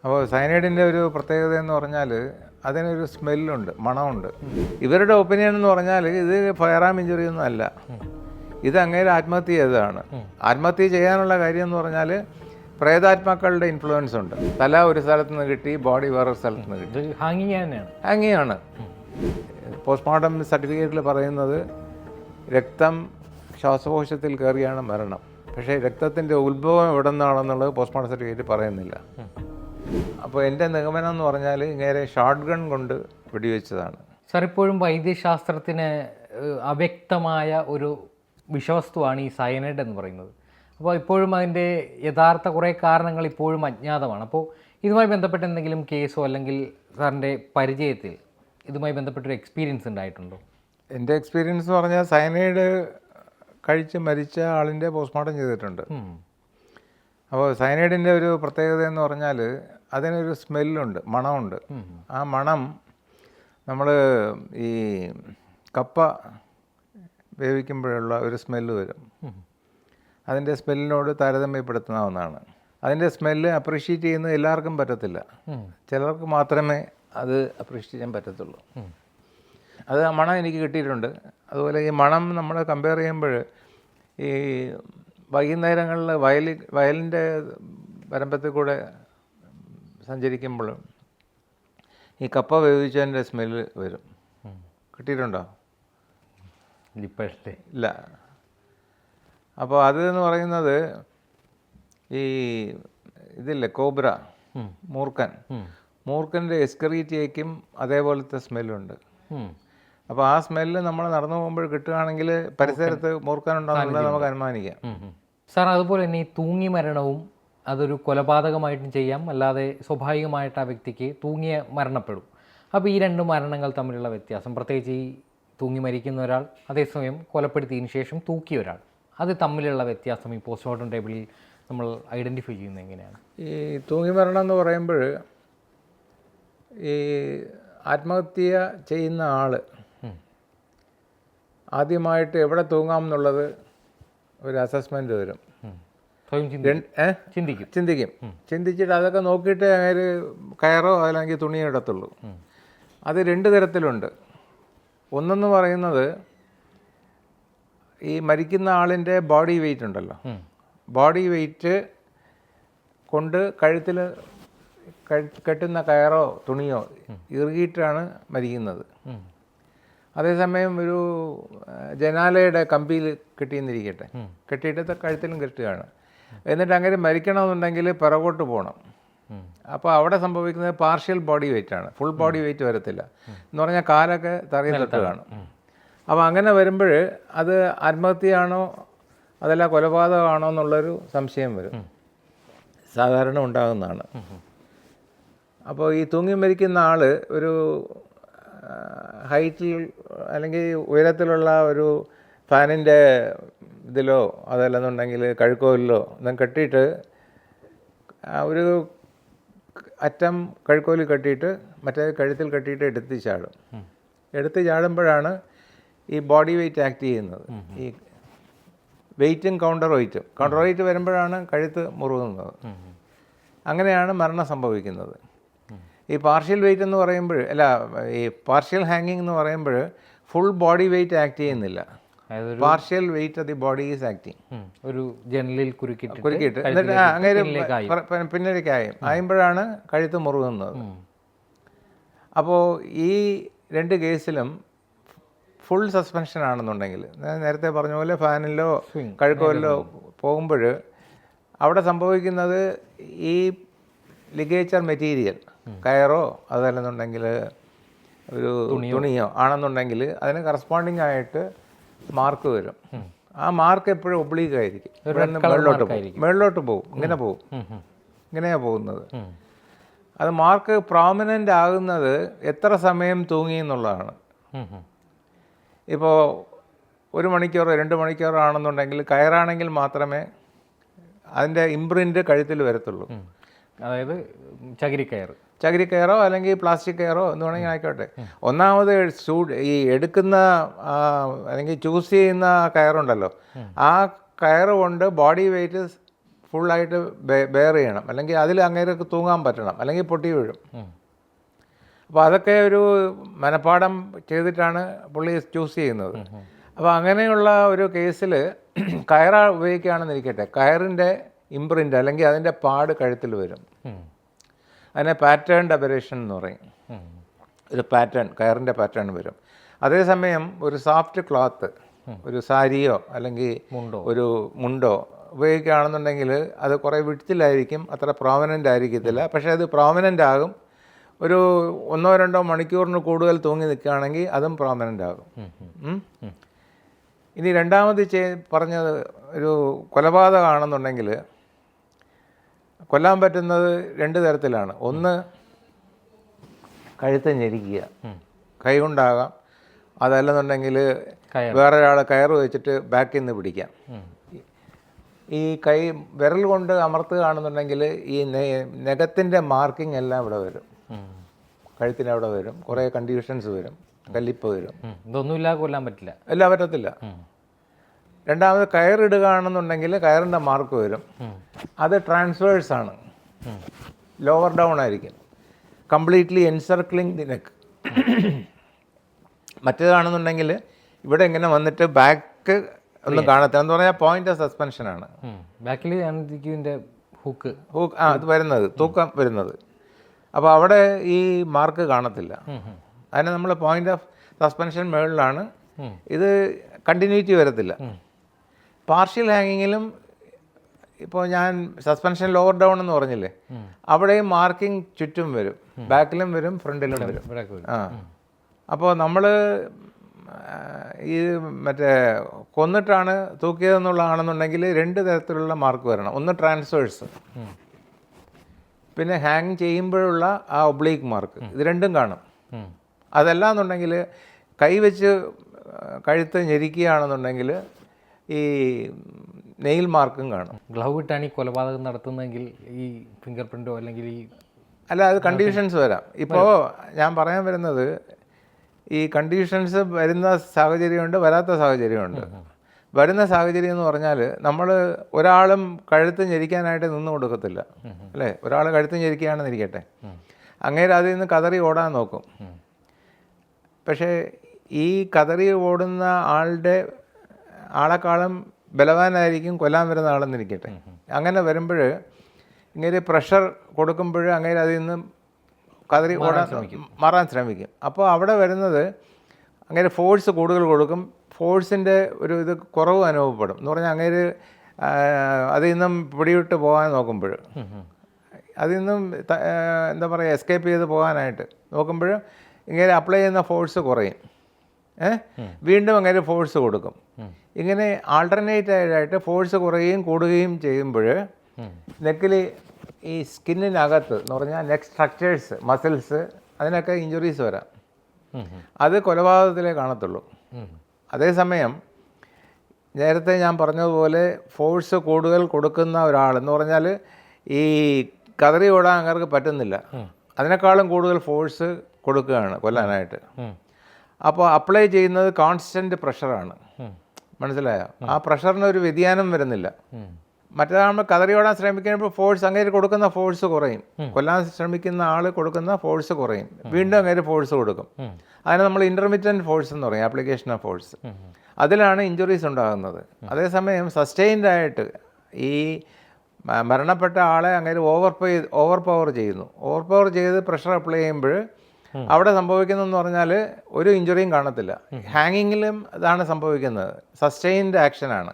അപ്പോൾ സയനൈഡിൻ്റെ ഒരു പ്രത്യേകത എന്ന് പറഞ്ഞാൽ അതിനൊരു സ്മെല്ലുണ്ട്, മണമുണ്ട്. ഇവരുടെ ഒപ്പീനിയൻ എന്ന് പറഞ്ഞാൽ ഇത് ഫയർ ആം ഇഞ്ചുറി ഒന്നും അല്ല, ഇത് അങ്ങേര് ആത്മഹത്യ ചെയ്തതാണ്. ആത്മഹത്യ ചെയ്യാനുള്ള കാര്യം എന്ന് പറഞ്ഞാൽ പ്രേതാത്മാക്കളുടെ ഇൻഫ്ലുവൻസ് ഉണ്ട്. തല ഒരു സ്ഥലത്ത് നിന്ന് കിട്ടി, ബോഡി വേറൊരു സ്ഥലത്ത് നിന്ന് കിട്ടി. ഹാങ്ങിയാണ്. പോസ്റ്റ്മോർട്ടം സർട്ടിഫിക്കറ്റിൽ പറയുന്നത് രക്തം ശ്വാസകോശത്തിൽ കയറിയാണ് മരണം. പക്ഷേ രക്തത്തിൻ്റെ ഉത്ഭവം എവിടെ നിന്നാണെന്നുള്ളത് പോസ്റ്റ്മോർട്ടം സർട്ടിഫിക്കറ്റ് പറയുന്നില്ല. അപ്പോൾ എൻ്റെ നിഗമനം എന്ന് പറഞ്ഞാൽ ഇങ്ങനെ ഷോട്ട് ഗൺ കൊണ്ട് വെടിവെച്ചതാണ്. സാർ, ഇപ്പോഴും വൈദ്യശാസ്ത്രത്തിന് അവ്യക്തമായ ഒരു വിഷവസ്തുവാണ് ഈ സയനൈഡ് എന്ന് പറയുന്നത്. അപ്പോൾ ഇപ്പോഴും അതിൻ്റെ യഥാർത്ഥ കുറേ കാരണങ്ങൾ ഇപ്പോഴും അജ്ഞാതമാണ്. അപ്പോൾ ഇതുമായി ബന്ധപ്പെട്ട എന്തെങ്കിലും കേസോ അല്ലെങ്കിൽ സാറിൻ്റെ പരിചയത്തിൽ ഇതുമായി ബന്ധപ്പെട്ടൊരു എക്സ്പീരിയൻസ് ഉണ്ടായിട്ടുണ്ടോ? എൻ്റെ എക്സ്പീരിയൻസ് എന്ന് പറഞ്ഞാൽ സയനൈഡ് കഴിച്ച് മരിച്ച ആളിൻ്റെ പോസ്റ്റ്മോർട്ടം ചെയ്തിട്ടുണ്ട്. അപ്പോൾ സയനൈഡിൻ്റെ ഒരു പ്രത്യേകത എന്ന് പറഞ്ഞാൽ അതിനൊരു സ്മെല്ലുണ്ട്, മണമുണ്ട്. ആ മണം നമ്മൾ ഈ കപ്പ വേവിക്കുമ്പോഴുള്ള ഒരു സ്മെല്ല് വരും. അതിൻ്റെ സ്മെല്ലിനോട് താരതമ്യപ്പെടുത്താവുന്നതാണ്. അതിൻ്റെ സ്മെല്ല് അപ്രീഷിയേറ്റ് ചെയ്യുന്നത് എല്ലാവർക്കും പറ്റത്തില്ല, ചിലർക്ക് മാത്രമേ അത് അപ്രീഷിയേറ്റ് ചെയ്യാൻ പറ്റത്തുള്ളൂ. അത് ആ മണം എനിക്ക് കിട്ടിയിട്ടുണ്ട്. അതുപോലെ ഈ മണം നമ്മൾ കമ്പയർ ചെയ്യുമ്പോൾ ഈ വൈകുന്നേരങ്ങളിൽ വയലിൻ്റെ വരമ്പത്തിൽ കൂടെ സഞ്ചരിക്കുമ്പോഴും ഈ കപ്പ വേവിച്ചതിൻ്റെ സ്മെല്ല് വരും. കിട്ടിയിട്ടുണ്ടോ? ഇല്ല. അപ്പോൾ അത് എന്ന് പറയുന്നത് ഈ ഇതില്ലേ കോബ്ര, മൂർക്കൻ്റെ എസ്കറീറ്റിയേക്കും അതേപോലത്തെ സ്മെല്ലുണ്ട്. അപ്പോൾ ആ സ്മെല്ല് നമ്മൾ നടന്നു പോകുമ്പോൾ കിട്ടുകയാണെങ്കിൽ പരിസരത്ത് മൂർക്കനുണ്ടാകുന്നുള്ളത് നമുക്ക് അനുമാനിക്കാം. സാർ, അതുപോലെ തന്നെ ഈ തൂങ്ങി മരണവും അതൊരു കൊലപാതകമായിട്ടും ചെയ്യാം, അല്ലാതെ സ്വാഭാവികമായിട്ട് ആ വ്യക്തിക്ക് തൂങ്ങിയ മരണപ്പെടും. അപ്പോൾ ഈ രണ്ട് മരണങ്ങൾ തമ്മിലുള്ള വ്യത്യാസം, പ്രത്യേകിച്ച് ഈ തൂങ്ങി മരിക്കുന്ന ഒരാൾ അതേസമയം കൊലപ്പെടുത്തിയതിന് ശേഷം തൂക്കിയ ഒരാൾ, അത് തമ്മിലുള്ള വ്യത്യാസം ഈ പോസ്റ്റ്മോർട്ടം ടേബിളിൽ നമ്മൾ ഐഡൻറ്റിഫൈ ചെയ്യുന്നത് എങ്ങനെയാണ്? ഈ തൂങ്ങി മരണം എന്ന് പറയുമ്പോൾ ഈ ആത്മഹത്യ ചെയ്യുന്ന ആൾ ആദ്യമായിട്ട് എവിടെ തൂങ്ങാം എന്നുള്ളത് ഒരു അസസ്മെൻ്റ് വരും. ചിന്തിച്ചിട്ട് അതൊക്കെ നോക്കിയിട്ട് അങ്ങനെ കയറോ അല്ലെങ്കിൽ തുണിയോ ഇടത്തുള്ളൂ. അത് രണ്ട് തരത്തിലുണ്ട്. ഒന്നെന്ന് പറയുന്നത് ഈ മരിക്കുന്ന ആളിൻ്റെ ബോഡി വെയിറ്റ് ഉണ്ടല്ലോ, ബോഡി വെയിറ്റ് കൊണ്ട് കഴുത്തിൽ കെട്ടുന്ന കയറോ തുണിയോ ഇറുകിയിട്ടാണ് മരിക്കുന്നത്. അതേസമയം ഒരു ജനാലയുടെ കമ്പിയിൽ കെട്ടിയെന്നിരിക്കട്ടെ, കെട്ടിയിട്ട് കഴുത്തിലും കെട്ടുകയാണ്. എന്നിട്ട് അങ്ങനെ മരിക്കണമെന്നുണ്ടെങ്കിൽ പിറകോട്ട് പോകണം. അപ്പോൾ അവിടെ സംഭവിക്കുന്നത് പാർഷ്യൽ ബോഡി വെയിറ്റാണ്, ഫുൾ ബോഡി വെയിറ്റ് വരത്തില്ല. എന്ന് പറഞ്ഞാൽ കാലൊക്കെ തറയിൽ തൊട്ട് കാണും. അപ്പോൾ അങ്ങനെ വരുമ്പോൾ അത് ആത്മഹത്യയാണോ അതല്ല കൊലപാതകമാണോ എന്നുള്ളൊരു സംശയം വരും, സാധാരണ ഉണ്ടാകുന്നതാണ്. അപ്പോൾ ഈ തൂങ്ങി മരിക്കുന്ന ആൾ ഒരു ഹൈറ്റിൽ അല്ലെങ്കിൽ ഉയരത്തിലുള്ള ഒരു ഫാനിൻ്റെ ഇതിലോ അതല്ലെന്നുണ്ടെങ്കിൽ കഴുക്കോലിലോ ഒന്നും കെട്ടിയിട്ട് ഒരു അറ്റം കഴുക്കോലിൽ കെട്ടിയിട്ട് മറ്റേ കഴുത്തിൽ കെട്ടിയിട്ട് എടുത്ത് ചാടുമ്പോഴാണ് ഈ ബോഡി വെയിറ്റ് ആക്ട് ചെയ്യുന്നത്. ഈ വെയിറ്റും കൗണ്ടർ വെയിറ്റ് വരുമ്പോഴാണ് കഴുത്ത് മുറുകുന്നത്. അങ്ങനെയാണ് മരണം സംഭവിക്കുന്നത്. ഈ പാർഷ്യൽ വെയിറ്റ് എന്ന് പറയുമ്പോൾ ഈ പാർഷ്യൽ ഹാങ്ങിങ് എന്ന് പറയുമ്പോൾ ഫുൾ ബോഡി വെയിറ്റ് ആക്ട് ചെയ്യുന്നില്ല, partial weight of the body is acting. ഒരു ജനലിൽ കുരുക്കിയിട്ട് എന്നിട്ട് അങ്ങനെ പിന്നിലേക്ക് ആയുമ്പോഴാണ് കഴുത്ത് മുറുകുന്നത്. അപ്പോൾ ഈ രണ്ട് കേസിലും ഫുൾ സസ്പെൻഷൻ ആണെന്നുണ്ടെങ്കിൽ, നേരത്തെ പറഞ്ഞ പോലെ ഫാനിലോ കഴുക്കോലിലോ പോകുമ്പോൾ അവിടെ സംഭവിക്കുന്നത് ഈ ലിഗേച്ചർ മെറ്റീരിയൽ, കയറോ അതല്ലെന്നുണ്ടെങ്കിൽ ഒരു തുണിയോ ആണെന്നുണ്ടെങ്കിൽ അതിന് കറസ്പോണ്ടിങ് ആയിട്ട് മാർക്ക് വരും. ആ മാർക്ക് എപ്പോഴും ഒബ്ലീക്ക് ആയിരിക്കും, മേളിലോട്ട് പോകും, ഇങ്ങനെയാണ് പോകുന്നത്. അത് മാർക്ക് പ്രോമിനൻ്റ് ആകുന്നത് എത്ര സമയം തൂങ്ങി എന്നുള്ളതാണ്. ഇപ്പോൾ 1 മണിക്കൂറോ 2 മണിക്കൂറോ ആണെന്നുണ്ടെങ്കിൽ കയറാണെങ്കിൽ മാത്രമേ അതിൻ്റെ ഇംപ്രിൻ്റ് കഴുത്തിൽ വരത്തുള്ളൂ. അതായത് ചകിരിക്കയറോ അല്ലെങ്കിൽ പ്ലാസ്റ്റിക് കയറോ എന്ന് വേണമെങ്കിൽ ആയിക്കോട്ടെ. ഒന്നാമത് ഈ എടുക്കുന്ന അല്ലെങ്കിൽ ചൂസ് ചെയ്യുന്ന കയറുണ്ടല്ലോ, ആ കയറ് കൊണ്ട് ബോഡി വെയിറ്റ് ഫുള്ളായിട്ട് ബെയർ ചെയ്യണം, അല്ലെങ്കിൽ അതിൽ അങ്ങേർക്ക് തൂങ്ങാൻ പറ്റണം, അല്ലെങ്കിൽ പൊട്ടി വീഴും. അപ്പോൾ അതൊക്കെ ഒരു മനപ്പാഠം ചെയ്തിട്ടാണ് പുള്ളി ചൂസ് ചെയ്യുന്നത്. അപ്പോൾ അങ്ങനെയുള്ള ഒരു കേസിൽ കയറ ഉപയോഗിക്കുകയാണെന്നിരിക്കട്ടെ, കയറിൻ്റെ ഇംപ്രിൻ്റ് അല്ലെങ്കിൽ അതിൻ്റെ പാട് കഴുത്തിൽ വരും. അതിനെ പാറ്റേൺ അബറേഷൻ എന്ന് പറയും. ഒരു പാറ്റേൺ, കയറിൻ്റെ പാറ്റേൺ വരും. അതേസമയം ഒരു സോഫ്റ്റ് ക്ലോത്ത്, ഒരു സാരിയോ അല്ലെങ്കിൽ ഒരു മുണ്ടോ ഉപയോഗിക്കുകയാണെന്നുണ്ടെങ്കിൽ അത് കുറേ വിഡ്ത്തിലായിരിക്കും, അത്ര പ്രോമിനൻ്റ് ആയിരിക്കത്തില്ല. പക്ഷേ അത് പ്രോമിനൻ്റ് ആകും. ഒരു 1-2 മണിക്കൂറിന് കൂടുതൽ തൂങ്ങി നിൽക്കുകയാണെങ്കിൽ അതും പ്രോമിനൻ്റ് ആകും. ഇനി രണ്ടാമത് പറഞ്ഞത് ഒരു കൊലപാതകമാണെന്നുണ്ടെങ്കിൽ കൊല്ലാൻ പറ്റുന്നത് 2 തരത്തിലാണ്. ഒന്ന്, കഴുത്ത് ഞെരിക്കുക, കൈ കൊണ്ടാകാം. അതല്ലെന്നുണ്ടെങ്കിൽ വേറെ ഒരാളെ കയറ് വെച്ചിട്ട് ബാക്കിൽ നിന്ന് പിടിക്കാം. ഈ കൈ വിരൽ കൊണ്ട് അമർത്തുകയാണെന്നുണ്ടെങ്കിൽ ഈ നഖത്തിൻ്റെ മാർക്കിംഗ് എല്ലാം ഇവിടെ വരും, കഴുത്തിന് അവിടെ വരും. കുറേ കണ്ടീഷൻസ് വരും, കല്ലിപ്പ് വരും. ഇതൊന്നുമില്ലാതെ കൊല്ലാൻ പറ്റില്ല, എല്ലാം പറ്റത്തില്ല. രണ്ടാമത് കയറിടുകയാണെന്നുണ്ടെങ്കിൽ കയറിൻ്റെ മാർക്ക് വരും. അത് ട്രാൻസ്വേഴ്സാണ്, ലോവർ ഡൗൺ ആയിരിക്കും, കംപ്ലീറ്റ്ലി എൻസർക്ലിങ് ദി നെക്ക്. മറ്റേതാണെന്നുണ്ടെങ്കിൽ ഇവിടെ ഇങ്ങനെ വന്നിട്ട് ബാക്ക് ഒന്നും കാണത്തില്ല. എന്ന് പറഞ്ഞാൽ പോയിന്റ് ഓഫ് സസ്പെൻഷനാണ്. ബാക്കിൽ ഹുക്ക് അത് വരുന്നത്, തൂക്കം വരുന്നത്. അപ്പോൾ അവിടെ ഈ മാർക്ക് കാണത്തില്ല. അതിന് നമ്മൾ പോയിന്റ് ഓഫ് സസ്പെൻഷൻ മുകളിലാണ്. ഇത് കണ്ടിന്യൂറ്റി വരത്തില്ല. പാർഷ്യൽ ഹാങ്ങിങ്ങിലും ഇപ്പോൾ ഞാൻ സസ്പെൻഷൻ ലോവർ ഡൗൺ എന്ന് പറഞ്ഞില്ലേ, അവിടെയും മാർക്കിംഗ് ചുറ്റും വരും, ബാക്കിലും വരും, ഫ്രണ്ടിലും വരും. അപ്പോൾ നമ്മൾ ഈ മറ്റേ കൊന്നിട്ടാണ് തൂക്കിയതെന്നുള്ളതാണെന്നുണ്ടെങ്കിൽ 2 തരത്തിലുള്ള മാർക്ക് വരണം. ഒന്ന് ട്രാൻസ്വേഴ്സ്, പിന്നെ ഹാങ് ചെയ്യുമ്പോഴുള്ള ആ ഒബ്ലീക്ക് മാർക്ക്, ഇത് രണ്ടും കാണും. അതല്ല എന്നുണ്ടെങ്കിൽ കൈവച്ച് കഴുത്ത് ഞെരിക്കുകയാണെന്നുണ്ടെങ്കിൽ ഈ നെയിൽ മാർക്കും കാണും. ഗ്ലൗ ഇട്ടാണ് ഈ കൊലപാതകം നടത്തുന്നതെങ്കിൽ ഈ ഫിംഗർ പ്രിൻറ്റോ അല്ലെങ്കിൽ ഈ അല്ല, അത് കണ്ടീഷൻസ് വരാം. ഇപ്പോൾ ഞാൻ പറയാൻ വരുന്നത് ഈ കണ്ടീഷൻസ് വരുന്ന സാഹചര്യമുണ്ട്, വരാത്ത സാഹചര്യമുണ്ട്. വരുന്ന സാഹചര്യം എന്ന് പറഞ്ഞാൽ നമ്മൾ ഒരാളും കഴുത്ത് ഞെരിക്കാനായിട്ട് നിന്ന് കൊടുക്കത്തില്ല, അല്ലേ? ഒരാൾ കഴുത്ത് ഞെരിക്കുകയാണെന്നിരിക്കട്ടെ, അങ്ങേര് അതിൽ നിന്ന് കതറി ഓടാൻ നോക്കും. പക്ഷേ ഈ കതറി ഓടുന്ന ആളെക്കാളും ബലവാനായിരിക്കും കൊല്ലാൻ വരുന്ന ആളെന്നിരിക്കട്ടെ. അങ്ങനെ വരുമ്പോൾ ഇങ്ങനെ പ്രഷർ കൊടുക്കുമ്പോൾ അങ്ങനെ അതിൽ നിന്ന് കതറി മാറാൻ ശ്രമിക്കും. അപ്പോൾ അവിടെ വരുന്നത് അങ്ങനെ ഫോഴ്സ് കൂടുതൽ കൊടുക്കും, ഫോഴ്സിൻ്റെ ഒരു ഇത് കുറവ് അനുഭവപ്പെടും. എന്ന് പറഞ്ഞാൽ അങ്ങനെ അതിൽ നിന്നും പിടിവിട്ട് പോകാൻ നോക്കുമ്പോൾ, അതിൽ നിന്നും എന്താ പറയുക, എസ്കേപ്പ് ചെയ്ത് പോകാനായിട്ട് നോക്കുമ്പോൾ ഇങ്ങനെ അപ്ലൈ ചെയ്യുന്ന ഫോഴ്സ് കുറയും. വീണ്ടും അങ്ങനെ ഫോഴ്സ് കൊടുക്കും. ഇങ്ങനെ ആൾട്ടർനേറ്റീവായിട്ട് ഫോഴ്സ് കുറയുകയും കൂടുകയും ചെയ്യുമ്പോൾ നെക്കിൽ ഈ സ്കിന്നിനകത്ത് എന്ന് പറഞ്ഞാൽ നെക്ക് സ്ട്രക്ചേഴ്സ്, മസിൽസ്, അതിനൊക്കെ ഇഞ്ചുറീസ് വരാം. അത് കൊലപാതകത്തിലേ കാണത്തുള്ളൂ. അതേസമയം നേരത്തെ ഞാൻ പറഞ്ഞതുപോലെ ഫോഴ്സ് കൂടുതൽ കൊടുക്കുന്ന ഒരാൾ എന്ന് പറഞ്ഞാൽ ഈ കതറി ഓടാൻ അങ്ങർക്ക് പറ്റുന്നില്ല, അതിനേക്കാളും കൂടുതൽ ഫോഴ്സ് കൊടുക്കുകയാണ് കൊല്ലാനായിട്ട്. അപ്പോൾ അപ്ലൈ ചെയ്യുന്നത് കോൺസ്റ്റൻറ്റ് പ്രഷറാണ്, മനസ്സിലായോ? ആ പ്രഷറിനൊരു വ്യതിയാനം വരുന്നില്ല. മറ്റേതാകുമ്പോൾ കതറി ഓടാൻ ശ്രമിക്കുമ്പോൾ ഫോഴ്സ് അങ്ങേര് കൊടുക്കുന്ന ഫോഴ്സ് കുറയും, കൊല്ലാൻ ശ്രമിക്കുന്ന ആൾ കൊടുക്കുന്ന ഫോഴ്സ് കുറയും, വീണ്ടും അങ്ങേര് ഫോഴ്സ് കൊടുക്കും. അതിനെ നമ്മൾ ഇൻ്റർമിറ്റൻറ്റ് ഫോഴ്സ് എന്ന് പറയും, ആപ്ലിക്കേഷൻ ഓഫ് ഫോഴ്സ്. അതിലാണ് ഇഞ്ചുറീസ് ഉണ്ടാകുന്നത്. അതേസമയം സസ്റ്റെയിൻഡ് ആയിട്ട് ഈ മരണപ്പെട്ട ആളെ അങ്ങേര് ഓവർ പവർ ചെയ്യുന്നു. ഓവർ പവർ ചെയ്ത് പ്രഷർ അപ്ലൈ ചെയ്യുമ്പോൾ അവിടെ സംഭവിക്കുന്നതെന്ന് പറഞ്ഞാൽ ഒരു ഇഞ്ചുറിയും കാണത്തില്ല. ഹാങ്ങിങ്ങിലും അതാണ് സംഭവിക്കുന്നത്, സസ്റ്റെയിൻഡ് ആക്ഷനാണ്.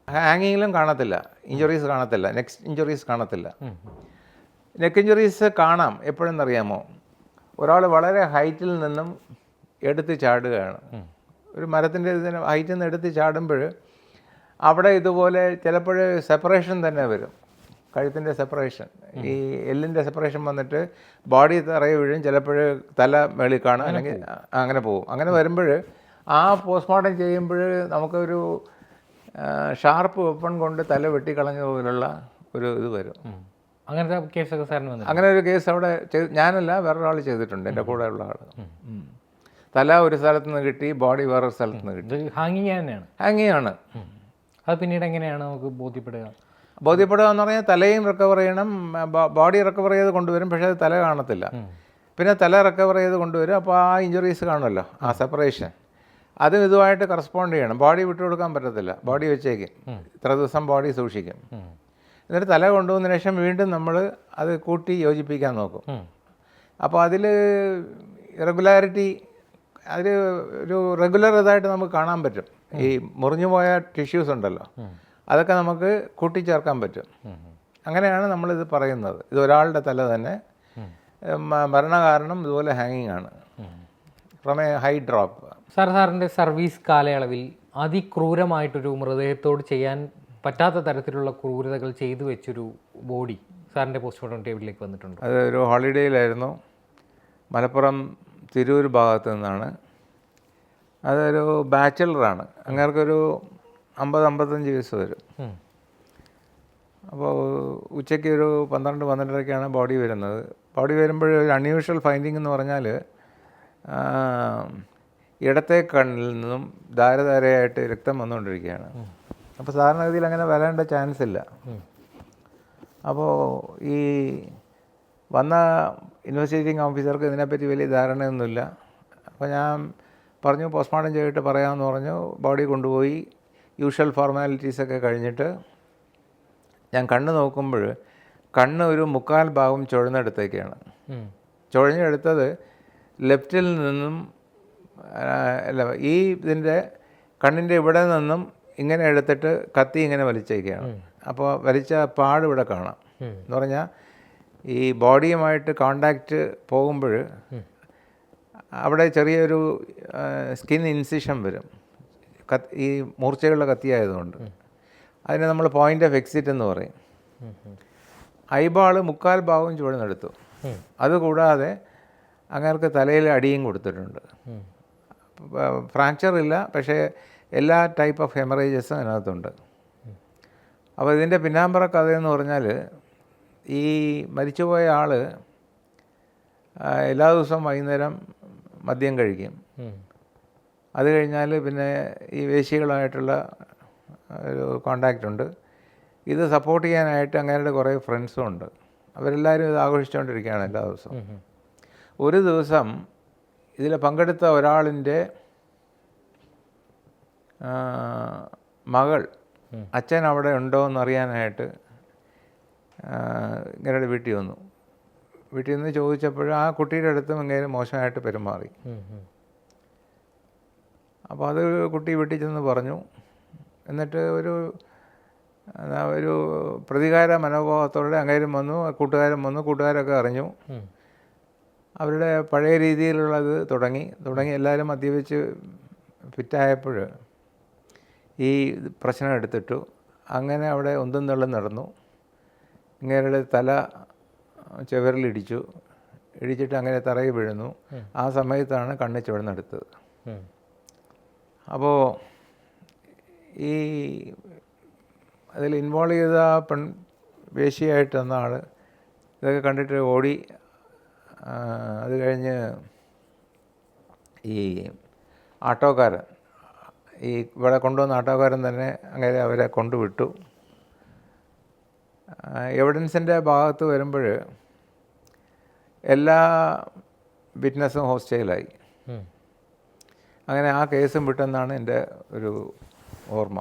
ഹാങ്ങിങ്ങിലും കാണത്തില്ല, ഇഞ്ചുറീസ് കാണത്തില്ല, നെക്സ്റ്റ് ഇഞ്ചുറീസ് കാണത്തില്ല. നെക്ക് ഇഞ്ചുറീസ് കാണാം എപ്പോഴെന്നറിയാമോ? ഒരാൾ വളരെ ഹൈറ്റിൽ നിന്നും എടുത്ത് ചാടുകയാണ്, ഒരു മരത്തിൻ്റെ ഇതിന് ഹൈറ്റിൽ നിന്ന് എടുത്ത് ചാടുമ്പോൾ അവിടെ ഇതുപോലെ ചിലപ്പോൾ സെപ്പറേഷൻ തന്നെ വരും, കഴുത്തിൻ്റെ സെപ്പറേഷൻ, ഈ എല്ലിൻ്റെ സെപ്പറേഷൻ വന്നിട്ട് ബോഡി തറയെ വീഴും, ചിലപ്പോൾ തല മേളിൽ കാണും, അല്ലെങ്കിൽ അങ്ങനെ പോകും. അങ്ങനെ വരുമ്പോൾ ആ പോസ്റ്റ്മോർട്ടം ചെയ്യുമ്പോൾ നമുക്കൊരു ഷാർപ്പ് വെപ്പൺ കൊണ്ട് തല വെട്ടിക്കളഞ്ഞ പോലുള്ള ഒരു ഇത് വരും. അങ്ങനത്തെ കേസൊക്കെ സാറിന് വന്നു? അങ്ങനെ ഒരു കേസ് അവിടെ ഞാനല്ല, വേറൊരാൾ ചെയ്തിട്ടുണ്ട്, എൻ്റെ കൂടെ ഉള്ള ആൾ. തല ഒരു സ്ഥലത്ത് നിന്ന് കിട്ടി, ബോഡി വേറൊരു സ്ഥലത്ത് നിന്ന് കിട്ടി. ഹാങ്ങിങ് തന്നെയാണ്? ഹാങ്ങിങ് ആണ്. അത് പിന്നീട് എങ്ങനെയാണ് നമുക്ക് ബോധ്യപ്പെടുക? ബോധ്യപ്പെടുക എന്ന് പറഞ്ഞാൽ തലയും റിക്കവർ ചെയ്യണം, ബോഡി റിക്കവർ ചെയ്ത് കൊണ്ടുവരും, പക്ഷേ അത് തല കാണത്തില്ല. പിന്നെ തല റിക്കവർ ചെയ്ത് കൊണ്ടുവരും, അപ്പോൾ ആ ഇഞ്ചുറീസ് കാണുമല്ലോ, ആ സെപ്പറേഷൻ അതും ഇതുമായിട്ട് കറസ്പോണ്ട് ചെയ്യണം. ബോഡി വിട്ടുകൊടുക്കാൻ പറ്റത്തില്ല, ബോഡി വെച്ചേക്കും, ഇത്ര ദിവസം ബോഡി സൂക്ഷിക്കും. എന്നിട്ട് തല കൊണ്ടുവന്നതിന് ശേഷം വീണ്ടും നമ്മൾ അത് കൂട്ടി യോജിപ്പിക്കാൻ നോക്കും. അപ്പോൾ അതിൽ ഇറഗുലാരിറ്റി, അതിൽ ഒരു റെഗുലർ ഇതായിട്ട് നമുക്ക് കാണാൻ പറ്റും. ഈ മുറിഞ്ഞു പോയ ടിഷ്യൂസ് ഉണ്ടല്ലോ, അതൊക്കെ നമുക്ക് കൂട്ടിച്ചേർക്കാൻ പറ്റും. അങ്ങനെയാണ് നമ്മളിത് പറയുന്നത്. ഇത് ഒരാളുടെ തല തന്നെ, മരണകാരണം ഇതുപോലെ ഹാങ്ങിങ് ആണ്, ഫ്രം എ ഹൈ ഡ്രോപ്പ്. സാറിൻ്റെ സർവീസ് കാലയളവിൽ അതിക്രൂരമായിട്ടൊരു മൃതദേഹത്തോട് ചെയ്യാൻ പറ്റാത്ത തരത്തിലുള്ള ക്രൂരതകൾ ചെയ്തു വെച്ചൊരു ബോഡി സാറിൻ്റെ പോസ്റ്റ്മോർട്ടം ടേബിളിലേക്ക് വന്നിട്ടുണ്ട്. അത് ഒരു ഹോളിഡേയിലായിരുന്നു, മലപ്പുറം തിരൂർ ഭാഗത്തു നിന്നാണ്. അതൊരു ബാച്ചലറാണ്, അങ്ങേർക്കൊരു 50-55 വയസ്സ് വരും. അപ്പോൾ ഉച്ചയ്ക്ക് ഒരു 12-12:30ക്കാണ് ബോഡി വരുന്നത്. ബോഡി വരുമ്പോൾ ഒരു അൺയൂഷ്വൽ ഫൈൻഡിങ് എന്ന് പറഞ്ഞാൽ ഇടത്തെ കണ്ണിൽ നിന്നും ധാരധാരയായിട്ട് രക്തം വന്നുകൊണ്ടിരിക്കുകയാണ്. അപ്പോൾ സാധാരണഗതിയിൽ അങ്ങനെ വരേണ്ട ചാൻസ് ഇല്ല. അപ്പോൾ ഈ വന്ന ഇൻവെസ്റ്റിഗേറ്റിംഗ് ഓഫീസർക്ക് ഇതിനെപ്പറ്റി വലിയ ധാരണയൊന്നുമില്ല. അപ്പോൾ ഞാൻ പറഞ്ഞു പോസ്റ്റ്മോർട്ടം ചെയ്തിട്ട് പറയാമെന്ന് പറഞ്ഞു. ബോഡി കൊണ്ടുപോയി യൂഷ്വൽ ഫോർമാലിറ്റീസൊക്കെ കഴിഞ്ഞിട്ട് ഞാൻ കണ്ണ് നോക്കുമ്പോൾ കണ്ണ് ഒരു 1/4 ഭാഗം ചുഴന്നെടുത്തേക്കാണ്. ചുഴഞ്ഞെടുത്തത് ലെഫ്റ്റിൽ നിന്നും അല്ല, ഈ ഇതിൻ്റെ കണ്ണിൻ്റെ ഇവിടെ നിന്നും ഇങ്ങനെ എടുത്തിട്ട് കത്തി ഇങ്ങനെ വലിച്ചേക്കാണ്. അപ്പോൾ വലിച്ച പാട് ഇവിടെ കാണാം. എന്ന് പറഞ്ഞാൽ ഈ ബോഡിയുമായിട്ട് കോണ്ടാക്റ്റ് പോകുമ്പോൾ അവിടെ ചെറിയൊരു സ്കിൻ ഇൻസിഷൻ വരും, ഈ മൂർച്ചയുള്ള കത്തിയായതുകൊണ്ട്. അതിനെ നമ്മൾ പോയിൻ്റ് ഓഫ് എക്സിറ്റ് എന്ന് പറയും. ഐബാൾ 1/4 ഭാഗവും ചുവടുന്നെടുത്തു. അതുകൂടാതെ അങ്ങേർക്ക് തലയിൽ അടിയും കൊടുത്തിട്ടുണ്ട്. ഫ്രാക്ചർ ഇല്ല, പക്ഷേ എല്ലാ ടൈപ്പ് ഓഫ് ഹെമറേജസും അതിനകത്തുണ്ട്. അപ്പോൾ ഇതിൻ്റെ പിന്നാമ്പറ കഥയെന്ന് പറഞ്ഞാൽ, ഈ മരിച്ചുപോയ ആൾ എല്ലാ ദിവസവും വൈകുന്നേരം മദ്യം കഴിക്കും. അത് കഴിഞ്ഞാൽ പിന്നെ ഈ വേശികളുമായിട്ടുള്ള ഒരു കോണ്ടാക്റ്റ് ഉണ്ട്. ഇത് സപ്പോർട്ട് ചെയ്യാനായിട്ട് അങ്ങേരുടെ കുറേ ഫ്രണ്ട്സും ഉണ്ട്. അവരെല്ലാവരും ഇത് ആഘോഷിച്ചുകൊണ്ടിരിക്കുകയാണ് എല്ലാ ദിവസവും. ഒരു ദിവസം ഇതിൽ പങ്കെടുത്ത ഒരാളിൻ്റെ മകൾ അച്ഛൻ അവിടെ ഉണ്ടോ എന്നറിയാനായിട്ട് ഇങ്ങനെ വീട്ടിൽ വന്നു. വീട്ടിൽ നിന്ന് ചോദിച്ചപ്പോൾ ആ കുട്ടിയുടെ അടുത്തും ഇങ്ങനെ മോശമായിട്ട് പെരുമാറി. അപ്പോൾ അത് കുട്ടി വീട്ടിൽ ചെന്ന് പറഞ്ഞു. എന്നിട്ട് ഒരു പ്രതികാര മനോഭാവത്തോടെ അങ്ങേരും വന്നു, കൂട്ടുകാരൊക്കെ അറിഞ്ഞു. അവരുടെ പഴയ രീതിയിലുള്ളത് തുടങ്ങി എല്ലാവരും മദ്യപിച്ച് ഫിറ്റായപ്പോൾ ഈ പ്രശ്നം എടുത്തിട്ടു. അങ്ങനെ അവിടെ ഒന്നും തള്ളും നടന്നു. ഇങ്ങേരുടെ തല ഇടിച്ചിട്ട് അങ്ങനെ തറയിൽ വീഴുന്നു. ആ സമയത്താണ് കണ്ണ് ചുവന്നെടുത്തത്. അപ്പോൾ ഈ അതിൽ ഇൻവോൾവ് ചെയ്ത വേശിയായിട്ട് വന്ന ആൾ ഇതൊക്കെ കണ്ടിട്ട് ഓടി. അത് കഴിഞ്ഞ് ഈ ആട്ടോക്കാരൻ, ഈ ഇവിടെ കൊണ്ടുവന്ന ആട്ടോക്കാരൻ തന്നെ അങ്ങനെ അവരെ കൊണ്ടുവിട്ടു. എവിഡൻസിൻ്റെ ഭാഗത്ത് വരുമ്പോൾ എല്ലാ വിറ്റ്നസ്സും ഹോസ്റ്റൈലായി. അങ്ങനെ ആ കേസും വിട്ടെന്നാണ് എൻ്റെ ഒരു ഓർമ്മ.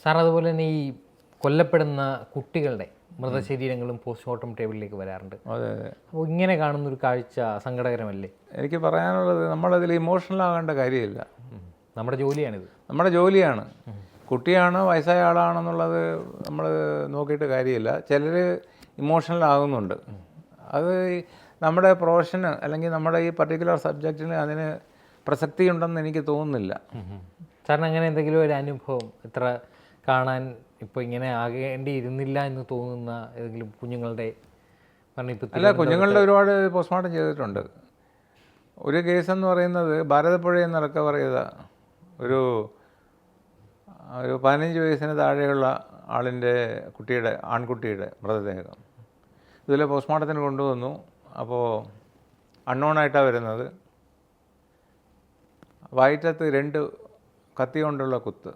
സാർ, അതുപോലെ തന്നെ ഈ കൊല്ലപ്പെടുന്ന കുട്ടികളുടെ മൃതശരീരങ്ങളും പോസ്റ്റ്മോർട്ടം ടേബിളിലേക്ക് വരാറുണ്ട്. അതെ. അപ്പോൾ ഇങ്ങനെ കാണുന്നൊരു കാഴ്ച സങ്കടകരമല്ലേ? എനിക്ക് പറയാനുള്ളത്, നമ്മളതിൽ ഇമോഷണൽ ആകേണ്ട കാര്യമില്ല. നമ്മുടെ ജോലിയാണിത്, നമ്മുടെ ജോലിയാണ്. കുട്ടിയാണോ വയസ്സായ ആളാണെന്നുള്ളത് നമ്മൾ നോക്കിയിട്ട് കാര്യമില്ല. ചിലർ ഇമോഷണൽ ആകുന്നുണ്ട്. അത് നമ്മുടെ പ്രൊഫഷന് അല്ലെങ്കിൽ നമ്മുടെ ഈ പർട്ടിക്കുലർ സബ്ജക്റ്റിന് അതിന് പ്രസക്തി ഉണ്ടെന്ന് എനിക്ക് തോന്നുന്നില്ല. സാറിന് അങ്ങനെ എന്തെങ്കിലും ഒരു അനുഭവം, ഇത്ര കാണാൻ ഇപ്പോൾ ഇങ്ങനെ ആകേണ്ടിയിരുന്നില്ല എന്ന് തോന്നുന്ന ഏതെങ്കിലും കുഞ്ഞുങ്ങളുടെ മരണത്തിൽ? അല്ല, കുഞ്ഞുങ്ങളുടെ ഒരുപാട് പോസ്റ്റ്മോർട്ടം ചെയ്തിട്ടുണ്ട്. ഒരു കേസെന്ന് പറയുന്നത് ഭാരതപ്പുഴയിൽ നിന്ന് റിക്കവർ ചെയ്ത ഒരു 15 വയസ്സിന് താഴെയുള്ള ആൺകുട്ടിയുടെ മൃതദേഹം ഇതിൽ പോസ്റ്റ്മോർട്ടത്തിന് കൊണ്ടുവന്നു. അപ്പോൾ അൺനോണായിട്ടാണ് വരുന്നത്. വയറ്റത്ത് 2 കത്തി കൊണ്ടുള്ള കുത്ത്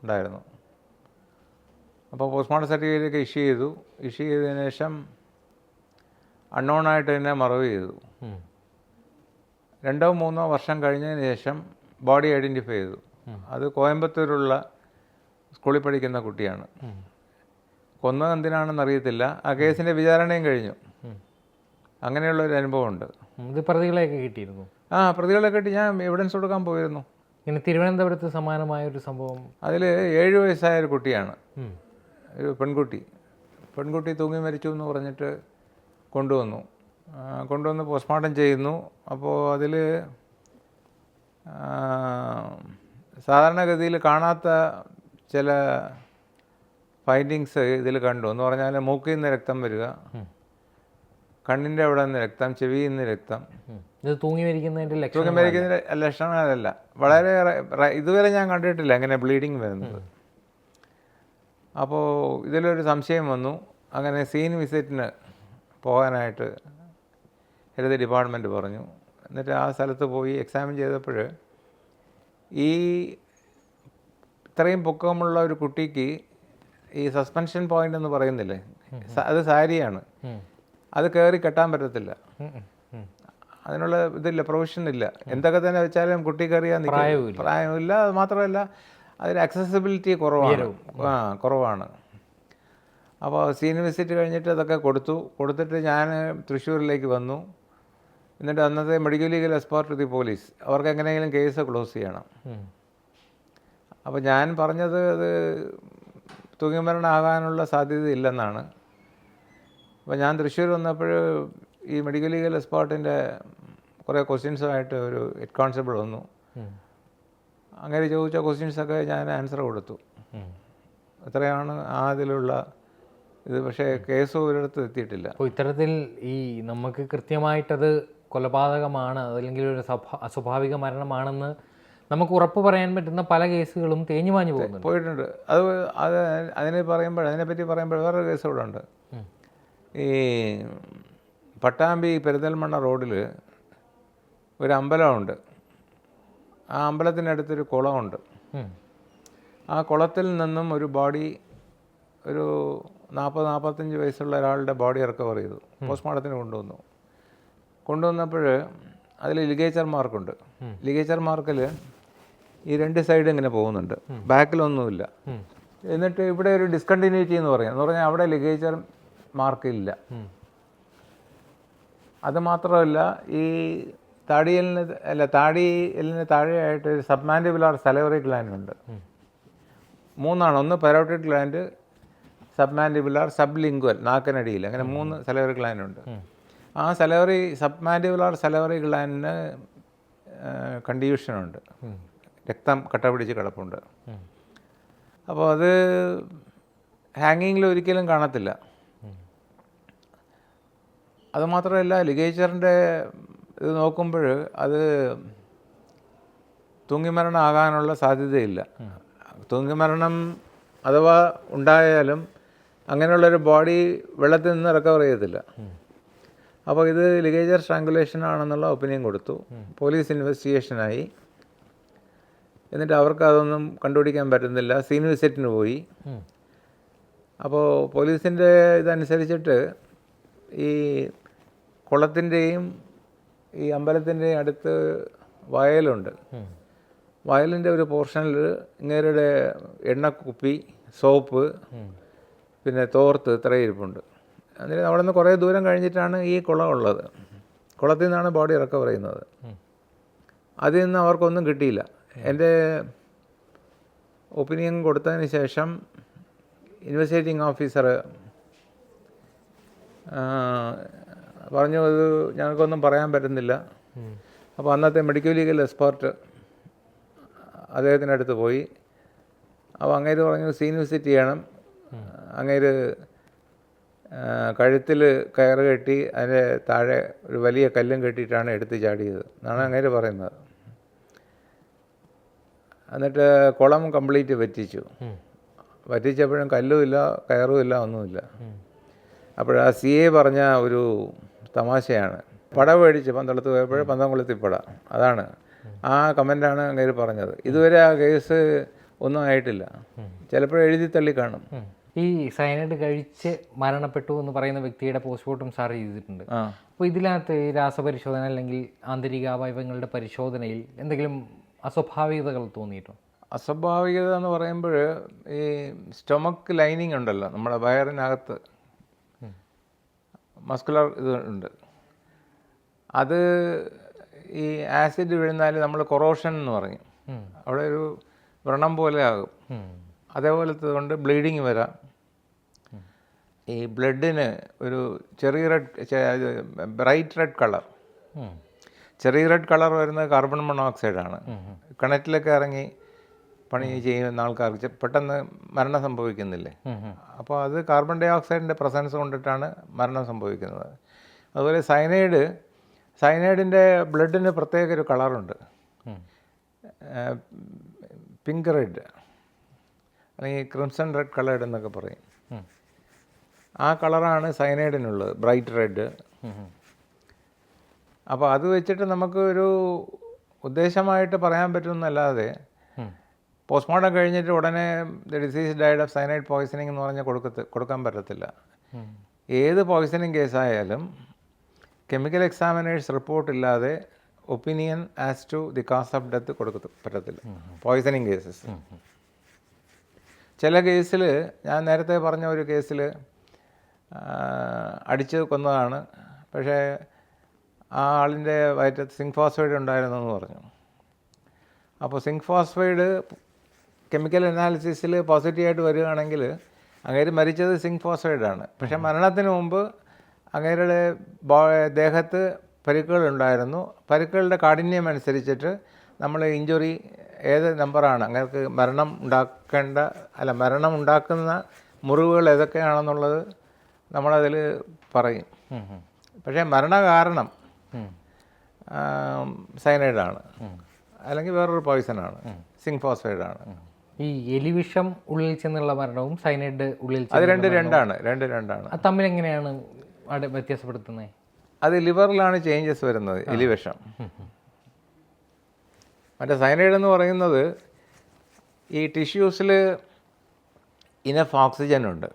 ഉണ്ടായിരുന്നു. അപ്പോൾ പോസ്റ്റ്മോർട്ടം സർട്ടിഫിക്കറ്റൊക്കെ ഇഷ്യൂ ചെയ്തതിന് ശേഷം അൺനോണായിട്ട് തന്നെ മറവ് ചെയ്തു. 2-3 വർഷം കഴിഞ്ഞതിന് ശേഷം ബോഡി ഐഡൻറ്റിഫൈ ചെയ്തു. അത് കോയമ്പത്തൂരുള്ള സ്കൂളിൽ പഠിക്കുന്ന കുട്ടിയാണ്. കൊന്നത് എന്തിനാണെന്ന് അറിയത്തില്ല. ആ കേസിൻ്റെ വിചാരണയും കഴിഞ്ഞു. അങ്ങനെയുള്ളൊരു അനുഭവമുണ്ട്. ഇത് പ്രതികളെയൊക്കെ കിട്ടിയിരുന്നു? പ്രതികളെ കിട്ടി. ഞാൻ എവിഡൻസ് കൊടുക്കാൻ പോയിരുന്നു. ഇങ്ങനെ തിരുവനന്തപുരത്ത് സമാനമായ ഒരു സംഭവം, അതിൽ 7 വയസ്സായ ഒരു കുട്ടിയാണ്, ഒരു പെൺകുട്ടി തൂങ്ങി മരിച്ചു എന്ന് പറഞ്ഞിട്ട് കൊണ്ടുവന്ന് പോസ്റ്റ്മോർട്ടം ചെയ്യുന്നു. അപ്പോൾ അതിൽ സാധാരണഗതിയിൽ കാണാത്ത ചില ഫൈൻഡിങ്സ് ഇതിൽ കണ്ടു. എന്ന് പറഞ്ഞാൽ മൂക്കിൽ നിന്ന് രക്തം വരിക, കണ്ണിൻ്റെ അവിടെ നിന്ന് രക്തം, ചെവിയിൽ നിന്ന് രക്തം. ഇത് തൂങ്ങി മരിക്കുന്നതിൻ്റെ ലക്ഷണങ്ങളല്ല. വളരെ ഇതുവരെ ഞാൻ കണ്ടിട്ടില്ല അങ്ങനെ ബ്ലീഡിങ് വരുന്നത്. അപ്പോൾ ഇതിലൊരു സംശയം വന്നു. അങ്ങനെ സീൻ വിസിറ്റിന് പോകാനായിട്ട് ഹെൽത്ത് ഡിപ്പാർട്ട്മെൻറ്റ് പറഞ്ഞു. എന്നിട്ട് ആ സ്ഥലത്ത് പോയി എക്സാമിൻ ചെയ്തപ്പോൾ ഈ ഇത്രയും പൊക്കമുള്ള ഒരു കുട്ടിക്ക് ഈ സസ്പെൻഷൻ പോയിന്റ് എന്ന് പറയുന്നില്ലേ, അത് സാരിയാണ്, അത് കയറി കെട്ടാൻ പറ്റത്തില്ല. അതിനുള്ള ഇതില്ല, പ്രൊവിഷൻ ഇല്ല. എന്തൊക്കെ തന്നെ വെച്ചാലും കുട്ടി കയറിയാൽ പ്രായമില്ല. അത് മാത്രമല്ല അതിന് അക്സസിബിലിറ്റി കുറവാണ്. അപ്പോൾ സീൻ വിസിറ്റ് കഴിഞ്ഞിട്ട് അതൊക്കെ കൊടുത്തിട്ട് ഞാൻ തൃശ്ശൂരിലേക്ക് വന്നു. എന്നിട്ട് അന്നത്തെ medical legal expert to the police, അവർക്ക് എങ്ങനെയെങ്കിലും കേസ് ക്ലോസ് ചെയ്യണം. അപ്പോൾ ഞാൻ പറഞ്ഞത് അത് തൂങ്ങിമരണം ആകാനുള്ള സാധ്യത ഇല്ലെന്നാണ്. അപ്പോൾ ഞാൻ തൃശ്ശൂർ വന്നപ്പോൾ ഈ മെഡിക്കൽ ലീഗൽ എക്സ്പെർട്ടിൻ്റെ കുറേ ക്വസ്റ്റ്യൻസുമായിട്ട് ഒരു ഹെഡ് കോൺസ്റ്റബിൾ വന്നു. അങ്ങനെ ചോദിച്ച ക്വസ്റ്റ്യൻസൊക്കെ ഞാൻ ആൻസർ കൊടുത്തു. ഇത്രയാണ് അതിലുള്ള ഇത്. പക്ഷേ കേസ് ഒരിടത്ത് എത്തിയിട്ടില്ല. അപ്പോൾ ഇത്തരത്തിൽ ഈ നമുക്ക് കൃത്യമായിട്ടത് കൊലപാതകമാണ് അല്ലെങ്കിൽ ഒരു അസ്വാഭാവിക മരണമാണെന്ന് നമുക്ക് ഉറപ്പ് പറയാൻ പറ്റുന്ന പല കേസുകളും തേഞ്ഞുമാഞ്ഞു പോയിട്ടുണ്ട്. അതിനെപ്പറ്റി പറയുമ്പോൾ വേറൊരു കേസ് ഇവിടെ ഉണ്ട്. ഈ പട്ടാമ്പി പെരിന്തൽമണ്ണ റോഡിൽ ഒരു അമ്പലമുണ്ട്. ആ അമ്പലത്തിനടുത്തൊരു കുളമുണ്ട്. ആ കുളത്തിൽ നിന്നും ഒരു ബോഡി, ഒരു 40-45 വയസ്സുള്ള ഒരാളുടെ ബോഡി റിക്കവർ ചെയ്തു. പോസ്റ്റ്മോർട്ടത്തിന് കൊണ്ടുവന്നപ്പോൾ അതിൽ ലിഗേച്ചർ മാർക്കുണ്ട്. ലിഗേച്ചർ മാർക്കിൽ ഈ 2 സൈഡ് ഇങ്ങനെ പോകുന്നുണ്ട്, ബാക്കിലൊന്നുമില്ല. എന്നിട്ട് ഇവിടെ ഒരു ഡിസ്കണ്ടിന്യൂറ്റി എന്ന് പറഞ്ഞാൽ അവിടെ ലിഗേച്ചർ മാർക്കില്ല. അതുമാത്രമല്ല ഈ താടിയെല്ലിന് താഴെയായിട്ട് ഒരു സബ്മാൻഡിബുലാർ സലവറി ഗ്ലാൻഡ് ഉണ്ട്. 3 ഒന്ന് പരോട്ടിഡ് ഗ്ലാൻഡ്, സബ്മാൻഡിബുലാർ, സബ്ലിംഗ്വൽ നാക്കിനടിയിൽ, അങ്ങനെ 3 സലവറി ഗ്ലാൻഡ് ഉണ്ട്. ആ സബ്മാൻഡിബുലാർ സലവറി ഗ്ലാൻഡിന് കൺഡ്യൂഷനുണ്ട്, രക്തം കട്ട പിടിച്ച് കിടപ്പുണ്ട്. അപ്പോൾ അത് ഹാങ്ങിങ്ങിൽ ഒരിക്കലും കാണത്തില്ല. അതുമാത്രമല്ല ലിഗേച്ചറിൻ്റെ ഇത് നോക്കുമ്പോൾ അത് തൂങ്ങിമരണം ആകാനുള്ള സാധ്യതയില്ല. തൂങ്ങിമരണം അഥവാ ഉണ്ടായാലും അങ്ങനെയുള്ളൊരു ബോഡി വെള്ളത്തിൽ നിന്ന് റിക്കവർ ചെയ്യത്തില്ല. അപ്പോൾ ഇത് ലിഗേച്ചർ സ്ട്രാങ്കുലേഷൻ ആണെന്നുള്ള ഒപ്പീനിയൻ കൊടുത്തു. പോലീസ് ഇൻവെസ്റ്റിഗേഷനായി. എന്നിട്ട് അവർക്ക് അതൊന്നും കണ്ടുപിടിക്കാൻ പറ്റുന്നില്ല. സീൻ വിസിറ്റിന് പോയി. അപ്പോൾ പോലീസിൻ്റെ ഇതനുസരിച്ചിട്ട് ഈ കുളത്തിൻ്റെയും ഈ അമ്പലത്തിൻ്റെയും അടുത്ത് വയലുണ്ട്. വയലിൻ്റെ ഒരു പോർഷനിൽ ഇങ്ങേരുടെ എണ്ണക്കുപ്പി, സോപ്പ്, പിന്നെ തോർത്ത് ഇത്രയും ഇരിപ്പുണ്ട്. അതിന് അവിടെ നിന്ന് കുറേ ദൂരം കഴിഞ്ഞിട്ടാണ് ഈ കുളം ഉള്ളത്. കുളത്തിൽ നിന്നാണ് ബോഡി റിക്കവർ ചെയ്യുന്നത്. അതിൽ നിന്ന് അവർക്കൊന്നും കിട്ടിയില്ല. എൻ്റെ ഒപ്പീനിയൻ കൊടുത്തതിന് ശേഷം ഇൻവെസ്റ്റിഗേറ്റിംഗ് ഓഫീസർ പറഞ്ഞു അത് ഞങ്ങൾക്കൊന്നും പറയാൻ പറ്റുന്നില്ല. അപ്പോൾ അന്നത്തെ മെഡിക്കൽ ലീഗൽ എക്സ്പെർട്ട് അദ്ദേഹത്തിനടുത്ത് പോയി. അപ്പോൾ അങ്ങേര് പറഞ്ഞു സീൻ വിസിറ്റ് ചെയ്യണം. അങ്ങേര് കഴുത്തിൽ കയറ് കെട്ടി അതിൻ്റെ താഴെ ഒരു വലിയ കല്ലും കെട്ടിയിട്ടാണ് എടുത്ത് ചാടിയത് എന്നാണ് അങ്ങേര് പറയുന്നത്. എന്നിട്ട് കുളം കംപ്ലീറ്റ് വറ്റിച്ചപ്പോഴും കല്ലുമില്ല, കയറുമില്ല, ഒന്നുമില്ല. അപ്പോൾ ആ CA പറഞ്ഞ ഒരു തമാശയാണ്, പട മേടിച്ച് പന്തളത്ത് പോയപ്പോഴും പന്തംകുളത്തിൽ പട. അതാണ് ആ കമൻ്റാണ് അങ്ങേര് പറഞ്ഞത്. ഇതുവരെ ആ കേസ് ഒന്നും ആയിട്ടില്ല. ചിലപ്പോൾ എഴുതി തള്ളി കാണും. ഈ സയനൈഡ് കഴിച്ച് മരണപ്പെട്ടു എന്ന് പറയുന്ന വ്യക്തിയുടെ പോസ്റ്റ്മോർട്ടം സാർ ചെയ്തിട്ടുണ്ട്. ആ അപ്പോൾ ഇതിനകത്ത് ഈ രാസപരിശോധന അല്ലെങ്കിൽ ആന്തരിക അവയവങ്ങളുടെ പരിശോധനയിൽ എന്തെങ്കിലും അസ്വാഭാവികതകൾ തോന്നിയിട്ടുണ്ടോ? അസ്വാഭാവികത എന്ന് പറയുമ്പോൾ ഈ സ്റ്റൊമക്ക് ലൈനിങ് ഉണ്ടല്ലോ നമ്മുടെ വയറിനകത്ത് മസ്കുലർ ഇത് ഉണ്ട്, അത് ഈ ആസിഡ് വീഴുന്നാൽ നമ്മൾ കൊറോഷൻ എന്ന് പറയും, അവിടെ ഒരു വ്രണം പോലെ ആകും. അതേപോലത്തെ കൊണ്ട് ബ്ലീഡിങ് വരാം. ഈ ബ്ലഡിന് ഒരു ചെറിയ ബ്രൈറ്റ് റെഡ് കളർ, ചെറിയ റെഡ് കളർ വരുന്നത് കാർബൺ മോണോക്സൈഡാണ്. കിണറ്റിലൊക്കെ ഇറങ്ങി പണി ചെയ്യുന്ന ആൾക്കാർക്ക് പെട്ടെന്ന് മരണം സംഭവിക്കുന്നില്ലേ, അപ്പോൾ അത് കാർബൺ ഡൈ ഓക്സൈഡിൻ്റെ പ്രസൻസ് കൊണ്ടിട്ടാണ് മരണം സംഭവിക്കുന്നത്. അതുപോലെ സയനൈഡിൻ്റെ ബ്ലഡിന് പ്രത്യേക ഒരു കളറുണ്ട്, പിങ്ക് റെഡ് അല്ലെങ്കിൽ ക്രിംസൺ റെഡ് കളേർഡ് എന്നൊക്കെ പറയും. ആ കളറാണ് സയനൈഡിനുള്ളത്, ബ്രൈറ്റ് റെഡ്. അപ്പോൾ അത് വെച്ചിട്ട് നമുക്ക് ഒരു ഉദ്ദേശമായിട്ട് പറയാൻ പറ്റുമെന്നല്ലാതെ പോസ്റ്റ്മോർട്ടം കഴിഞ്ഞിട്ട് ഉടനെ the deceased died of cyanide poisoning എന്ന് പറഞ്ഞാൽ കൊടുക്കാൻ പറ്റത്തില്ല. ഏത് പോയ്സണിങ് കേസായാലും കെമിക്കൽ എക്സാമിനേഴ്സ് റിപ്പോർട്ട് ഇല്ലാതെ opinion as to the cause of death പറ്റത്തില്ല പോയ്സണിങ് കേസസ്. ചില കേസിൽ ഞാൻ നേരത്തെ പറഞ്ഞ ഒരു കേസിൽ അടിച്ച് കൊന്നതാണ്, പക്ഷേ ആ ആളിൻ്റെ വയറ്റത്ത് സിങ്ക് ഫോസ്ഫൈഡ് ഉണ്ടായിരുന്നെന്ന് പറഞ്ഞു. അപ്പോൾ സിങ്ക് ഫോസ്ഫൈഡ് കെമിക്കൽ അനാലിസിസിൽ പോസിറ്റീവായിട്ട് വരികയാണെങ്കിൽ അങ്ങേര് മരിച്ചത് സിങ്ക് ഫോസ്ഫൈഡാണ്. പക്ഷേ മരണത്തിന് മുമ്പ് അങ്ങേരുടെ ദേഹത്ത് പരിക്കുകളുണ്ടായിരുന്നു. പരിക്കുകളുടെ കാഠിന്യം അനുസരിച്ചിട്ട് നമ്മൾ ഇഞ്ചുറി ഏത് നമ്പറാണ് അങ്ങേർക്ക് മരണം ഉണ്ടാക്കുന്ന മുറിവുകൾ ഏതൊക്കെയാണെന്നുള്ളത് നമ്മളതിൽ പറയും. പക്ഷേ മരണകാരണം സയനൈഡാണ് അല്ലെങ്കിൽ വേറൊരു പോയ്സണാണ്, സിങ്ക് ഫോസ്ഫൈഡാണ്. ഈ എലിവിഷം ഉള്ളിൽ ചെന്നുള്ള മരണവും സയനൈഡ് ഉള്ളിൽ അത് രണ്ടാണ്. തമ്മിൽ എങ്ങനെയാണ് വ്യത്യാസപ്പെടുത്തുന്നത്? അത് ലിവറിലാണ് ചേഞ്ചസ് വരുന്നത്, എലിവിഷം. മറ്റേ സയനൈഡ് എന്ന് പറയുന്നത് ഈ ടിഷ്യൂസിൽ ഇനഫ് ഓക്സിജൻ ഉണ്ട്,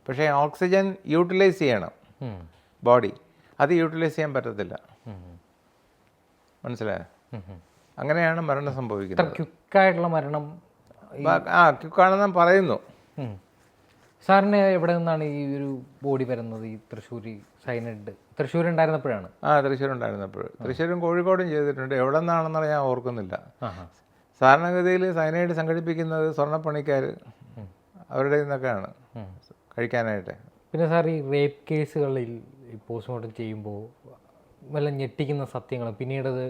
പക്ഷേ ഓക്സിജൻ യൂട്ടിലൈസ് ചെയ്യണം ബോഡി, അത് യൂട്ടിലൈസ് ചെയ്യാൻ പറ്റത്തില്ല. മനസ്സിലായോ? അങ്ങനെയാണ് മരണം സംഭവിക്കുന്നത്. ക്വിക്കായിട്ടുള്ള മരണം ക്വിക്കാണെന്ന് പറയുന്നു. സാറിന് എവിടെ നിന്നാണ് ഈ ഒരു ബോഡി വരുന്നത്? ഈ സയനൈഡ് തൃശ്ശൂർ ഉണ്ടായിരുന്നപ്പോഴാണ്? തൃശ്ശൂരും കോഴിക്കോടും ചെയ്തിട്ടുണ്ട്. എവിടെ നിന്നാണെന്നുള്ള ഞാൻ ഓർക്കുന്നില്ല. സാധാരണഗതിയിൽ സയനൈഡ് സംഘടിപ്പിക്കുന്നത് സ്വർണ്ണപ്പണിക്കാർ അവരുടെ നിന്നൊക്കെയാണ് കഴിക്കാനായിട്ട്. പിന്നെ സാർ ഈ റേപ്പ് കേസുകളിൽ പോസ്റ്റ്മോർട്ടം ചെയ്യുമ്പോൾ വല്ല ഞെട്ടിക്കുന്ന സത്യങ്ങൾ പിന്നീടത്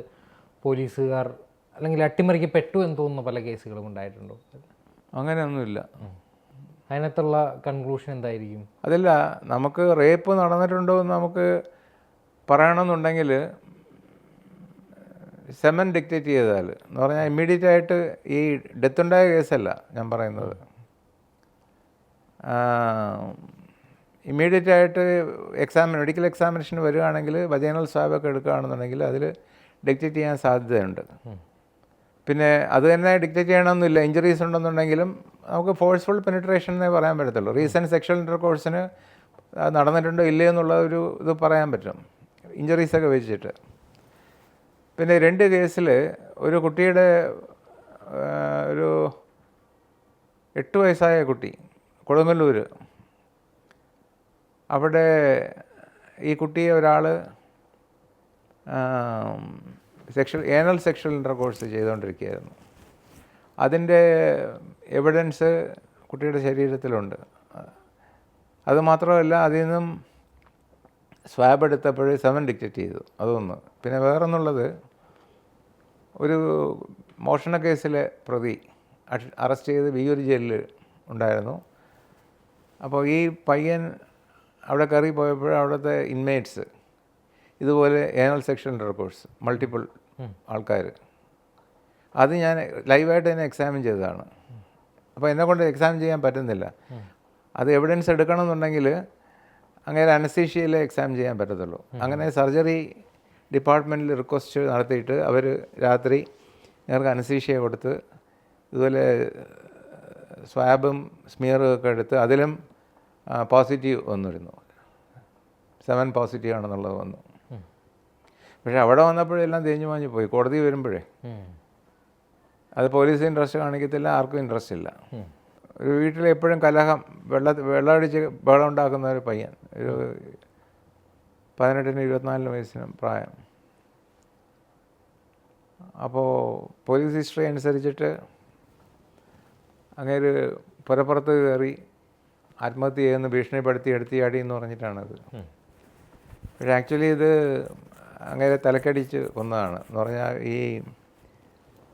പോലീസുകാർ അല്ലെങ്കിൽ അട്ടിമറിക്കപ്പെട്ടു എന്ന് തോന്നുന്ന പല കേസുകളും ഉണ്ടായിട്ടുണ്ടോ? അങ്ങനെയൊന്നുമില്ല. അതിനകത്തുള്ള കൺക്ലൂഷൻ എന്തായിരിക്കും? അതല്ല, നമുക്ക് റേപ്പ് നടന്നിട്ടുണ്ടോ എന്ന് നമുക്ക് പറയണമെന്നുണ്ടെങ്കിൽ സെമൻ ഡിക്റ്റേറ്റ് ചെയ്താൽ എന്ന് പറഞ്ഞാൽ ഇമ്മീഡിയറ്റ് ആയിട്ട് ഈ ഡെത്ത് ഉണ്ടായ കേസല്ല ഞാൻ പറയുന്നത്. ഇമ്മീഡിയറ്റ് ആയിട്ട് മെഡിക്കൽ എക്സാമിനേഷന് വരികയാണെങ്കിൽ വജൈനൽ സ്വാബൊക്കെ എടുക്കുകയാണെന്നുണ്ടെങ്കിൽ അതിൽ ഡിക്റ്റേറ്റ് ചെയ്യാൻ സാധ്യതയുണ്ട്. പിന്നെ അത് തന്നെ ഡിക്റ്റേറ്റ് ചെയ്യണമെന്നില്ല. ഇഞ്ചുറീസ് ഉണ്ടെന്നുണ്ടെങ്കിലും നമുക്ക് ഫോഴ്സ്ഫുൾ പെനിട്രേഷൻ എന്നേ പറയാൻ പറ്റത്തുള്ളൂ. റീസെൻറ്റ് സെക്ഷൽ ഇൻ്റർകോഴ്സിന് നടന്നിട്ടുണ്ടോ ഇല്ലേ എന്നുള്ള ഒരു ഇത് പറയാൻ പറ്റും ഇഞ്ചുറീസൊക്കെ വെച്ചിട്ട്. പിന്നെ 2 കേസിൽ ഒരു കുട്ടിയുടെ ഒരു 8 വയസ്സായ കുട്ടി കൊടുങ്ങല്ലൂർ, അവിടെ ഈ കുട്ടിയെ ഒരാൾ ഏനൽ സെക്ഷൽ ഇൻ്റർകോഴ്സ് ചെയ്തുകൊണ്ടിരിക്കുകയായിരുന്നു. അതിൻ്റെ എവിഡൻസ് കുട്ടിയുടെ ശരീരത്തിലുണ്ട്. അതുമാത്രമല്ല, അതിൽ നിന്നും സ്വാബ് എടുത്തപ്പോൾ 7 ഡിക്റ്റേറ്റ് ചെയ്തു. അതൊന്ന്. പിന്നെ വേറൊന്നുള്ളത്, ഒരു മോഷണ കേസിലെ പ്രതി അറസ്റ്റ് ചെയ്ത് വിയ്യൂർ ജയിലിൽ ഉണ്ടായിരുന്നു. അപ്പോൾ ഈ പയ്യൻ അവിടെ കയറി പോയപ്പോൾ അവിടുത്തെ ഇൻമേറ്റ്സ് ഇതുപോലെ ഏനൽ സെക്ഷൽ ഇൻ്റർകോഴ്സ് മൾട്ടിപ്പിൾ ആൾക്കാർ, അത് ഞാൻ ലൈവായിട്ട് തന്നെ എക്സാമിൻ ചെയ്തതാണ്. അപ്പോൾ എന്നെക്കൊണ്ട് എക്സാമിൻ ചെയ്യാൻ പറ്റുന്നില്ല. അത് എവിഡൻസ് എടുക്കണമെന്നുണ്ടെങ്കിൽ അങ്ങനെ അനസ്തീഷ്യയിൽ എക്സാം ചെയ്യാൻ പറ്റത്തുള്ളൂ. അങ്ങനെ സർജറി ഡിപ്പാർട്ട്മെൻറ്റിൽ റിക്വസ്റ്റ് നടത്തിയിട്ട് അവർ രാത്രി ഞങ്ങൾക്ക് അനസ്തീഷ്യ കൊടുത്ത് ഇതുപോലെ സ്വാബും സ്മിയറും ഒക്കെ എടുത്ത് അതിലും പോസിറ്റീവ് വന്നിരുന്നു. 7 പോസിറ്റീവ് ആണെന്നുള്ളത് വന്നു. പക്ഷേ അവിടെ വന്നപ്പോഴെല്ലാം തേഞ്ഞു മാഞ്ഞു പോയി. കോടതി വരുമ്പോഴേ അത് പോലീസ് ഇൻട്രസ്റ്റ് കാണിക്കത്തില്ല, ആർക്കും ഇൻട്രസ്റ്റ് ഇല്ല. ഒരു വീട്ടിൽ എപ്പോഴും കലഹം, വെള്ളമടിച്ച് ബഹളം ഉണ്ടാക്കുന്ന ഒരു പയ്യൻ, ഒരു 18-24 വയസ്സിനും പ്രായം. അപ്പോൾ പോലീസ് ഹിസ്റ്ററി അനുസരിച്ചിട്ട് അങ്ങേര് പുരപ്പുറത്ത് കയറി ആത്മഹത്യ ചെയ്യുന്ന ഭീഷണിപ്പെടുത്തി എടുത്തിയാടി എന്ന് പറഞ്ഞിട്ടാണത്. പക്ഷേ ആക്ച്വലി ഇത് അങ്ങേരെ തലക്കടിച്ച് കൊന്നതാണ്. എന്ന് പറഞ്ഞാൽ ഈ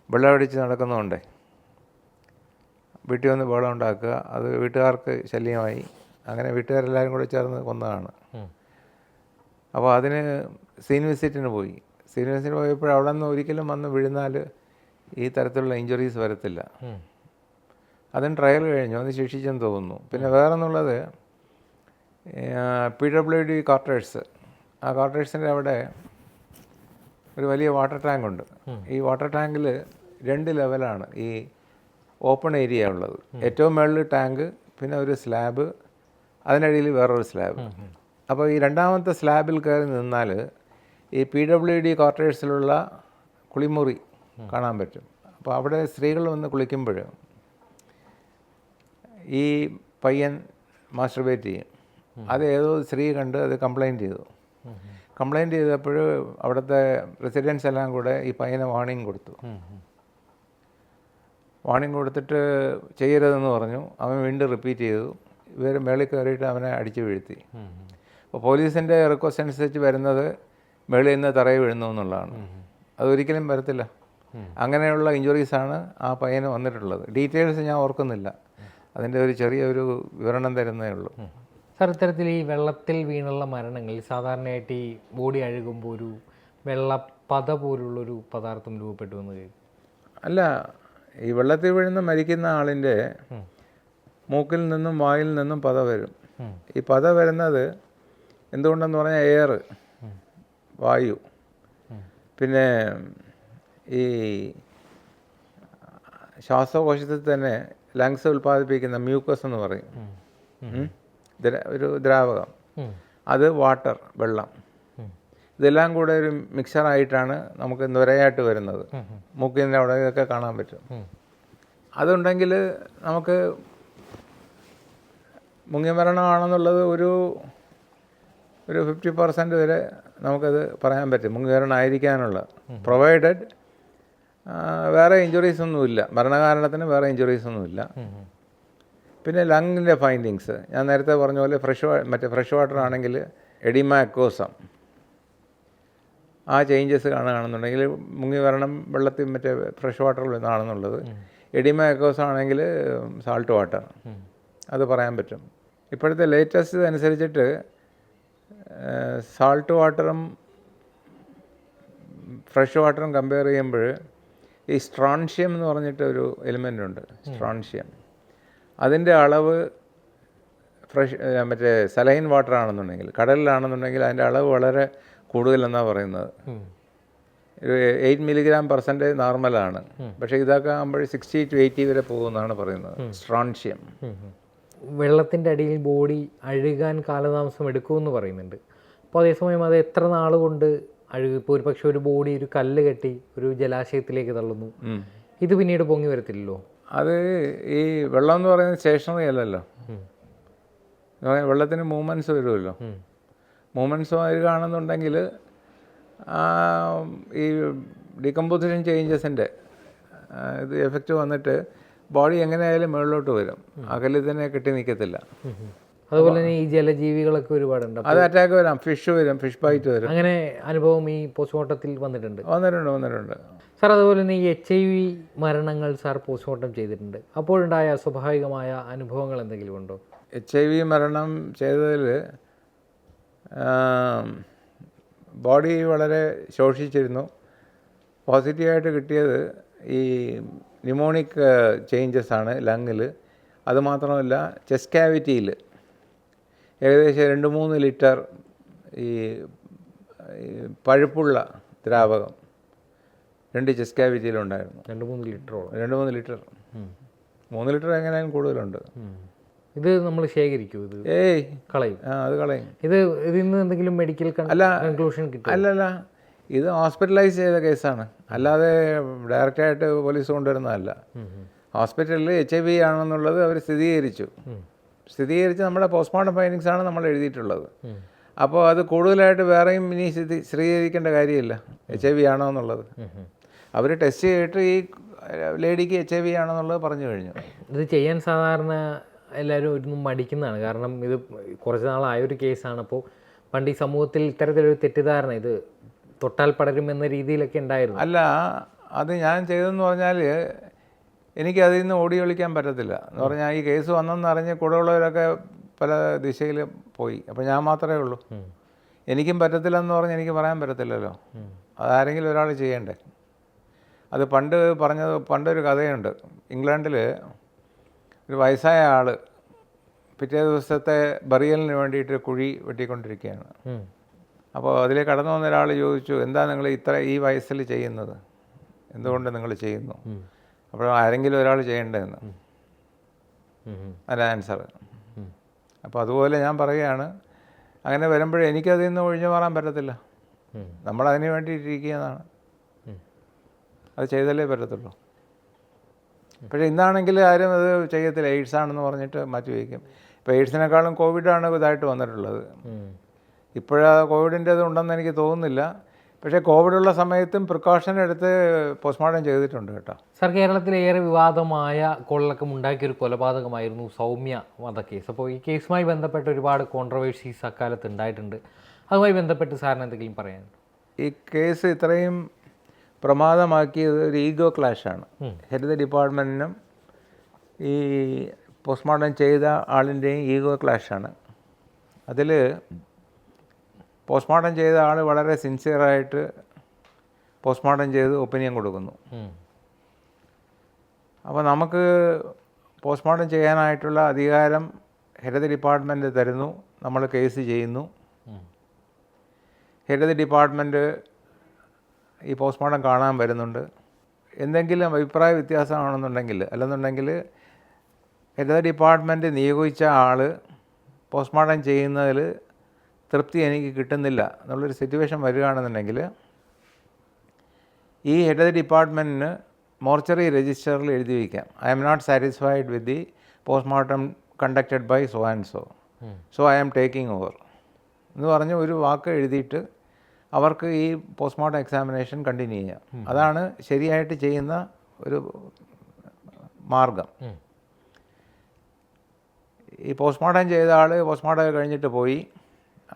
വെള്ളമടിച്ച് നടക്കുന്നതുകൊണ്ടേ വീട്ടിൽ വന്ന് ബഹളം ഉണ്ടാക്കുക, അത് വീട്ടുകാർക്ക് ശല്യമായി, അങ്ങനെ വീട്ടുകാരെല്ലാവരും കൂടെ ചേർന്ന് കൊന്നതാണ്. അപ്പോൾ അതിന് സീൻ വിസിറ്റിന് പോയി. സീൻ വിസിറ്റിന് പോയപ്പോൾ അവിടെ നിന്ന് ഒരിക്കലും വന്ന് വീഴുന്നാൽ ഈ തരത്തിലുള്ള ഇഞ്ചുറീസ് വരത്തില്ല. അതിന് ട്രയൽ കഴിഞ്ഞു, അത് ശിക്ഷിച്ചെന്ന് തോന്നുന്നു. പിന്നെ വേറെന്നുള്ളത് PWD ക്വാർട്ടേഴ്സ്, ആ ക്വാർട്ടേഴ്സിൻ്റെ അവിടെ ഒരു വലിയ വാട്ടർ ടാങ്ക് ഉണ്ട്. ഈ വാട്ടർ ടാങ്കിൽ 2 ലെവലാണ് ഈ ഓപ്പൺ ഏരിയ ഉള്ളത്. ഏറ്റവും മുകളിൽ ടാങ്ക്, പിന്നെ ഒരു സ്ലാബ്, അതിനടിയിൽ വേറൊരു സ്ലാബ്. അപ്പോൾ ഈ രണ്ടാമത്തെ സ്ലാബിൽ കയറി നിന്നാൽ ഈ PWD ക്വാർട്ടേഴ്സിലുള്ള കുളിമുറി കാണാൻ പറ്റും. അപ്പോൾ അവിടെ സ്ത്രീകൾ വന്ന് കുളിക്കുമ്പോൾ ഈ പയ്യൻ മാസ്റ്റർബേറ്റ് ചെയ്യും. അത് ഏതോ സ്ത്രീ കണ്ട് അത് കംപ്ലയിൻറ്റ് ചെയ്തു. കംപ്ലയിൻറ്റ് ചെയ്തപ്പോൾ അവിടുത്തെ റെസിഡൻസ് എല്ലാം കൂടെ ഈ പയ്യനെ വാർണിംഗ് കൊടുത്തു. വാർണിംഗ് കൊടുത്തിട്ട് ചെയ്യരുതെന്ന് പറഞ്ഞു. അവൻ വീണ്ടും റിപ്പീറ്റ് ചെയ്തു. ഇവർ മേളിൽ കയറിയിട്ട് അവനെ അടിച്ചു വീഴ്ത്തി. അപ്പോൾ പോലീസിൻ്റെ റിക്വസ്റ്റ് അനുസരിച്ച് വരുന്നത് മേളിൽ നിന്ന് തറയിൽ വീഴുന്നു എന്നുള്ളതാണ്. അതൊരിക്കലും വരത്തില്ല. അങ്ങനെയുള്ള ഇഞ്ചുറീസാണ് ആ പയ്യന് വന്നിട്ടുള്ളത്. ഡീറ്റെയിൽസ് ഞാൻ ഓർക്കുന്നില്ല, അതിൻ്റെ ഒരു ചെറിയൊരു വിവരണം തരുന്നേ ഉള്ളൂ. സാർ, ഇത്തരത്തിൽ ഈ വെള്ളത്തിൽ വീണുള്ള മരണങ്ങളിൽ സാധാരണയായിട്ട് ഈ ബോഡി അഴുകുമ്പോൾ ഒരു വെള്ളപ്പത പോലുള്ളൊരു പദാർത്ഥം രൂപപ്പെട്ടു എന്ന് കേൾക്കും. അല്ല, ഈ വെള്ളത്തിൽ വീഴുന്ന മരിക്കുന്ന ആളിൻ്റെ മൂക്കിൽ നിന്നും വായിൽ നിന്നും പത വരും. ഈ പത വരുന്നത് എന്തുകൊണ്ടെന്ന് പറഞ്ഞാൽ എയർ, വായു, പിന്നെ ഈ ശ്വാസകോശത്തിൽ തന്നെ ലങ്സ് ഉൽപ്പാദിപ്പിക്കുന്ന മ്യൂക്കസ് എന്ന് പറയും, ഒരു ദ്രാവകം, അത് വാട്ടർ, വെള്ളം, ഇതെല്ലാം കൂടെ ഒരു മിക്സറായിട്ടാണ് നമുക്ക് നുരയായിട്ട് വരുന്നത്. മൂക്കിൻ്റെ അവിടെ ഇതൊക്കെ കാണാൻ പറ്റും. അതുണ്ടെങ്കിൽ നമുക്ക് മുങ്ങിമരണമാണെന്നുള്ളത് ഒരു 50% വരെ നമുക്കത് പറയാൻ പറ്റും, മുങ്ങിമരണമായിരിക്കാനുള്ള, പ്രൊവൈഡഡ് വേറെ ഇഞ്ചുറീസ് ഒന്നുമില്ല, മരണകാരണത്തിന് വേറെ ഇഞ്ചുറീസ് ഒന്നുമില്ല. പിന്നെ ലങ്ങിൻ്റെ ഫൈൻഡിങ്സ് ഞാൻ നേരത്തെ പറഞ്ഞ പോലെ ഫ്രഷ് വാട്ടർ ആണെങ്കിൽ എഡിമ അക്വോസം, ആ ചേഞ്ചസ് കാണുകയാണെന്നുണ്ടെങ്കിൽ മുങ്ങിമരണം വെള്ളത്തിൽ ഫ്രഷ് വാട്ടറിൽ നിന്നാണെന്നുള്ളത്. എഡിമ അക്വോസം ആണെങ്കിൽ സാൾട്ട് വാട്ടർ, അത് പറയാൻ പറ്റും. ഇപ്പോഴത്തെ ലേറ്റസ്റ്റ് അനുസരിച്ചിട്ട് സാൾട്ട് വാട്ടറും ഫ്രഷ് വാട്ടറും കമ്പയർ ചെയ്യുമ്പോൾ ഈ സ്ട്രോൺഷ്യം എന്ന് പറഞ്ഞിട്ട് ഒരു എലിമെൻ്റ് ഉണ്ട്, സ്ട്രോൺഷ്യം. അതിൻ്റെ അളവ് സലൈൻ വാട്ടർ ആണെന്നുണ്ടെങ്കിൽ, കടലിലാണെന്നുണ്ടെങ്കിൽ അതിൻ്റെ അളവ് വളരെ കൂടുതലെന്നാണ് പറയുന്നത്. ഒരു 8 mg/% നോർമലാണ്. പക്ഷേ ഇതൊക്കെ ആകുമ്പോൾ 60 to 80 വരെ പോകുമെന്നാണ് പറയുന്നത്, സ്ട്രോൺഷ്യം. വെള്ളത്തിൻ്റെ അടിയിൽ ബോഡി അഴുകാൻ കാലതാമസം എടുക്കുമെന്ന് പറയുന്നുണ്ട്. അപ്പോൾ അതേസമയം അത് എത്ര നാൾ കൊണ്ട് അഴുകും? ഇപ്പോൾ ഒരു പക്ഷേ ഒരു ബോഡി ഒരു കല്ല് കെട്ടി ഒരു ജലാശയത്തിലേക്ക് തള്ളുന്നു, ഇത് പിന്നീട് പൊങ്ങി വരത്തില്ലല്ലോ. അത് ഈ വെള്ളം എന്ന് പറയുന്നത് സ്റ്റേഷനറി അല്ലല്ലോ, വെള്ളത്തിന് മൂവ്മെൻറ്റ്സ് വരുമല്ലോ. മൂവ്മെൻറ്റ്സ് വരികയാണെന്നുണ്ടെങ്കിൽ ഈ ഡികമ്പോസിഷൻ ചേഞ്ചസിൻ്റെ ഇത് എഫക്റ്റ് വന്നിട്ട് ബോഡി എങ്ങനെയായാലും മുകളിലോട്ട് വരും, അകലിൽ തന്നെ കെട്ടി നിൽക്കത്തില്ല. അതുപോലെ തന്നെ ഈ ജലജീവികളൊക്കെ ഒരുപാടുണ്ട്, അത് അറ്റാക്ക് വരാം, ഫിഷ് വരും, ഫിഷ് ബൈറ്റ് വരും. അങ്ങനെ അനുഭവം ഈ പോസ്റ്റ്മോർട്ടത്തിൽ വന്നിട്ടുണ്ട്. സാർ, അതുപോലെ തന്നെ ഈ HIV മരണങ്ങൾ സാർ പോസ്റ്റ്മോർട്ടം ചെയ്തിട്ടുണ്ട്. അപ്പോഴുണ്ടായ സ്വാഭാവികമായ അനുഭവങ്ങൾ എന്തെങ്കിലും ഉണ്ടോ? HIV മരണം ചെയ്തതിൽ ബോഡി വളരെ ശോഷിച്ചിരുന്നു. പോസിറ്റീവായിട്ട് കിട്ടിയത് ഈ ന്യൂമോണിക് ചേഞ്ചസ് ആണ് ലങ്ങിൽ. അതുമാത്രമല്ല, ചെസ്റ്റ് ക്യാവിറ്റിയിൽ ഏകദേശം 2-3 ലിറ്റർ ഈ പഴുപ്പുള്ള ദ്രാവകം 2 ചെസ്റ്റ് ക്യാവിറ്റിയിലുണ്ടായിരുന്നു. 2-3 ലിറ്ററോളം, 2-3 ലിറ്റർ 3 ലിറ്റർ എങ്ങനെയും കൂടുതലുണ്ട്. ഇത് നമ്മൾ ശേഖരിക്കും, ഇത് ഏയ് കളയും? അത് കളയും. ഇതിൽ നിന്ന് എന്തെങ്കിലും മെഡിക്കൽ കൺക്ലൂഷൻ കിട്ടും? അല്ലല്ല, ഇത് ഹോസ്പിറ്റലൈസ് ചെയ്ത കേസാണ്, അല്ലാതെ ഡയറക്റ്റായിട്ട് പോലീസ് കൊണ്ടുവരുന്നതല്ല. ഹോസ്പിറ്റലിൽ HIV ആണെന്നുള്ളത് അവർ സ്ഥിരീകരിച്ച് നമ്മുടെ പോസ്റ്റ്മോർട്ടം ഫൈൻഡിങ്സ് ആണ് നമ്മൾ എഴുതിയിട്ടുള്ളത്. അപ്പോൾ അത് കൂടുതലായിട്ട് വേറെയും ഇനി സ്ഥിരീകരിക്കേണ്ട കാര്യമില്ല HIV ആണോ എന്നുള്ളത്. അവർ ടെസ്റ്റ് ചെയ്തിട്ട് ഈ ലേഡിക്ക് HIV ആണെന്നുള്ളത് പറഞ്ഞു കഴിഞ്ഞു. ഇത് ചെയ്യാൻ സാധാരണ എല്ലാവരും ഒരു മടിക്കുന്നതാണ്, കാരണം ഇത് കുറച്ച് നാളായൊരു കേസാണ്. അപ്പോൾ പണ്ട് ഈ സമൂഹത്തിൽ ഇത്തരത്തിലൊരു തെറ്റിദ്ധാരണ ഇത് തൊട്ടാൽ പടരും എന്ന രീതിയിലൊക്കെ ഉണ്ടായിരുന്നു. അല്ല, അത് ഞാൻ ചെയ്തതെന്ന് പറഞ്ഞാൽ എനിക്ക് അതിൽ നിന്ന് ഓടി ഒളിക്കാൻ പറ്റത്തില്ല എന്ന് പറഞ്ഞാൽ, ഈ കേസ് വന്നെന്നറിഞ്ഞ് കൂടെയുള്ളവരൊക്കെ പല ദിശയിൽ പോയി. അപ്പോൾ ഞാൻ മാത്രമേ ഉള്ളൂ. എനിക്കും പറ്റത്തില്ലെന്ന് പറഞ്ഞ് എനിക്ക് പറയാൻ പറ്റത്തില്ലല്ലോ. അതാരെങ്കിലും ഒരാൾ ചെയ്യണ്ടേ. അത് പണ്ടൊരു കഥയുണ്ട്. ഇംഗ്ലണ്ടിൽ ഒരു വയസ്സായ ആൾ പിറ്റേ ദിവസത്തെ ബറിയലിന് വേണ്ടിയിട്ട് കുഴി വെട്ടിക്കൊണ്ടിരിക്കുകയാണ്. അപ്പോൾ അതിലേക്ക് കടന്നു വന്ന ഒരാൾ ചോദിച്ചു, എന്താ നിങ്ങൾ ഈ വയസ്സിൽ ചെയ്യുന്നത്, എന്തുകൊണ്ട് നിങ്ങൾ ചെയ്യുന്നു? അപ്പോൾ ആരെങ്കിലും ഒരാൾ ചെയ്യേണ്ടതെന്ന് അല്ല ആൻസർ. അപ്പോൾ അതുപോലെ ഞാൻ പറയുകയാണ്, അങ്ങനെ വരുമ്പോഴേ എനിക്കതിൽ നിന്ന് ഒഴിഞ്ഞു മാറാൻ പറ്റത്തില്ല. നമ്മളതിന് വേണ്ടിയിട്ടിരിക്കുന്നതാണ്, അത് ചെയ്തല്ലേ പറ്റത്തുള്ളൂ. പക്ഷേ ഇന്നാണെങ്കിൽ ആരും അത് ചെയ്യത്തില്ല. എയ്ഡ്സ് ആണെന്ന് പറഞ്ഞിട്ട് മാറ്റി വയ്ക്കും. ഇപ്പോൾ എയ്ഡ്സിനേക്കാളും കോവിഡാണ് ഇതായിട്ട് വന്നിട്ടുള്ളത്. ഇപ്പോഴാ കോവിഡിൻ്റേത് ഉണ്ടെന്ന് എനിക്ക് തോന്നുന്നില്ല. പക്ഷേ കോവിഡുള്ള സമയത്തും പ്രിക്കോഷൻ എടുത്ത് പോസ്റ്റ്മോർട്ടം ചെയ്തിട്ടുണ്ട് കേട്ടോ. സാർ, കേരളത്തിലെ ഏറെ വിവാദമായ കൊള്ളക്കം ഉണ്ടാക്കിയൊരു കൊലപാതകമായിരുന്നു സൗമ്യ വധക്കേസ്. അപ്പോൾ ഈ കേസുമായി ബന്ധപ്പെട്ട് ഒരുപാട് കോൺട്രവേഴ്സീസ് അക്കാലത്ത് ഉണ്ടായിട്ടുണ്ട്. അതുമായി ബന്ധപ്പെട്ട് സാറിന് എന്തെങ്കിലും പറയാനുണ്ടോ? ഈ കേസ് ഇത്രയും പ്രമാദമാക്കിയത് ഒരു ഈഗോ ക്ലാഷാണ്. ഹെൽത്ത് ഡിപ്പാർട്ട്മെൻറ്റിനും ഈ പോസ്റ്റ്മോർട്ടം ചെയ്ത ആളിൻ്റെയും ഈഗോ ക്ലാഷാണ്. അതിൽ പോസ്റ്റ്മോർട്ടം ചെയ്ത ആൾ വളരെ സിൻസിയറായിട്ട് പോസ്റ്റ്മോർട്ടം ചെയ്ത് ഒപ്പീനിയൻ കൊടുക്കുന്നു. അപ്പോൾ നമുക്ക് പോസ്റ്റ്മോർട്ടം ചെയ്യാനായിട്ടുള്ള അധികാരം ഹെൽത്ത് ഡിപ്പാർട്ട്മെൻറ്റ് തരുന്നു. നമ്മൾ കേസ് ചെയ്യുന്നു. ഹെൽത്ത് ഡിപ്പാർട്ട്മെൻറ്റ് ഈ പോസ്റ്റ്മോർട്ടം കാണാൻ വരുന്നുണ്ട്. എന്തെങ്കിലും അഭിപ്രായ വ്യത്യാസമാണെന്നുണ്ടെങ്കിൽ, അല്ലെന്നുണ്ടെങ്കിൽ ഹെൽത്ത് ഡിപ്പാർട്ട്മെൻറ്റ് നിയോഗിച്ച ആൾ പോസ്റ്റ്മോർട്ടം ചെയ്യുന്നതിൽ തൃപ്തി എനിക്ക് കിട്ടുന്നില്ല എന്നുള്ളൊരു സിറ്റുവേഷൻ വരികയാണെന്നുണ്ടെങ്കിൽ, ഈ ഹെൽത്ത് ഡിപ്പാർട്ട്മെൻറ്റിന് മോർച്ചറി രജിസ്റ്ററിൽ എഴുതി വയ്ക്കാം, I am not satisfied with the postmortem conducted by so and so I am taking over എന്ന് പറഞ്ഞ് ഒരു വാക്ക് എഴുതിയിട്ട് അവർക്ക് ഈ പോസ്റ്റ്മോർട്ടം എക്സാമിനേഷൻ കണ്ടിന്യൂ ചെയ്യാം. അതാണ് ശരിയായിട്ട് ചെയ്യുന്ന ഒരു മാർഗം. ഈ പോസ്റ്റ്മോർട്ടം ചെയ്ത ആൾ പോസ്റ്റ്മോർട്ടം കഴിഞ്ഞിട്ട് പോയി.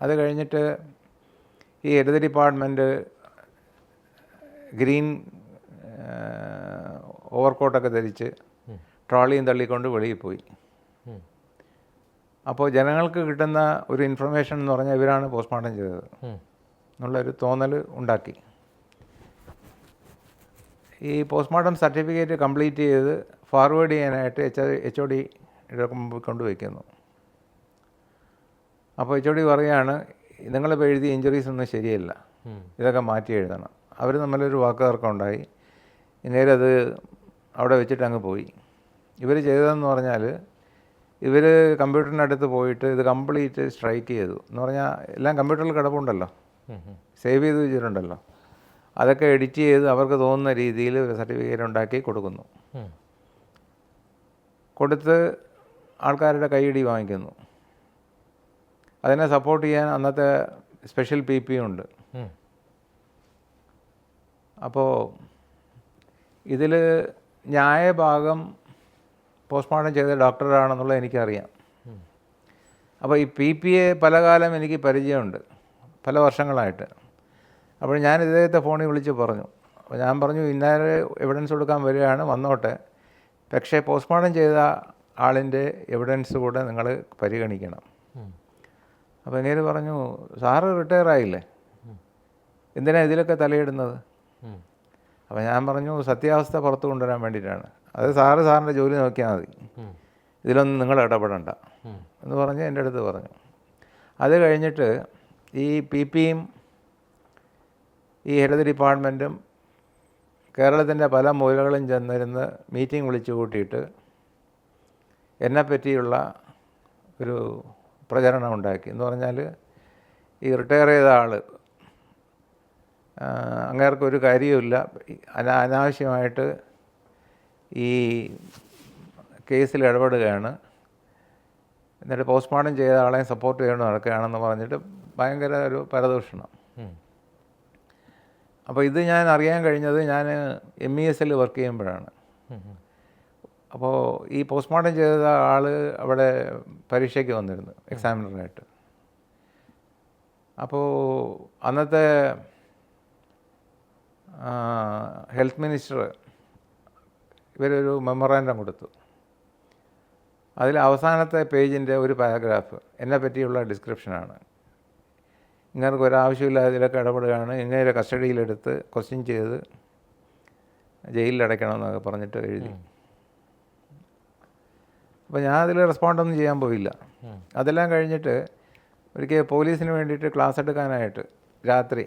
അത് കഴിഞ്ഞിട്ട് ഈ ഹെൽത്ത് ഡിപ്പാർട്ട്മെൻറ്റ് ഗ്രീൻ ഓവർകോട്ടൊക്കെ ധരിച്ച് ട്രോളിയും തള്ളിക്കൊണ്ട് വെളിയിൽ പോയി. അപ്പോൾ ജനങ്ങൾക്ക് കിട്ടുന്ന ഒരു ഇൻഫർമേഷൻ എന്ന് പറഞ്ഞാൽ ഇവരാണ് പോസ്റ്റ്മോർട്ടം ചെയ്തത് എന്നുള്ളൊരു തോന്നൽ ഉണ്ടാക്കി. ഈ പോസ്റ്റ്മോർട്ടം സർട്ടിഫിക്കറ്റ് കംപ്ലീറ്റ് ചെയ്ത് ഫോർവേഡ് ചെയ്യാനായിട്ട് HOD മുമ്പിൽ കൊണ്ടുവയ്ക്കുന്നു. അപ്പോൾ HOD പറയുകയാണ്, നിങ്ങളിപ്പോൾ എഴുതിയ ഇഞ്ചുറീസ് ഒന്നും ശരിയല്ല, ഇതൊക്കെ മാറ്റി എഴുതണം. അവർ തമ്മിലൊരു വാക്കുതർക്കം ഉണ്ടായി. നേരെ അത് അവിടെ വെച്ചിട്ട് അങ്ങ് പോയി. ഇവർ ചെയ്തതെന്ന് പറഞ്ഞാൽ, ഇവർ കമ്പ്യൂട്ടറിനടുത്ത് പോയിട്ട് ഇത് കംപ്ലീറ്റ് സ്ട്രൈക്ക് ചെയ്തു എന്ന് പറഞ്ഞാൽ, എല്ലാം കമ്പ്യൂട്ടറിൽ കിടപ്പുണ്ടല്ലോ, സേവ് ചെയ്ത് വെച്ചിട്ടുണ്ടല്ലോ, അതൊക്കെ എഡിറ്റ് ചെയ്ത് അവർക്ക് തോന്നുന്ന രീതിയിൽ ഒരു സർട്ടിഫിക്കറ്റ് ഉണ്ടാക്കി കൊടുക്കുന്നു. കൊടുത്ത് ആൾക്കാരുടെ കൈയടി വാങ്ങിക്കുന്നു. അതിനെ സപ്പോർട്ട് ചെയ്യാൻ അന്നത്തെ സ്പെഷ്യൽ PP ഉണ്ട്. അപ്പോൾ ഇതിൽ ന്യായഭാഗം പോസ്റ്റ്മോർട്ടം ചെയ്ത ഡോക്ടറാണെന്നുള്ളത് എനിക്കറിയാം. അപ്പോൾ ഈ PPയെ പല കാലം എനിക്ക് പരിചയമുണ്ട്, പല വർഷങ്ങളായിട്ട്. അപ്പോൾ ഞാൻ ഇദ്ദേഹത്തെ ഫോണിൽ വിളിച്ച് പറഞ്ഞു. അപ്പോൾ ഞാൻ പറഞ്ഞു, ഇന്നലെ എവിഡൻസ് കൊടുക്കാൻ വരികയാണ്, വന്നോട്ടെ, പക്ഷേ പോസ്റ്റ്മോർട്ടം ചെയ്ത ആളിൻ്റെ എവിഡൻസ് കൂടെ നിങ്ങൾ പരിഗണിക്കണം. അപ്പോൾ ഇങ്ങനെ പറഞ്ഞു, സാറ് റിട്ടയർ ആയില്ലേ, എന്തിനാണ് ഇതിലൊക്കെ തലയിടുന്നത്? അപ്പോൾ ഞാൻ പറഞ്ഞു, സത്യാവസ്ഥ പുറത്ത് കൊണ്ടുവരാൻ വേണ്ടിയിട്ടാണ്. അത് സാറിൻ്റെ ജോലി നോക്കിയാൽ മതി, ഇതിലൊന്നും നിങ്ങൾ ഇടപെടണ്ട എന്ന് പറഞ്ഞ് എൻ്റെ അടുത്ത് പറഞ്ഞു. അത് കഴിഞ്ഞിട്ട് ഈ PPയും ഈ ഹെൽത്ത് ഡിപ്പാർട്ട്മെൻറ്റും കേരളത്തിൻ്റെ പല മൂലകളും ചെന്നിരുന്ന് മീറ്റിംഗ് വിളിച്ചു കൂട്ടിയിട്ട് എന്നെ പറ്റിയുള്ള ഒരു പ്രചരണം ഉണ്ടാക്കി. എന്ന് പറഞ്ഞാൽ ഈ റിട്ടയർ ചെയ്ത ആൾ അങ്ങേർക്കൊരു കാര്യവുമില്ല, അനാവശ്യമായിട്ട് ഈ കേസിൽ ഇടപെടുകയാണ്, എന്നിട്ട് പോസ്റ്റ്മോർട്ടം ചെയ്ത ആളെയും സപ്പോർട്ട് ചെയ്യണം നടക്കുകയാണെന്ന് പറഞ്ഞിട്ട് ഭയങ്കര ഒരു പരദൂഷണം. അപ്പോൾ ഇത് ഞാൻ അറിയാൻ കഴിഞ്ഞത് ഞാൻ MESൽ വർക്ക് ചെയ്യുമ്പോഴാണ്. അപ്പോൾ ഈ പോസ്റ്റ്മോർട്ടം ചെയ്ത ആൾ അവിടെ പരീക്ഷയ്ക്ക് വന്നിരുന്നു എക്സാമിനറായിട്ട്. അപ്പോൾ അന്നത്തെ ഹെൽത്ത് മിനിസ്റ്റർ ഇവരൊരു മെമ്മറാൻഡം കൊടുത്തു. അതിൽ അവസാനത്തെ പേജിൻ്റെ ഒരു പാരഗ്രാഫ് എന്നെ പറ്റിയുള്ള ഡിസ്ക്രിപ്ഷനാണ്. ഇങ്ങനൊക്കെ ഒരാവശ്യമില്ലാതെ ഇതിലൊക്കെ ഇടപെടുകയാണ്, ഇങ്ങനെ കസ്റ്റഡിയിലെടുത്ത് ക്വസ്റ്റ്യൻ ചെയ്ത് ജയിലിലടയ്ക്കണമെന്നൊക്കെ പറഞ്ഞിട്ട് എഴുതി. അപ്പോൾ ഞാൻ അതിൽ റെസ്പോണ്ടൊന്നും ചെയ്യാൻ പോയില്ല. അതെല്ലാം കഴിഞ്ഞിട്ട് ഒരിക്കൽ പോലീസിന് വേണ്ടിയിട്ട് ക്ലാസ് എടുക്കാനായിട്ട് രാത്രി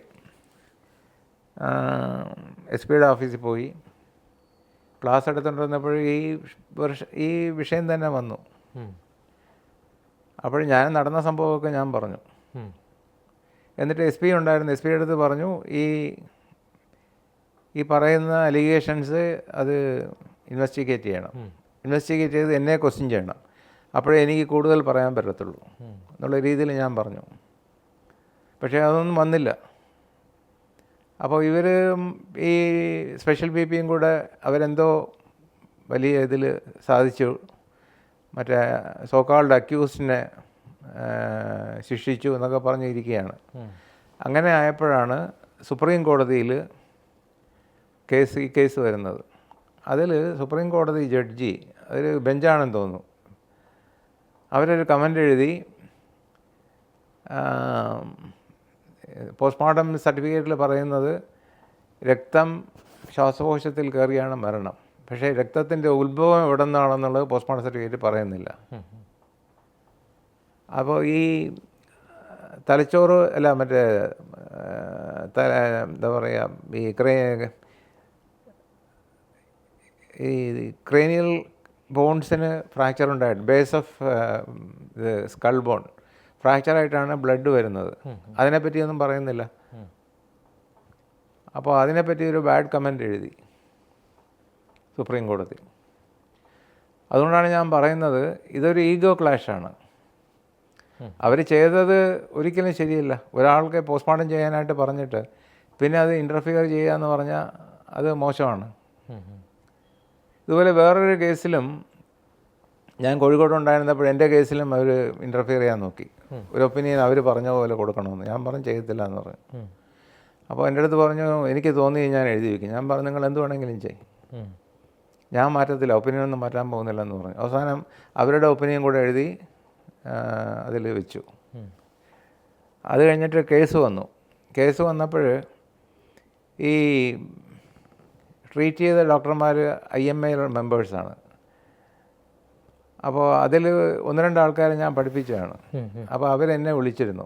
SP ഓഫീസിൽ പോയി ക്ലാസ് എടുത്തുകൊണ്ടിരുന്നപ്പോൾ ഈ വിഷയം തന്നെ വന്നു. അപ്പോൾ ഞാൻ നടന്ന സംഭവമൊക്കെ ഞാൻ പറഞ്ഞു. എന്നിട്ട് SP ഉണ്ടായിരുന്നു. SP അടുത്ത് പറഞ്ഞു, ഈ പറയുന്ന അലിഗേഷൻസ് അത് ഇൻവെസ്റ്റിഗേറ്റ് ചെയ്യണം, ഇൻവെസ്റ്റിഗേറ്റ് ചെയ്ത് എന്നെ ക്വസ്റ്റ്യൻ ചെയ്യണം, അപ്പോഴേ എനിക്ക് കൂടുതൽ പറയാൻ പറ്റത്തുള്ളൂ എന്നുള്ള രീതിയിൽ ഞാൻ പറഞ്ഞു. പക്ഷേ അതൊന്നും വന്നില്ല. അപ്പോൾ ഇവർ ഈ സ്പെഷ്യൽ PP കൂടെ അവരെന്തോ വലിയ ഇതിൽ സാധിച്ചു, മറ്റേ സോക്കാൾഡ് അക്യൂസ്ഡിനെ ശിക്ഷിച്ചു എന്നൊക്കെ പറഞ്ഞിരിക്കുകയാണ്. അങ്ങനെ ആയപ്പോഴാണ് സുപ്രീം കോടതിയിൽ ഈ കേസ് വരുന്നത്. അതിൽ സുപ്രീം കോടതി ജഡ്ജി, അതൊരു ബെഞ്ചാണെന്ന് തോന്നുന്നു, അവരൊരു കമൻ്റ് എഴുതി, പോസ്റ്റ്മോർട്ടം സർട്ടിഫിക്കറ്റിൽ പറയുന്നത് രക്തം ശ്വാസകോശത്തിൽ കയറിയാണ് മരണം, പക്ഷേ രക്തത്തിൻ്റെ ഉത്ഭവം എവിടെ നിന്നാണെന്നുള്ളത് പോസ്റ്റ്മോർട്ടം സർട്ടിഫിക്കറ്റ് പറയുന്നില്ല. അപ്പോൾ ഈ തലച്ചോറ് അല്ല മറ്റേ എന്താ പറയുക, ഈ ക്രേനിയൽ ബോൺസിന് ഫ്രാക്ചർ ഉണ്ടായിട്ട് ബേസ് ഓഫ് ഇത് സ്കൾ ബോൺ ഫ്രാക്ചറായിട്ടാണ് ബ്ലഡ് വരുന്നത്. അതിനെപ്പറ്റിയൊന്നും പറയുന്നില്ല. അപ്പോൾ അതിനെപ്പറ്റി ഒരു ബാഡ് കമൻ്റ് എഴുതി സുപ്രീം കോടതി. അതുകൊണ്ടാണ് ഞാൻ പറയുന്നത് ഇതൊരു ഈഗോ ക്ലാഷാണ്. അവർ ചെയ്തത് ഒരിക്കലും ശരിയല്ല. ഒരാൾക്ക് പോസ്റ്റ്മോർട്ടം ചെയ്യാനായിട്ട് പറഞ്ഞിട്ട് പിന്നെ അത് ഇൻ്റർഫിയർ ചെയ്യുക എന്ന് പറഞ്ഞാൽ അത് മോശമാണ്. ഇതുപോലെ വേറൊരു കേസിലും ഞാൻ കോഴിക്കോട്ടുണ്ടായിരുന്നപ്പോൾ എൻ്റെ കേസിലും അവർ ഇൻ്റർഫിയർ ചെയ്യാൻ നോക്കി. ഒരു ഒപ്പീനിയൻ അവർ പറഞ്ഞ പോലെ കൊടുക്കണമെന്ന്. ഞാൻ പറഞ്ഞു ചെയ്യത്തില്ല എന്ന് പറഞ്ഞു. അപ്പോൾ എൻ്റെ അടുത്ത് പറഞ്ഞു, എനിക്ക് തോന്നി ഞാൻ എഴുതി വയ്ക്കും. ഞാൻ പറഞ്ഞു നിങ്ങൾ എന്ത് വേണമെങ്കിലും ചെയ്യും, ഞാൻ മാറ്റത്തില്ല, ഒപ്പീനിയനൊന്നും മാറ്റാൻ പോകുന്നില്ലെന്ന് പറഞ്ഞു. അവസാനം അവരുടെ ഒപ്പീനിയൻ കൂടെ എഴുതി അതിൽ വെച്ചു. അത് കഴിഞ്ഞിട്ട് കേസ് വന്നു. കേസ് വന്നപ്പോൾ ഈ ട്രീറ്റ് ചെയ്ത ഡോക്ടർമാർ IMA മെമ്പേഴ്സാണ്. അപ്പോൾ അതിൽ 1-2 ആൾക്കാരെ ഞാൻ പഠിപ്പിച്ചതാണ്. അപ്പോൾ അവരെന്നെ വിളിച്ചിരുന്നു.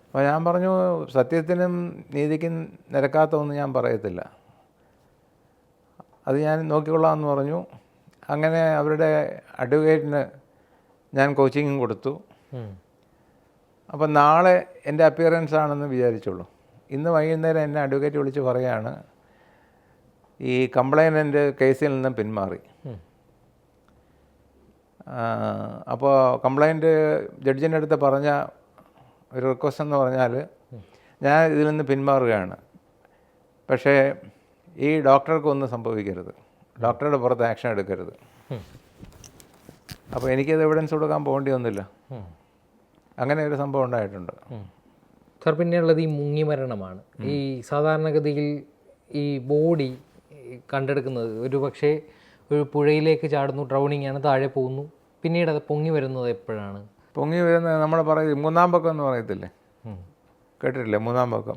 അപ്പോൾ ഞാൻ പറഞ്ഞു, സത്യത്തിനും നീതിക്കും നിരക്കാത്തതൊന്നും ഞാൻ പറയത്തില്ല, അത് ഞാൻ നോക്കിക്കൊള്ളാമെന്ന് പറഞ്ഞു. അങ്ങനെ അവരുടെ അഡ്വക്കേറ്റിന് ഞാൻ കോച്ചിങ്ങും കൊടുത്തു. അപ്പം നാളെ എൻ്റെ അപ്പിയറൻസ് ആണെന്ന് വിചാരിച്ചുള്ളൂ. ഇന്ന് വൈകുന്നേരം എന്നെ അഡ്വക്കേറ്റ് വിളിച്ച് പറയുകയാണ്, ഈ കംപ്ലൈനൻ്റ് കേസിൽ നിന്നും പിന്മാറി. അപ്പോൾ കംപ്ലൈൻറ്റ് ജഡ്ജിൻ്റെ അടുത്ത് പറഞ്ഞ ഒരു റിക്വസ്റ്റ് എന്ന് പറഞ്ഞാൽ, ഞാൻ ഇതിൽ നിന്ന് പിന്മാറുകയാണ്, പക്ഷേ ഈ ഡോക്ടർക്കൊന്നും സംഭവിക്കരുത്, ഡോക്ടറുടെ പുറത്ത് ആക്ഷൻ എടുക്കരുത്. അപ്പോൾ എനിക്കത് എവിഡൻസ് കൊടുക്കാൻ പോകേണ്ടി വന്നില്ല. അങ്ങനെ ഒരു സംഭവം ഉണ്ടായിട്ടുണ്ട്. സാർ, പിന്നെയുള്ളത് ഈ മുങ്ങി മരണമാണ്. ഈ സാധാരണഗതിയിൽ ഈ ബോഡി കണ്ടെടുക്കുന്നത് ഒരു പക്ഷേ ഒരു പുഴയിലേക്ക് ചാടുന്നു, ഡ്രൗണിങ് ആണ്, താഴെ പോകുന്നു, പിന്നീട് അത് പൊങ്ങി വരുന്നത് എപ്പോഴാണ്? പൊങ്ങി വരുന്നത് നമ്മൾ പറയും മൂന്നാം പക്കം എന്ന് പറയത്തില്ലേ, കേട്ടിട്ടില്ലേ? മൂന്നാം പക്കം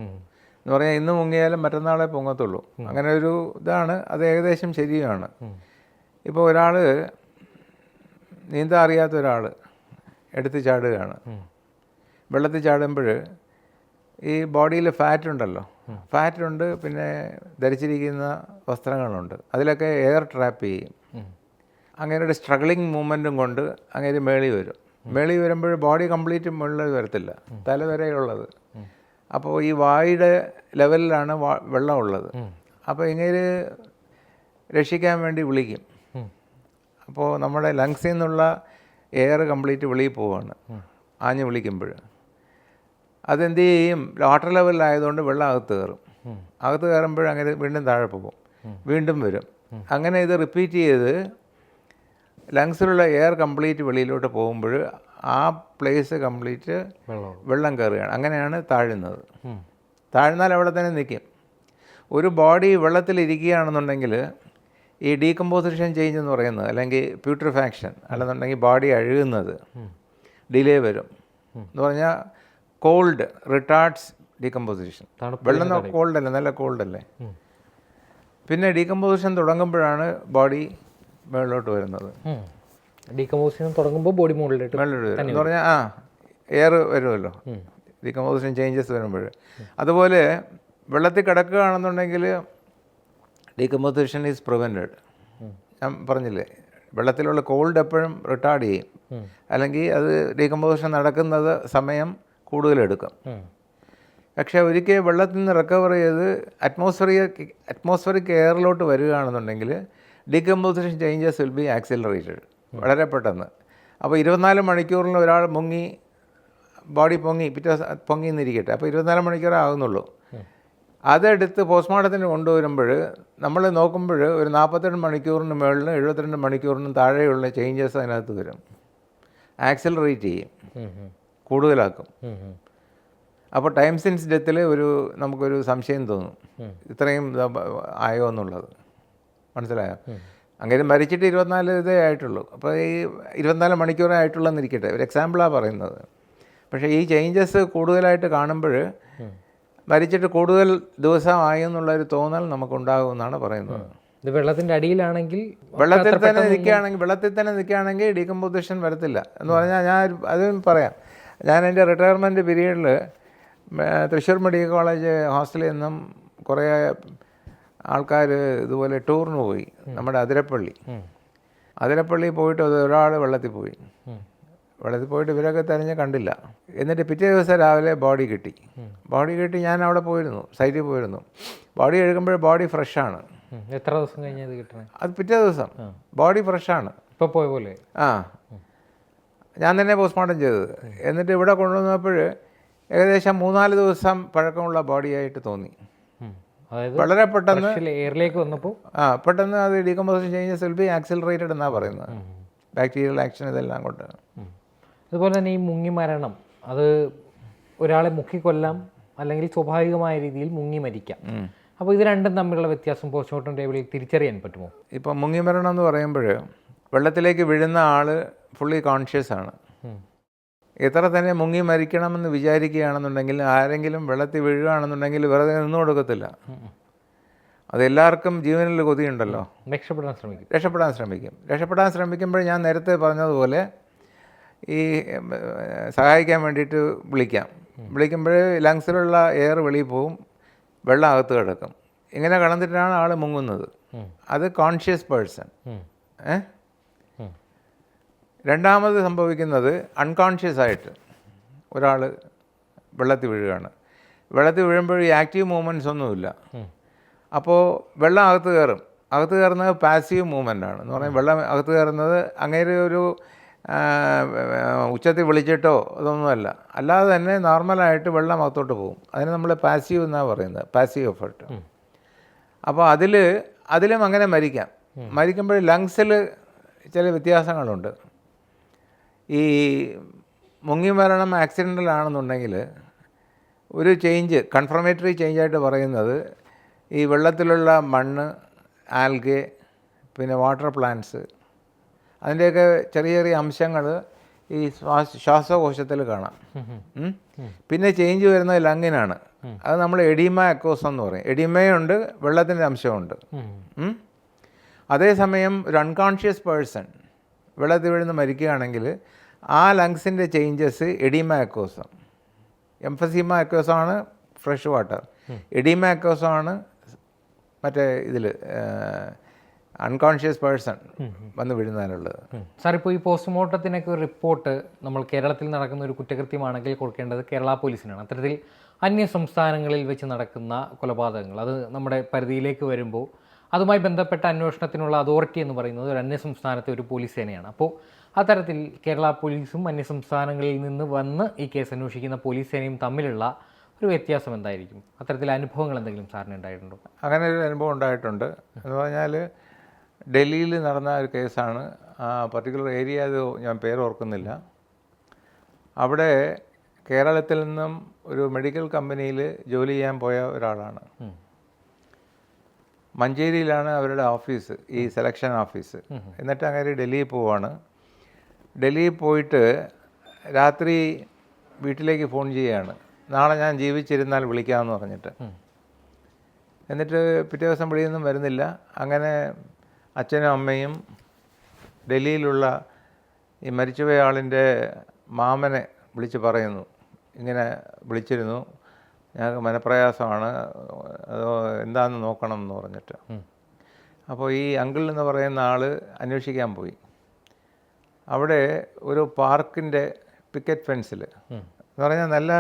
എന്ന് പറഞ്ഞാൽ ഇന്ന് മുങ്ങിയാലും മറ്റന്നാളെ പൊങ്ങത്തുള്ളൂ. അങ്ങനെ ഒരു ഇതാണ്. അത് ഏകദേശം ശരിയാണ്. ഇപ്പോൾ ഒരാൾ നീന്താൻ അറിയാത്ത ഒരാൾ എടുത്ത് ചാടുകയാണ്. വെള്ളത്തിൽ ചാടുമ്പോൾ ഈ ബോഡിയിൽ ഫാറ്റ് ഉണ്ടല്ലോ, ഫാറ്റുണ്ട്, പിന്നെ ധരിച്ചിരിക്കുന്ന വസ്ത്രങ്ങളുണ്ട്, അതിലൊക്കെ എയർ ട്രാപ്പ് ചെയ്യും. അങ്ങേരുടെ സ്ട്രഗ്ലിങ് മൂവ്മെൻറ്റും കൊണ്ട് അങ്ങേര് മേളി വരും. മേളി വരുമ്പോൾ ബോഡി കംപ്ലീറ്റ് മുകളിൽ വരത്തില്ല, തല വരെയുള്ളത്. അപ്പോൾ ഈ വായുടെ ലെവലിലാണ് വെള്ളമുള്ളത്. അപ്പോൾ ഇങ്ങനെ രക്ഷിക്കാൻ വേണ്ടി വിളിക്കും. അപ്പോൾ നമ്മുടെ ലങ്സിൽ നിന്നുള്ള എയർ കംപ്ലീറ്റ് വെളിയിൽ പോവുകയാണ് ആഞ്ഞ് വിളിക്കുമ്പോൾ. അതെന്ത് ചെയ്യും, വാട്ടർ ലെവലിലായതുകൊണ്ട് വെള്ളം അകത്ത് കയറും. അകത്ത് കയറുമ്പോൾ അങ്ങനെ വീണ്ടും താഴെ പോകും, വീണ്ടും വരും. അങ്ങനെ ഇത് റിപ്പീറ്റ് ചെയ്ത് ലങ്സിലുള്ള എയർ കംപ്ലീറ്റ് വെളിയിലോട്ട് പോകുമ്പോൾ ആ പ്ലേസ് കംപ്ലീറ്റ് വെള്ളം കയറുകയാണ്. അങ്ങനെയാണ് താഴുന്നത്. താഴ്ന്നാൽ അവിടെ തന്നെ നിൽക്കും. ഒരു ബോഡി വെള്ളത്തിലിരിക്കുകയാണെന്നുണ്ടെങ്കിൽ ഈ ഡീകമ്പോസിഷൻ ചേഞ്ച് എന്ന് പറയുന്നത്, അല്ലെങ്കിൽ പ്യൂട്രിഫാക്ഷൻ അല്ലെന്നുണ്ടെങ്കിൽ ബോഡി അഴുകുന്നത് ഡിലേ വരും. എന്ന് പറഞ്ഞാൽ കോൾഡ് റിട്ടാർഡ്സ് ഡീകമ്പോസിഷൻ. വെള്ളം കോൾഡ് അല്ലേ, നല്ല കോൾഡ് അല്ലേ. പിന്നെ ഡീകമ്പോസിഷൻ തുടങ്ങുമ്പോഴാണ് ബോഡി മുകളിലോട്ട് വരുന്നത്. ഡീകമ്പോസിഷൻ തുടങ്ങുമ്പോൾ ബോഡി മുകളിലോട്ട് എന്ന് പറഞ്ഞാൽ എയർ വരുമല്ലോ ഡീകമ്പോസിഷൻ ചേഞ്ചസ് വരുമ്പോൾ. അതുപോലെ വെള്ളത്തിൽ കിടക്കുകയാണെന്നുണ്ടെങ്കിൽ ഡീകമ്പോസിഷൻ ഈസ് പ്രിവെൻറ്റഡ്. ഞാൻ പറഞ്ഞില്ലേ, വെള്ളത്തിലുള്ള കോൾഡ് എപ്പോഴും റിട്ടാർഡ് ചെയ്യും, അല്ലെങ്കിൽ അത് ഡീകമ്പോസിഷൻ നടക്കുന്നത് സമയം കൂടുതലെടുക്കും. പക്ഷേ ഒരിക്കൽ വെള്ളത്തിൽ നിന്ന് റിക്കവർ ചെയ്ത് അറ്റ്മോസ്ഫറിക് എയറിലോട്ട് വരികയാണെന്നുണ്ടെങ്കിൽ decomposition changes will be accelerated വളരെ പെട്ടെന്ന്. അപ്പോൾ 24 മണിക്കൂറിൽ ഒരാൾ മുങ്ങി ബോഡി പൊങ്ങി എന്നിരിക്കട്ടെ, അപ്പോൾ 24 മണിക്കൂറേ ആകുന്നുള്ളൂ. അതെടുത്ത് പോസ്റ്റ്മോർട്ടത്തിന് കൊണ്ടുവരുമ്പോൾ നമ്മൾ നോക്കുമ്പോൾ ഒരു 42 മണിക്കൂറിന് മുകളിലും 72 മണിക്കൂറിനും താഴെയുള്ള ചേഞ്ചസ് അതിനകത്ത് വരും. ആക്സിലറേറ്റ് ചെയ്യും, കൂടുതലാക്കും. അപ്പോൾ ടൈം സിൻസ് ഡെത്തിൽ നമുക്കൊരു സംശയം തോന്നും, ഇത്രയും ആയോ എന്നുള്ളത്. മനസ്സിലായോ? അങ്ങനെ മരിച്ചിട്ട് 24 ഇതേ ആയിട്ടുള്ളൂ. അപ്പോൾ ഈ 24 മണിക്കൂറേ ആയിട്ടുള്ളൂ എന്നിരിക്കട്ടെ, ഒരു എക്സാമ്പിളാണ് പറയുന്നത്. പക്ഷേ ഈ ചേഞ്ചസ് കൂടുതലായിട്ട് കാണുമ്പോൾ മരിച്ചിട്ട് കൂടുതൽ ദിവസമായി എന്നുള്ളൊരു തോന്നൽ നമുക്കുണ്ടാകുമെന്നാണ് പറയുന്നത്. ഇത് വെള്ളത്തിൻ്റെ അടിയിലാണെങ്കിൽ, വെള്ളത്തിൽ തന്നെ നിൽക്കുകയാണെങ്കിൽ ഡീകമ്പോസിഷൻ വരത്തില്ല എന്ന് പറഞ്ഞാൽ ഞാൻ അതും പറയാം. ഞാൻ എൻ്റെ റിട്ടയർമെൻറ്റ് പീരീഡിൽ തൃശ്ശൂർ മെഡിക്കൽ കോളേജ് ഹോസ്റ്റലിൽ നിന്നും കുറേ ആൾക്കാർ ഇതുപോലെ ടൂറിന് പോയി. നമ്മുടെ അതിരപ്പള്ളി പോയിട്ട് ഒരാൾ വെള്ളത്തിൽ പോയിട്ട് ഇവരൊക്കെ തിരഞ്ഞ് കണ്ടില്ല. എന്നിട്ട് പിറ്റേ ദിവസം രാവിലെ ബോഡി കിട്ടി. ഞാൻ അവിടെ പോയിരുന്നു, സൈറ്റിൽ പോയിരുന്നു. ബോഡി എടുക്കുമ്പോൾ ബോഡി ഫ്രഷാണ്. എത്ര ദിവസം കഴിഞ്ഞത് കിട്ടണേ? അത് പിറ്റേ ദിവസം ബോഡി ഫ്രഷാണ്. ഇപ്പോൾ പോയ പോലെ ഞാൻ തന്നെ പോസ്റ്റ്മോർട്ടം ചെയ്തത്. എന്നിട്ട് ഇവിടെ കൊണ്ടുവന്നപ്പോൾ ഏകദേശം 3-4 ദിവസം പഴക്കമുള്ള ബോഡിയായിട്ട് തോന്നി. അതായത് വളരെ പെട്ടെന്ന് എയറിലേക്ക് വന്നപ്പോൾ പെട്ടെന്ന് അത് decomposition changes will be accelerated എന്നാണ് പറയുന്നത്. ബാക്ടീരിയൽ ആക്ഷൻ ഇതെല്ലാം കൊണ്ട്. അതുപോലെ തന്നെ ഈ മുങ്ങി മരണം, അത് ഒരാളെ മുക്കിക്കൊല്ലാം അല്ലെങ്കിൽ സ്വാഭാവികമായ രീതിയിൽ മുങ്ങി മരിക്കാം. അപ്പോൾ ഇത് രണ്ടും തമ്മിലുള്ള വ്യത്യാസം പോസ്റ്റ്മോർട്ടം ടേബിളിൽ തിരിച്ചറിയാൻ പറ്റുമോ? ഇപ്പോൾ മുങ്ങി മരണം എന്ന് പറയുമ്പോൾ വെള്ളത്തിലേക്ക് വീഴുന്ന ആൾ ഫുള്ളി കോൺഷ്യസ് ആണ്. എത്ര തന്നെ മുങ്ങി മരിക്കണമെന്ന് വിചാരിക്കുകയാണെന്നുണ്ടെങ്കിൽ ആരെങ്കിലും വെള്ളത്തിൽ വീഴുകയാണെന്നുണ്ടെങ്കിൽ വെറുതെ നിന്നു കൊടുക്കത്തില്ല. അതെല്ലാവർക്കും ജീവനിൽ കൊതിയുണ്ടല്ലോ, രക്ഷപ്പെടാൻ ശ്രമിക്കുമ്പോൾ ഞാൻ നേരത്തെ പറഞ്ഞതുപോലെ ഈ സഹായിക്കാൻ വേണ്ടിയിട്ട് വിളിക്കുമ്പോൾ ലങ്സിലുള്ള എയർ വെളിയിൽ പോവും, വെള്ളം അകത്ത് കിടക്കും. ഇങ്ങനെ കിടന്നിട്ടാണ് ആൾ മുങ്ങുന്നത്. അത് കോൺഷ്യസ് പേഴ്സൺ. രണ്ടാമത് സംഭവിക്കുന്നത് അൺകോൺഷ്യസ് ആയിട്ട് ഒരാൾ വെള്ളത്തിൽ വീഴുകയാണ്. വെള്ളത്തിൽ വീഴുമ്പോൾ ഈ ആക്റ്റീവ് മൂവ്മെൻറ്റ്സ് ഒന്നുമില്ല. അപ്പോൾ വെള്ളം അകത്ത് കയറുന്നത് പാസീവ് മൂവ്മെൻ്റാണ്. എന്ന് പറഞ്ഞാൽ വെള്ളം അകത്ത് കയറുന്നത് അങ്ങനെ ഒരു ഉച്ചത്തിൽ വിളിച്ചിട്ടോ അതൊന്നുമല്ല, അല്ലാതെ തന്നെ നോർമലായിട്ട് വെള്ളം അകത്തോട്ട് പോകും. അതിന് നമ്മൾ പാസീവ് എന്നാണ് പറയുന്നത്, പാസീവ് എഫർട്ട്. അപ്പോൾ അതിലും അങ്ങനെ മരിക്കുമ്പോൾ ലങ്സിൽ ചില വ്യത്യാസങ്ങളുണ്ട്. ഈ മുങ്ങി മരണം ആക്സിഡൻ്റൽ ആണെന്നുണ്ടെങ്കിൽ ഒരു കൺഫർമേറ്ററി ചേഞ്ചായിട്ട് പറയുന്നത് ഈ വെള്ളത്തിലുള്ള മണ്ണ്, ആൽഗെ, പിന്നെ വാട്ടർ പ്ലാന്റ്സ്, അതിൻ്റെയൊക്കെ ചെറിയ അംശങ്ങൾ ഈ ശ്വാസകോശത്തിൽ കാണാം. പിന്നെ ചേഞ്ച് വരുന്നത് ലങ്ങിനാണ്. അത് നമ്മൾ എഡിമ അക്വോസ എന്ന് പറയും. എഡിമയുണ്ട്, വെള്ളത്തിൻ്റെ അംശമുണ്ട്. അതേസമയം ഒരു അൺകോൺഷ്യസ് പേഴ്സൺ വെള്ളത്തിൽ വീഴുന്ന് മരിക്കുകയാണെങ്കിൽ ആ ലങ്സിൻ്റെ ചേഞ്ചസ് എഡിമ അക്വോസ. എംഫസീമ അക്വോസാണ് ഫ്രഷ് വാട്ടർ, എഡിമ അക്വോസാണ് മറ്റേ ഇതിൽ അൺകോൺഷ്യസ് പേഴ്സൺ വന്ന് വീഴുന്നതിനുള്ളത്. സാർ, ഇപ്പോൾ ഈ പോസ്റ്റ്മോർട്ടത്തിനൊക്കെ ഒരു റിപ്പോർട്ട് നമ്മൾ കേരളത്തിൽ നടക്കുന്ന ഒരു കുറ്റകൃത്യമാണെങ്കിൽ കൊടുക്കേണ്ടത് കേരള പോലീസിനാണ്. അത്തരത്തിൽ അന്യ സംസ്ഥാനങ്ങളിൽ വെച്ച് നടക്കുന്ന കൊലപാതകങ്ങൾ അത് നമ്മുടെ പരിധിയിലേക്ക് വരുമ്പോൾ അതുമായി ബന്ധപ്പെട്ട അന്വേഷണത്തിനുള്ള അതോറിറ്റി എന്ന് പറയുന്നത് ഒരു അന്യ സംസ്ഥാനത്തെ ഒരു പോലീസ് സേനയാണ്. അപ്പോൾ അത്തരത്തിൽ കേരള പോലീസും അന്യ സംസ്ഥാനങ്ങളിൽ നിന്ന് വന്ന് ഈ കേസ് അന്വേഷിക്കുന്ന പോലീസ് സേനയും തമ്മിലുള്ള ഒരു വ്യത്യാസം എന്തായിരിക്കും? അത്തരത്തിലെ അനുഭവങ്ങൾ എന്തെങ്കിലും സാറിന് ഉണ്ടായിട്ടുണ്ടോ? അങ്ങനെ ഒരു അനുഭവം ഉണ്ടായിട്ടുണ്ട്. എന്ന് പറഞ്ഞാൽ ഡൽഹിയിൽ നടന്ന ഒരു കേസാണ്. ആ പർട്ടിക്കുലർ ഏരിയ അത് ഞാൻ പേര് ഓർക്കുന്നില്ല. അവിടെ കേരളത്തിൽ നിന്നും ഒരു മെഡിക്കൽ കമ്പനിയിൽ ജോലി ചെയ്യാൻ പോയ ഒരാളാണ്. മഞ്ചേരിയിലാണ് അവരുടെ ഓഫീസ്, ഈ സെലക്ഷൻ ഓഫീസ്. എന്നിട്ട് അങ്ങനെ ഡൽഹിയിൽ പോവാണ്. ഡൽഹിയിൽ പോയിട്ട് രാത്രി വീട്ടിലേക്ക് ഫോൺ ചെയ്യുകയാണ്, നാളെ ഞാൻ ജീവിച്ചിരുന്നാൽ വിളിക്കാമെന്ന് പറഞ്ഞിട്ട്. എന്നിട്ട് പിറ്റേ ദിവസം വിളിയൊന്നും വരുന്നില്ല. അങ്ങനെ അച്ഛനും അമ്മയും ഡൽഹിയിലുള്ള ഈ മരിച്ചുപോയ ആളിൻ്റെ മാമനെ വിളിച്ച് പറയുന്നു, ഇങ്ങനെ വിളിച്ചിരുന്നു, ഞങ്ങൾക്ക് മനപ്രയാസമാണ്, അതോ എന്താണെന്ന് നോക്കണം എന്ന് പറഞ്ഞിട്ട്. അപ്പോൾ ഈ അങ്കിൾ എന്ന് പറയുന്ന ആൾ അന്വേഷിക്കാൻ പോയി. അവിടെ ഒരു പാർക്കിൻ്റെ പിക്കറ്റ് ഫെൻസിൽ എന്ന് പറഞ്ഞാൽ നല്ല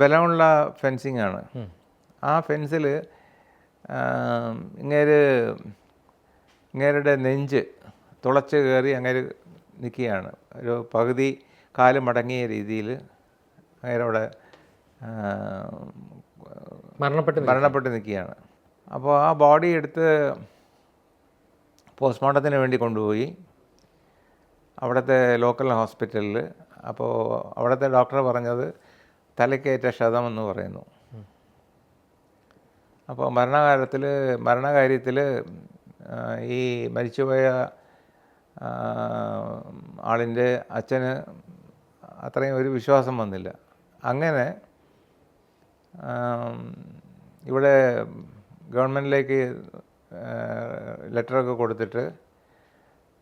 ബലമുള്ള ഫെൻസിങ് ആണ്. ആ ഫെൻസിൽ ഇങ്ങേരുടെ നെഞ്ച് തുളച്ച് കയറി അങ്ങനെ നിൽക്കുകയാണ്. ഒരു പകുതി കാല് മടങ്ങിയ രീതിയിൽ അങ്ങേരവിടെ മരണപ്പെട്ട് നിൽക്കുകയാണ്. അപ്പോൾ ആ ബോഡി എടുത്ത് പോസ്റ്റ്മോർട്ടത്തിന് വേണ്ടി കൊണ്ടുപോയി അവിടുത്തെ ലോക്കൽ ഹോസ്പിറ്റലിൽ. അപ്പോൾ അവിടുത്തെ ഡോക്ടർ പറഞ്ഞത് തലക്കേറ്റ ക്ഷതമെന്ന് പറയുന്നു. അപ്പോൾ മരണകാര്യത്തിൽ ഈ മരിച്ചുപോയ ആളിൻ്റെ അച്ഛന് അത്രയും ഒരു വിശ്വാസം വന്നില്ല. അങ്ങനെ ഇവിടെ ഗവൺമെൻറ്റിലേക്ക് ലെറ്ററൊക്കെ കൊടുത്തിട്ട്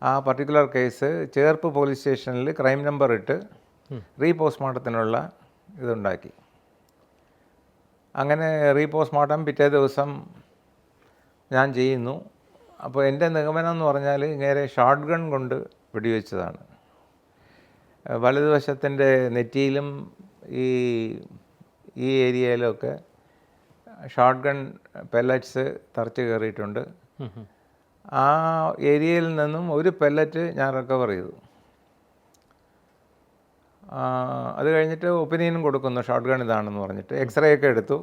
ആ പർട്ടിക്കുലർ കേസ് ചേർപ്പ് പോലീസ് സ്റ്റേഷനിൽ ക്രൈം നമ്പർ ഇട്ട് പോസ്റ്റ്മോർട്ടത്തിനുള്ള ഇതുണ്ടാക്കി. അങ്ങനെ പോസ്റ്റ്മോർട്ടം പിറ്റേ ദിവസം ഞാൻ ചെയ്യുന്നു. അപ്പോൾ എൻ്റെ നിഗമനം എന്ന് പറഞ്ഞാൽ ഇങ്ങനെ ഷോട്ട് ഗൺ കൊണ്ട് വെടിവെച്ചതാണ്. വലതുവശത്തിൻ്റെ നെറ്റിയിലും ഈ ഏരിയയിലൊക്കെ ഷോട്ട് ഗൺ പെല്ലറ്റ്സ് തറച്ച് കയറിയിട്ടുണ്ട്. ആ ഏരിയയിൽ നിന്നും ഒരു പെല്ലറ്റ് ഞാൻ റിക്കവർ ചെയ്തു. അത് കഴിഞ്ഞിട്ട് ഒപ്പീനിയനും കൊടുക്കുന്നു, ഷോട്ട് ഗൺ ഇതാണെന്ന് പറഞ്ഞിട്ട്. എക്സ്റേ ഒക്കെ എടുത്തു,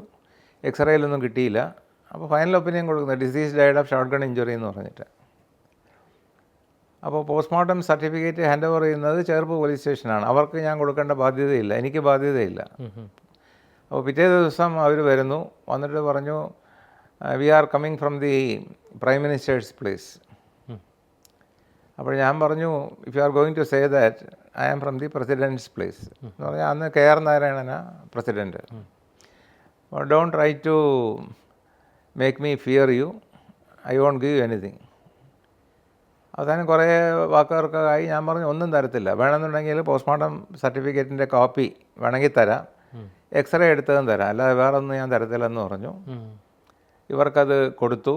എക്സ്റേയിലൊന്നും കിട്ടിയില്ല. അപ്പോൾ ഫൈനൽ ഒപ്പീനിയൻ കൊടുക്കുന്നത് disease died of shot gun injury എന്ന് പറഞ്ഞിട്ട്. അപ്പോൾ പോസ്റ്റ്മോർട്ടം സർട്ടിഫിക്കറ്റ് ഹാൻഡ് ഓവർ ചെയ്യുന്നത് ചേർപ്പ് പോലീസ് സ്റ്റേഷനാണ്. അവർക്ക് ഞാൻ കൊടുക്കേണ്ട ബാധ്യതയില്ല, എനിക്ക് ബാധ്യതയില്ല. അപ്പോൾ പിറ്റേ ദിവസം അവർ വരുന്നു, വന്നിട്ട് പറഞ്ഞു we are coming from the prime minister's place. അപ്പോൾ ഞാൻ പറഞ്ഞു if you are going to say that I am from the president's place എന്ന് പറഞ്ഞാൽ അന്ന് KR നാരായണനാ president. Don't try to make me fear you, I won't give anything. അവസാനം കുറേ വാക്കുകൾക്കായി ഞാൻ പറഞ്ഞു ഒന്നും തരത്തില്ല, വേണമെന്നുണ്ടെങ്കിൽ പോസ്റ്റ്മോർട്ടം സർട്ടിഫിക്കറ്റിൻ്റെ കോപ്പി വേണമെങ്കിൽ തരാം, എക്സ്റേ എടുത്തതും തരാം, അല്ലാതെ വേറെ ഒന്നും ഞാൻ തരത്തില്ലെന്ന് പറഞ്ഞു. ഇവർക്കത് കൊടുത്തു,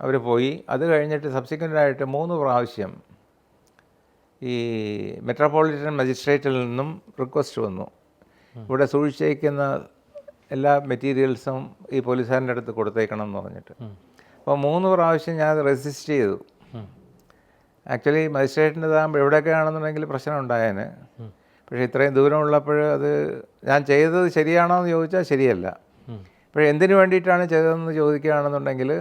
അവർ പോയി. അത് കഴിഞ്ഞിട്ട് സബ്സിക്വൻ്റായിട്ട് 3 പ്രാവശ്യം ഈ മെട്രോപൊളിറ്റൻ മജിസ്ട്രേറ്റിൽ നിന്നും റിക്വസ്റ്റ് വന്നു, ഇവിടെ സൂക്ഷിച്ചേക്കുന്ന എല്ലാ മെറ്റീരിയൽസും ഈ പോലീസുകാരൻ്റെ അടുത്ത് കൊടുത്തേക്കണം എന്ന് പറഞ്ഞിട്ട്. അപ്പോൾ 3 പ്രാവശ്യം ഞാൻ അത് റെസിസ്റ്റ് ചെയ്തു. ആക്ച്വലി മജിസ്ട്രേറ്റിൻ്റെ ഇതാകുമ്പോൾ എവിടെയൊക്കെ ആണെന്നുണ്ടെങ്കിൽ പ്രശ്നം ഉണ്ടായേനെ. പക്ഷേ ഇത്രയും ദൂരമുള്ളപ്പോൾ അത് ഞാൻ ചെയ്തത് ശരിയാണോ എന്ന് ചോദിച്ചാൽ ശരിയല്ല. പക്ഷേ എന്തിനു വേണ്ടിയിട്ടാണ് ചെയ്തതെന്ന് ചോദിക്കുകയാണെന്നുണ്ടെങ്കിൽ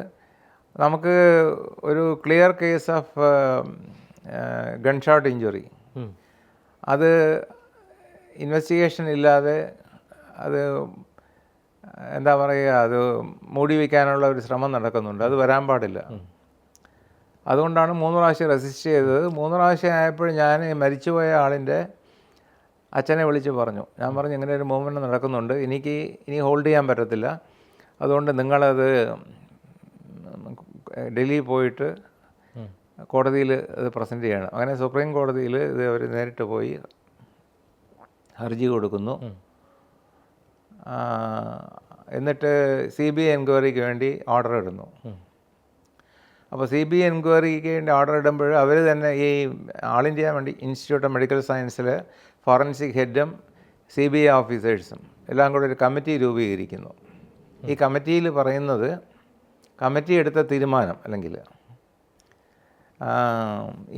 നമുക്ക് ഒരു clear case of gun shot injury, അത് ഇൻവെസ്റ്റിഗേഷൻ ഇല്ലാതെ അത് എന്താ പറയുക, അത് മൂടി വയ്ക്കാനുള്ള ഒരു ശ്രമം നടക്കുന്നുണ്ട്, അത് വരാൻ പാടില്ല. അതുകൊണ്ടാണ് 3 പ്രാവശ്യം റെസിസ്റ്റ് ചെയ്തത്. 3 പ്രാവശ്യം ആയപ്പോൾ ഞാൻ മരിച്ചുപോയ ആളിൻ്റെ അച്ഛനെ വിളിച്ച് പറഞ്ഞു, ഞാൻ പറഞ്ഞു ഇങ്ങനെ ഒരു മൂവ്മെൻറ്റ് നടക്കുന്നുണ്ട്, ഇനി ഹോൾഡ് ചെയ്യാൻ പറ്റത്തില്ല, അതുകൊണ്ട് നിങ്ങളത് ഡൽഹി പോയിട്ട് കോടതിയിൽ അത് പ്രസൻറ്റ് ചെയ്യണം. അങ്ങനെ സുപ്രീം കോടതിയിൽ ഇത് അവർ നേരിട്ട് പോയി ഹർജി കൊടുക്കുന്നു. എന്നിട്ട് CBI എൻക്വയറിക്ക് വേണ്ടി ഓർഡർ ഇടുന്നു. അപ്പോൾ CBI എൻക്വയറിക്ക് വേണ്ടി ഓർഡർ ഇടുമ്പോൾ അവർ തന്നെ ഈ ആൾ ഇന്ത്യ ഇൻസ്റ്റിറ്റ്യൂട്ട് ഓഫ് മെഡിക്കൽ സയൻസിൽ ഫോറൻസിക് ഹെഡും CBI ഓഫീസേഴ്സും എല്ലാം കൂടെ ഒരു കമ്മിറ്റി രൂപീകരിക്കുന്നു. ഈ കമ്മിറ്റിയിൽ പറയുന്നത്, കമ്മിറ്റി എടുത്ത തീരുമാനം അല്ലെങ്കിൽ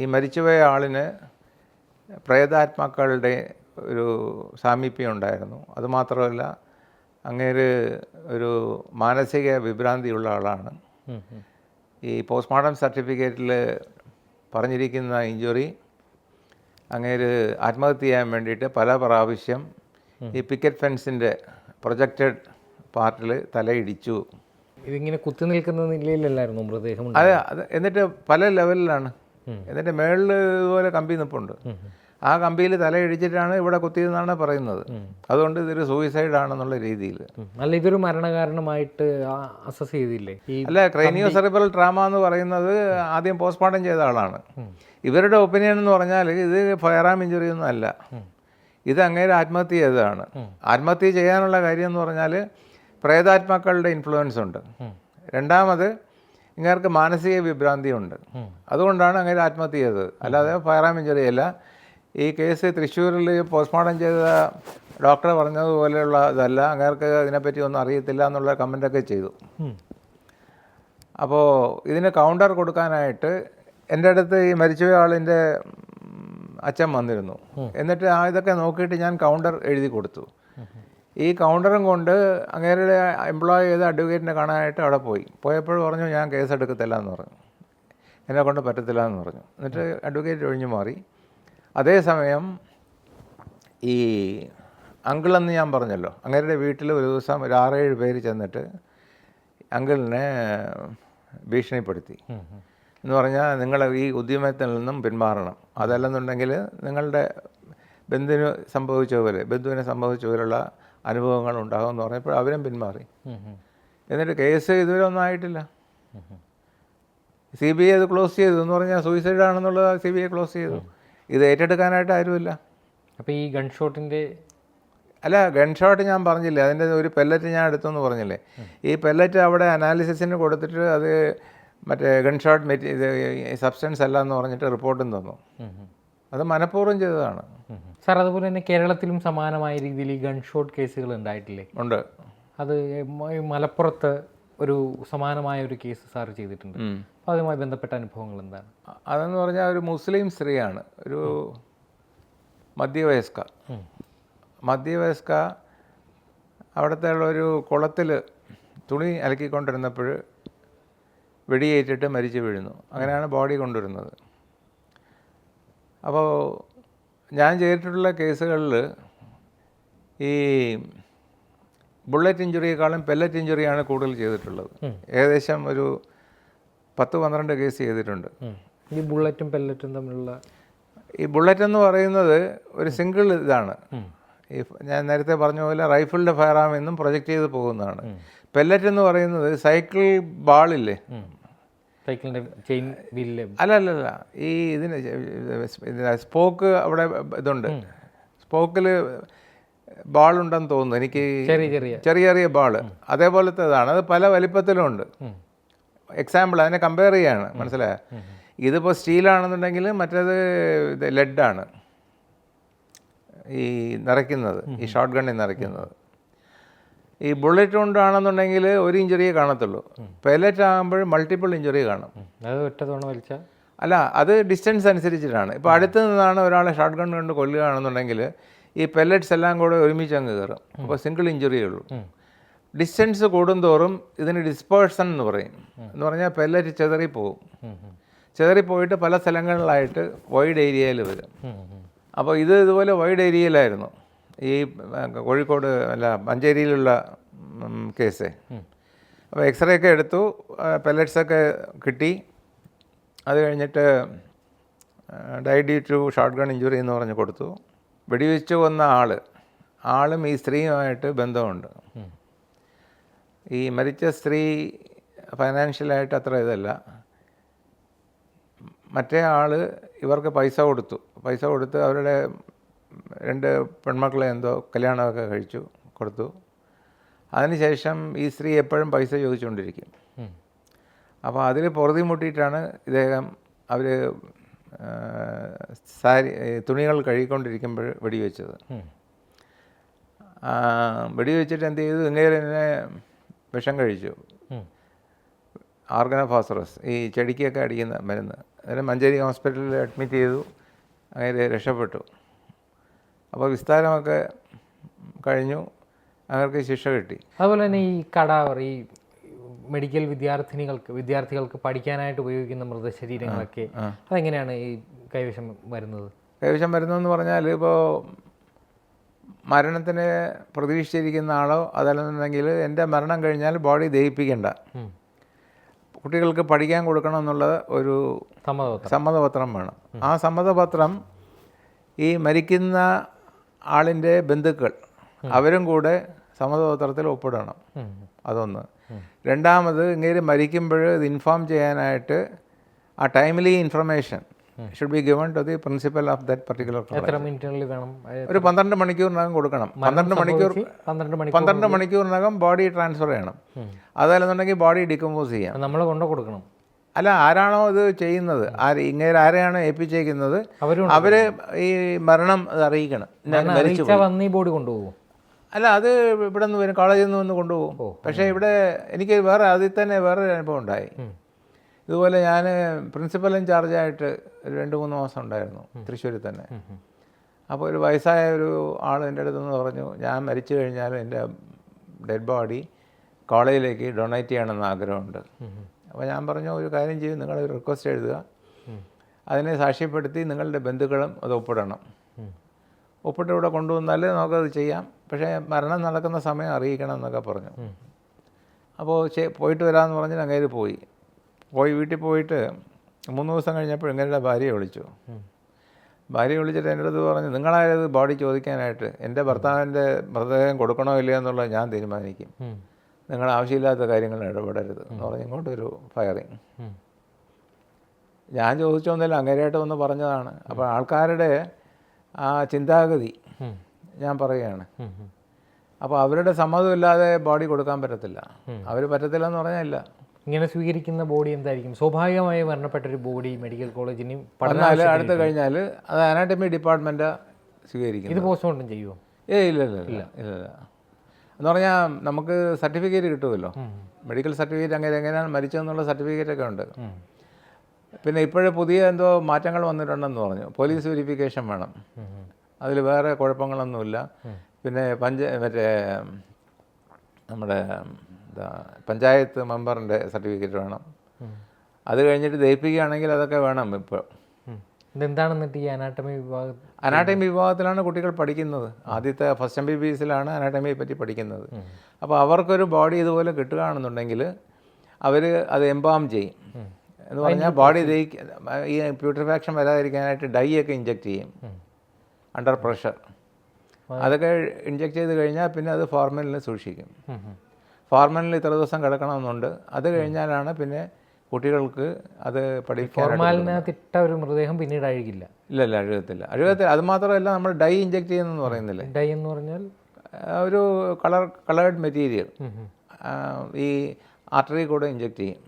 ഈ മരിച്ചുപോയ ആളിന് പ്രേതാത്മാക്കളുടെ ഒരു സാമീപ്യം ഉണ്ടായിരുന്നു. അതുമാത്രമല്ല, അങ്ങേര് ഒരു മാനസിക വിഭ്രാന്തിയുള്ള ആളാണ്. ഈ പോസ്റ്റ്മോർട്ടം സർട്ടിഫിക്കറ്റിൽ പറഞ്ഞിരിക്കുന്ന ഇഞ്ചുറി, അങ്ങേര് ആത്മഹത്യ ചെയ്യാൻ വേണ്ടിയിട്ട് പല പ്രാവശ്യം ഈ പിക്കറ്റ് ഫെൻസിൻ്റെ പ്രൊജക്റ്റഡ് പാർട്ടിൽ തലയിടിച്ചു. ഇതിങ്ങനെ കുത്തി നിൽക്കുന്ന നിലയിലല്ലായിരുന്നു മൃതദേഹം? അത് എന്നിട്ട് പല ലെവലിലാണ്. എന്നിട്ട് മേളിൽ ഇതുപോലെ കമ്പി നിൽപ്പുണ്ട്. ആ കമ്പിയിൽ തലയിടിച്ചിട്ടാണ് ഇവിടെ കുത്തിയതെന്നാണ് പറയുന്നത്. അതുകൊണ്ട് ഇതൊരു സൂയിസൈഡ് ആണെന്നുള്ള രീതിയിൽ. അല്ല, ഇതൊരു മരണകാരണമായിട്ട് അസസ് ചെയ്തില്ലേ? അല്ല, ക്രേനിയോ സെറിബ്രൽ ട്രാമ എന്ന് പറയുന്നത് ആദ്യം പോസ്റ്റ്മോർട്ടം ചെയ്ത ആളാണ്. ഇവരുടെ ഒപ്പീനിയൻ എന്ന് പറഞ്ഞാൽ ഇത് ഫയർ ആം ഇഞ്ചുറി ഒന്നും അല്ല, ഇത് അങ്ങേര് ആത്മഹത്യ ചെയ്തതാണ്. ആത്മഹത്യ ചെയ്യാനുള്ള കാര്യം എന്ന് പറഞ്ഞാൽ പ്രേതാത്മാക്കളുടെ ഇൻഫ്ലുവൻസ് ഉണ്ട്. രണ്ടാമത് ഇങ്ങേർക്ക് മാനസിക വിഭ്രാന്തിയുണ്ട്. അതുകൊണ്ടാണ് അങ്ങേര് ആത്മഹത്യ ചെയ്തത്, അല്ലാതെ ഫയർ ആം ഇഞ്ചുറി അല്ല. ഈ കേസ് തൃശ്ശൂരിൽ പോസ്റ്റ്മോർട്ടം ചെയ്ത ഡോക്ടർ പറഞ്ഞതുപോലെയുള്ള ഇതല്ല, അങ്ങേർക്ക് ഇതിനെപ്പറ്റി ഒന്നും അറിയത്തില്ല എന്നുള്ള കമൻ്റൊക്കെ ചെയ്തു. അപ്പോൾ ഇതിന് കൗണ്ടർ കൊടുക്കാനായിട്ട് എൻ്റെ അടുത്ത് ഈ മരിച്ചുപോയ ആളിൻ്റെ അച്ഛൻ വന്നിരുന്നു. എന്നിട്ട് ഇതൊക്കെ നോക്കിയിട്ട് ഞാൻ കൗണ്ടർ എഴുതി കൊടുത്തു. ഈ കൗണ്ടറും കൊണ്ട് അങ്ങേരുടെ എംപ്ലോയി ചെയ്ത അഡ്വക്കേറ്റിനെ കാണാനായിട്ട് അവിടെ പോയപ്പോൾ പറഞ്ഞു, ഞാൻ കേസ് എടുക്കത്തില്ല എന്ന് പറഞ്ഞു, എന്നെ കൊണ്ട് പറ്റത്തില്ല എന്ന് പറഞ്ഞു. എന്നിട്ട് അഡ്വക്കേറ്റ് ഒഴിഞ്ഞു മാറി. അതേസമയം ഈ അങ്കിളെന്ന് ഞാൻ പറഞ്ഞല്ലോ, അങ്ങേരുടെ വീട്ടിൽ ഒരു ദിവസം ഒരു 6-7 പേര് ചെന്നിട്ട് അങ്കിളിനെ ഭീഷണിപ്പെടുത്തി. എന്ന് പറഞ്ഞാൽ, നിങ്ങൾ ഈ ഉദ്യമത്തിൽ നിന്നും പിന്മാറണം, അതല്ലെന്നുണ്ടെങ്കിൽ നിങ്ങളുടെ ബന്ധുവിന് സംഭവിച്ച പോലെയുള്ള അനുഭവങ്ങൾ ഉണ്ടാകുമെന്ന് പറഞ്ഞപ്പോൾ അവരും പിന്മാറി. എന്നിട്ട് കേസ് ഇതുവരെ ഒന്നും ആയിട്ടില്ല. CBI അത് ക്ലോസ് ചെയ്തു എന്ന് പറഞ്ഞാൽ സൂയിസൈഡ് ആണെന്നുള്ളത് CBI ക്ലോസ് ചെയ്തു. ഇത് ഏറ്റെടുക്കാനായിട്ട് ആരുമില്ല. അപ്പോൾ ഈ ഗൺ ഷോട്ടിൻ്റെ അല്ല, ഗൺ ഷോട്ട് ഞാൻ പറഞ്ഞില്ലേ, അതിൻ്റെ ഒരു പെല്ലറ്റ് ഞാൻ എടുത്തെന്ന് പറഞ്ഞില്ലേ. ഈ പെല്ലറ്റ് അവിടെ അനാലിസിസിന് കൊടുത്തിട്ട് അത് മറ്റേ ഗൺ ഷോട്ട് സബ്സ്റ്റൻസ് അല്ല എന്ന് പറഞ്ഞിട്ട് റിപ്പോർട്ടും തന്നു. അത് മനഃപൂർവ്വം ചെയ്തതാണ്. സാർ, അതുപോലെ തന്നെ കേരളത്തിലും സമാനമായ രീതിയിൽ ഈ ഗൺ ഷോട്ട് കേസുകൾ ഉണ്ടായിട്ടില്ലേ? ഉണ്ട്. അത് മലപ്പുറത്ത് ഒരു സമാനമായ ഒരു കേസ് സാർ ചെയ്തിട്ടുണ്ട്. അപ്പോൾ അതുമായി ബന്ധപ്പെട്ട അനുഭവങ്ങൾ എന്താണ്? അതെന്ന് പറഞ്ഞാൽ ഒരു മുസ്ലിം സ്ത്രീയാണ്, ഒരു മധ്യവയസ്ക അവിടുത്തെ ഒരു കുളത്തിൽ തുണി അലക്കിക്കൊണ്ടിരുന്നപ്പോൾ വെടിയേറ്റിട്ട് മരിച്ചു വീഴുന്നു. അങ്ങനെയാണ് ബോഡി കൊണ്ടുവരുന്നത്. അപ്പോൾ ഞാൻ ചെയ്തിട്ടുള്ള കേസുകളിൽ ഈ ബുള്ളറ്റ് ഇഞ്ചുറിയേക്കാളും പെല്ലറ്റ് ഇഞ്ചുറിയാണ് കൂടുതൽ ചെയ്തിട്ടുള്ളത്. ഏകദേശം ഒരു 10-12 കേസ് ചെയ്തിട്ടുണ്ട്. ഈ ബുള്ളറ്റും പെല്ലറ്റും തമ്മിലുള്ള ഈ ബുള്ളറ്റ് എന്ന് പറയുന്നത് ഒരു സിംഗിൾ ഇതാണ്. ഈ ഞാൻ നേരത്തെ പറഞ്ഞ പോലെ റൈഫിളിൻ്റെ ഫയർ ആം എന്നും പ്രൊജക്റ്റ് ചെയ്ത് പോകുന്നതാണ്. പെല്ലറ്റ് എന്ന് പറയുന്നത് സൈക്കിൾ ബാളില്ലേ, സൈക്കിളിൻ്റെ ചെയിൻ വീലിലെ അല്ല, ഈ ഇതിന് സ്പോക്ക് അവിടെ ഇതുണ്ട്, സ്പോക്കിൽ ബാളുണ്ടെന്ന് തോന്നുന്നു എനിക്ക്, ചെറിയ ബാള് അതേപോലത്തേതാണ്. അത് പല വലിപ്പത്തിലുമുണ്ട്. എക്സാമ്പിൾ അതിനെ കമ്പയർ ചെയ്യാണ്, മനസ്സിലായോ? ഇതിപ്പോൾ സ്റ്റീലാണെന്നുണ്ടെങ്കിൽ മറ്റേത് ലെഡാണ് ഈ നിറയ്ക്കുന്നത്, ഈ ഷോട്ട് ഗണ്ണിൽ നിറയ്ക്കുന്നത്. ഈ ബുള്ളറ്റ് കൊണ്ടാണെന്നുണ്ടെങ്കിൽ ഒരു ഇഞ്ചുറിയെ കാണത്തുള്ളൂ. പെല്ലറ്റ് ആകുമ്പോൾ മൾട്ടിപ്പിൾ ഇഞ്ചുറി കാണും. അത് ഒറ്റ തവണ വലിച്ചാൽ അല്ല, അത് ഡിസ്റ്റൻസ് അനുസരിച്ചിട്ടാണ്. ഇപ്പോൾ അടുത്ത് നിന്നാണ് ഒരാളെ ഷോട്ട് ഗൺ കൊണ്ട് കൊല്ലുകയാണെന്നുണ്ടെങ്കിൽ ഈ പെല്ലറ്റ്സ് എല്ലാം കൂടെ ഒരുമിച്ച് അങ്ങ് കയറും. അപ്പോൾ സിംഗിൾ ഇഞ്ചുറിയേ ഉള്ളൂ. ഡിസ്റ്റൻസ് കൂടുന്തോറും ഇതിന് ഡിസ്പേഴ്സൺ എന്ന് പറയും. എന്ന് പറഞ്ഞാൽ പെല്ലറ്റ് ചെതറിപ്പോയിട്ട് പല സ്ഥലങ്ങളിലായിട്ട് വൈഡ് ഏരിയയിൽ വരും. അപ്പോൾ ഇതുപോലെ വൈഡ് ഏരിയയിലായിരുന്നു ഈ കോഴിക്കോട് മഞ്ചേരിയിലുള്ള കേസ്. അപ്പോൾ എക്സ്റേ ഒക്കെ എടുത്തു, പെല്ലറ്റ്സൊക്കെ കിട്ടി. അത് കഴിഞ്ഞിട്ട് die due to shotgun injury എന്ന് പറഞ്ഞ് കൊടുത്തു. വെടിവെച്ച് കൊന്ന ആളും ഈ സ്ത്രീയുമായിട്ട് ബന്ധമുണ്ട്. ഈ മരിച്ച സ്ത്രീ ഫൈനാൻഷ്യലായിട്ട് അത്ര ഇതല്ല. മറ്റേ ആൾ ഇവർക്ക് പൈസ കൊടുത്ത് അവരുടെ 2 പെൺമക്കളെ എന്തോ കല്യാണമൊക്കെ കൊടുത്തു. അതിനുശേഷം ഈ സ്ത്രീ എപ്പോഴും പൈസ ചോദിച്ചുകൊണ്ടിരിക്കും. അപ്പോൾ അതിൽ പൊറുതി മുട്ടിയിട്ടാണ് ഇദ്ദേഹം അവർ തുണികൾ കഴുകിക്കൊണ്ടിരിക്കുമ്പോൾ വെടിവെച്ചത്. വെടിവെച്ചിട്ട് എന്ത് ചെയ്തു, ഇങ്ങനെ വിഷം കഴിച്ചു, ആർഗനോഫോസ്ഫറസ്, ഈ ചെടിക്കൊക്കെ അടിക്കുന്ന മരുന്ന്. അതിന് മഞ്ചേരി ഹോസ്പിറ്റലിൽ അഡ്മിറ്റ് ചെയ്തു, അങ്ങനെ രക്ഷപ്പെട്ടു. അപ്പോൾ വിസ്താരമൊക്കെ കഴിഞ്ഞു, അവർക്ക് ശിക്ഷ കിട്ടി. അതുപോലെ തന്നെ ഈ കടാവർ, ഈ മെഡിക്കൽ വിദ്യാർത്ഥികൾക്ക് പഠിക്കാനായിട്ട് ഉപയോഗിക്കുന്ന മൃതശരീരങ്ങളൊക്കെ അതെങ്ങനെയാണ് ഈ കൈവശം വരുന്നത്? കൈവശം വരുന്നതെന്ന് പറഞ്ഞാൽ, ഇപ്പോൾ മരണത്തിന് പ്രതീക്ഷിച്ചിരിക്കുന്ന ആളോ അതല്ലെന്നുണ്ടെങ്കിൽ എൻ്റെ മരണം കഴിഞ്ഞാൽ ബോഡി ദഹിപ്പിക്കേണ്ട, കുട്ടികൾക്ക് പഠിക്കാൻ കൊടുക്കണം എന്നുള്ള ഒരു സമ്മതപത്രം വേണം. ആ സമ്മതപത്രം ഈ മരിക്കുന്ന ആളിൻ്റെ ബന്ധുക്കൾ അവരും കൂടെ സമ്മതപത്രത്തിൽ ഒപ്പിടണം. അതൊന്ന്. രണ്ടാമത്, ഇങ്ങനെ മരിക്കുമ്പോൾ ഇത് ഇൻഫോം ചെയ്യാനായിട്ട് ആ timely information should be given to the principal of that particular college. എത്ര മിനിറ്റുകളിൽ വേണം? ഒരു 12 മണിക്കൂറിനകം കൊടുക്കണം. 12 മണിക്കൂറിനകം ബോഡി ട്രാൻസ്ഫർ ചെയ്യണം. അതല്ലെന്നുണ്ടെങ്കിൽ ബോഡി ഡികമ്പോസ് ചെയ്യാം. നമ്മൾ കൊണ്ടു കൊടുക്കണം. അല്ല, ആരാണോ ഇത് ചെയ്യുന്നത്, ഇങ്ങനെ ആരെയാണോ ഏൽപ്പിച്ചേക്കുന്നത്, അവർ ഈ മരണം അത് അറിയിക്കണം. ബോഡി കൊണ്ടുപോകും. അല്ല, അത് ഇവിടെ നിന്ന് വരും, കോളേജിൽ നിന്ന് വന്ന് കൊണ്ടുപോകും. പക്ഷേ ഇവിടെ എനിക്ക് അതിൽ തന്നെ വേറൊരു അനുഭവം ഉണ്ടായി. ഇതുപോലെ ഞാൻ പ്രിൻസിപ്പൽ ഇൻചാർജായിട്ട് ഒരു 2-3 മാസം ഉണ്ടായിരുന്നു തൃശ്ശൂരിൽ തന്നെ. അപ്പോൾ ഒരു വയസ്സായ ഒരു ആൾ എൻ്റെ അടുത്ത് നിന്ന് പറഞ്ഞു, ഞാൻ മരിച്ചു കഴിഞ്ഞാൽ എൻ്റെ ഡെഡ് ബോഡി കോളേജിലേക്ക് ഡൊണേറ്റ് ചെയ്യണമെന്ന് ആഗ്രഹമുണ്ട്. അപ്പോൾ ഞാൻ പറഞ്ഞു, ഒരു കാര്യം ചെയ്യും, നിങ്ങളൊരു റിക്വസ്റ്റ് എഴുതുക, അതിനെ സാക്ഷ്യപ്പെടുത്തി നിങ്ങളുടെ ബന്ധുക്കളും അത് ഒപ്പിടണം. ഒപ്പിട്ട് ഇവിടെ കൊണ്ടുവന്നാൽ നമുക്കത് ചെയ്യാം, പക്ഷേ മരണം നടക്കുന്ന സമയം അറിയിക്കണം എന്നൊക്കെ പറഞ്ഞു. അപ്പോൾ പോയിട്ട് വരാമെന്ന് പറഞ്ഞ് അങ്ങേര് പോയി വീട്ടിൽ പോയിട്ട് 3 ദിവസം കഴിഞ്ഞപ്പോൾ ഇങ്ങനെ ഭാര്യയെ വിളിച്ചു. ഭാര്യയെ വിളിച്ചിട്ട് എൻ്റെ അടുത്ത് പറഞ്ഞു, നിങ്ങളായത് ബോഡി ചോദിക്കാനായിട്ട്, എൻ്റെ ഭർത്താവിൻ്റെ മൃതദേഹം കൊടുക്കണോ ഇല്ലയോ എന്നുള്ളത് ഞാൻ തീരുമാനിക്കും, നിങ്ങൾ ആവശ്യമില്ലാത്ത കാര്യങ്ങൾ ഇടപെടരുത് എന്ന് പറഞ്ഞ് ഇങ്ങോട്ടൊരു ഫയറിങ്. ഞാൻ ചോദിച്ചൊന്നുമില്ല, അങ്ങനെയായിട്ട് വന്ന് പറഞ്ഞതാണ്. അപ്പോൾ ആൾക്കാരുടെ ആ ചിന്താഗതി ഞാൻ പറയുകയാണ്. അപ്പോൾ അവരുടെ സമ്മതമില്ലാതെ ബോഡി കൊടുക്കാൻ പറ്റത്തില്ല. അവർ പറ്റത്തില്ല എന്ന് പറഞ്ഞാൽ ഇല്ല. ഇങ്ങനെ സ്വീകരിക്കുന്ന ബോഡി എന്തായിരിക്കും? സ്വാഭാവികമായി മരണപ്പെട്ടൊരു ബോഡി മെഡിക്കൽ കോളേജിന് അടുത്ത് കഴിഞ്ഞാൽ അത് അനാട്ടമി ഡിപ്പാർട്ട്മെൻറ്റാണ് സ്വീകരിക്കുന്നത്. ഇത് പോസ്റ്റ്മോർട്ടം ചെയ്യുമോ? ഇല്ല എന്ന് പറഞ്ഞാൽ നമുക്ക് സർട്ടിഫിക്കറ്റ് കിട്ടുമല്ലോ, മെഡിക്കൽ സർട്ടിഫിക്കറ്റ്. എങ്ങനെയാണ് മരിച്ചതെന്നുള്ള സർട്ടിഫിക്കറ്റൊക്കെ ഉണ്ട്. പിന്നെ ഇപ്പോഴും പുതിയ എന്തോ മാറ്റങ്ങൾ വന്നിട്ടുണ്ടെന്ന് പറഞ്ഞു. പോലീസ് വെരിഫിക്കേഷൻ വേണം, അതിൽ വേറെ കുഴപ്പങ്ങളൊന്നുമില്ല. പിന്നെ മറ്റേ നമ്മുടെ പഞ്ചായത്ത് മെമ്പറിൻ്റെ സർട്ടിഫിക്കറ്റ് വേണം. അത് കഴിഞ്ഞിട്ട് ദഹിപ്പിക്കുകയാണെങ്കിൽ അതൊക്കെ വേണം. ഇപ്പോൾ ഇതെന്താണെന്നിട്ട് ഈ അനാട്ടമി വിഭാഗത്തിലാണ് കുട്ടികൾ പഠിക്കുന്നത്. ആദ്യത്തെ ഫസ്റ്റ് MBBSലാണ് അനാട്ടമിയെ പറ്റി പഠിക്കുന്നത്. അപ്പോൾ അവർക്കൊരു ബോഡി ഇതുപോലെ കിട്ടുകയാണെന്നുണ്ടെങ്കിൽ അവർ അത് എംബാം ചെയ്യും. എന്ന് പറഞ്ഞാൽ ബോഡി ഈ പ്യൂട്രിഫാക്ഷൻ വരാതിരിക്കാനായിട്ട് ഡൈ ഒക്കെ ഇഞ്ചെക്റ്റ് ചെയ്യും അണ്ടർ പ്രഷർ. അതൊക്കെ ഇഞ്ചെക്റ്റ് ചെയ്ത് കഴിഞ്ഞാൽ പിന്നെ അത് ഫോർമലിന് സൂക്ഷിക്കും. ഫോർമലിൽ ഇത്ര ദിവസം കിടക്കണമെന്നുണ്ട്. അത് കഴിഞ്ഞാലാണ് പിന്നെ കുട്ടികൾക്ക് അത് പഠിക്കാനായിട്ട് ഒരു മൃതദേഹം പിന്നീട് അഴുകില്ല. ഇല്ല, അഴുകത്തില്ല. അത് മാത്രമല്ല, നമ്മൾ ഡൈ ഇഞ്ചെക്റ്റ് ചെയ്യുന്നെന്ന് പറയുന്നില്ലേ, ഡൈ എന്ന് പറഞ്ഞാൽ ഒരു കളേർഡ് മെറ്റീരിയൽ ഈ ആർട്ടറി കൂടെ ഇഞ്ചെക്റ്റ് ചെയ്യും.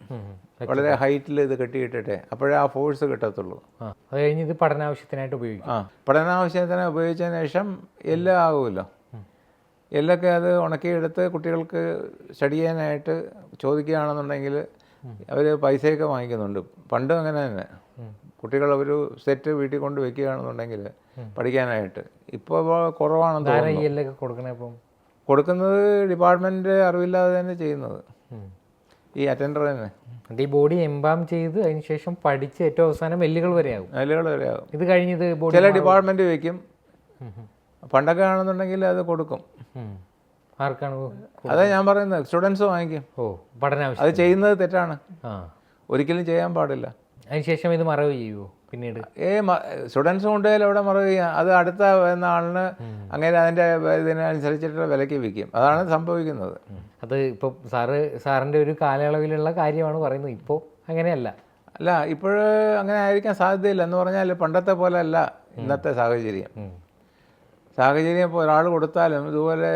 വളരെ ഹൈറ്റിൽ ഇത് കെട്ടിയിട്ടിട്ടെ അപ്പോഴേ ആ ഫോഴ്സ് കിട്ടത്തുള്ളൂ. അത് കഴിഞ്ഞ് ഇത് പഠനാവശ്യത്തിനായിട്ട് ഉപയോഗിക്കും. പഠനാവശ്യത്തിന് ഉപയോഗിച്ചതിന് ശേഷം എല്ലാം ആകുമല്ലോ. എല്ലൊക്കെ അത് ഉണക്കിയെടുത്ത് കുട്ടികൾക്ക് സ്റ്റഡി ചെയ്യാനായിട്ട് ചോദിക്കുകയാണെന്നുണ്ടെങ്കിൽ അവർ പൈസയൊക്കെ വാങ്ങിക്കുന്നുണ്ട്. പണ്ടും അങ്ങനെ തന്നെ കുട്ടികൾ ഒരു സെറ്റ് വീട്ടിൽ കൊണ്ട് വെക്കുകയാണെന്നുണ്ടെങ്കിൽ പഠിക്കാനായിട്ട്. ഇപ്പോൾ കുറവാണെന്ന് തോന്നുന്നു. കൊടുക്കുന്നത് ഡിപ്പാർട്ട്മെൻറ്റ് അറിവില്ലാതെ തന്നെ ചെയ്യുന്നത്, ഈ അറ്റൻഡർ തന്നെ. ഈ ബോഡി എംബാം ചെയ്ത് അതിന് ശേഷം പഠിച്ച് ഏറ്റവും അവസാനം എല്ലുകൾ വരെയാകും. ഇത് കഴിഞ്ഞത് ചില ഡിപ്പാർട്ട്മെൻറ്റ് വയ്ക്കും. പണ്ടൊക്കെ ആണെന്നുണ്ടെങ്കിൽ അത് കൊടുക്കും. ആർക്കാണ്? അതാ ഞാൻ പറയുന്നത്, സ്റ്റുഡൻസ് വാങ്ങിക്കും. പഠനാവശ്യം. അത് ചെയ്യുന്നത് തെറ്റാണ്, ഒരിക്കലും ചെയ്യാൻ പാടില്ല. അതിനുശേഷം ഇത് മറവ് ചെയ്യുമോ പിന്നീട്? സ്റ്റുഡൻസ് കൊണ്ടുപോയാൽ അവിടെ മറവ് ചെയ്യാം. അത് അടുത്ത വരുന്ന ആളിന് അങ്ങനെ അതിൻ്റെ ഇതിനനുസരിച്ചിട്ടുള്ള വിലയ്ക്ക് വിൽക്കും. അതാണ് സംഭവിക്കുന്നത്. അത് ഇപ്പോൾ സാറിൻ്റെ ഒരു കാലയളവിലുള്ള കാര്യമാണ് പറയുന്നത്. ഇപ്പോൾ അങ്ങനെയല്ല. അല്ല, ഇപ്പോൾ അങ്ങനെ ആയിരിക്കാൻ സാധ്യതയില്ല. എന്ന് പറഞ്ഞാൽ പണ്ടത്തെ പോലെ അല്ല ഇന്നത്തെ സാഹചര്യം. ഇപ്പോൾ ഒരാൾ കൊടുത്താലും ഇതുപോലെ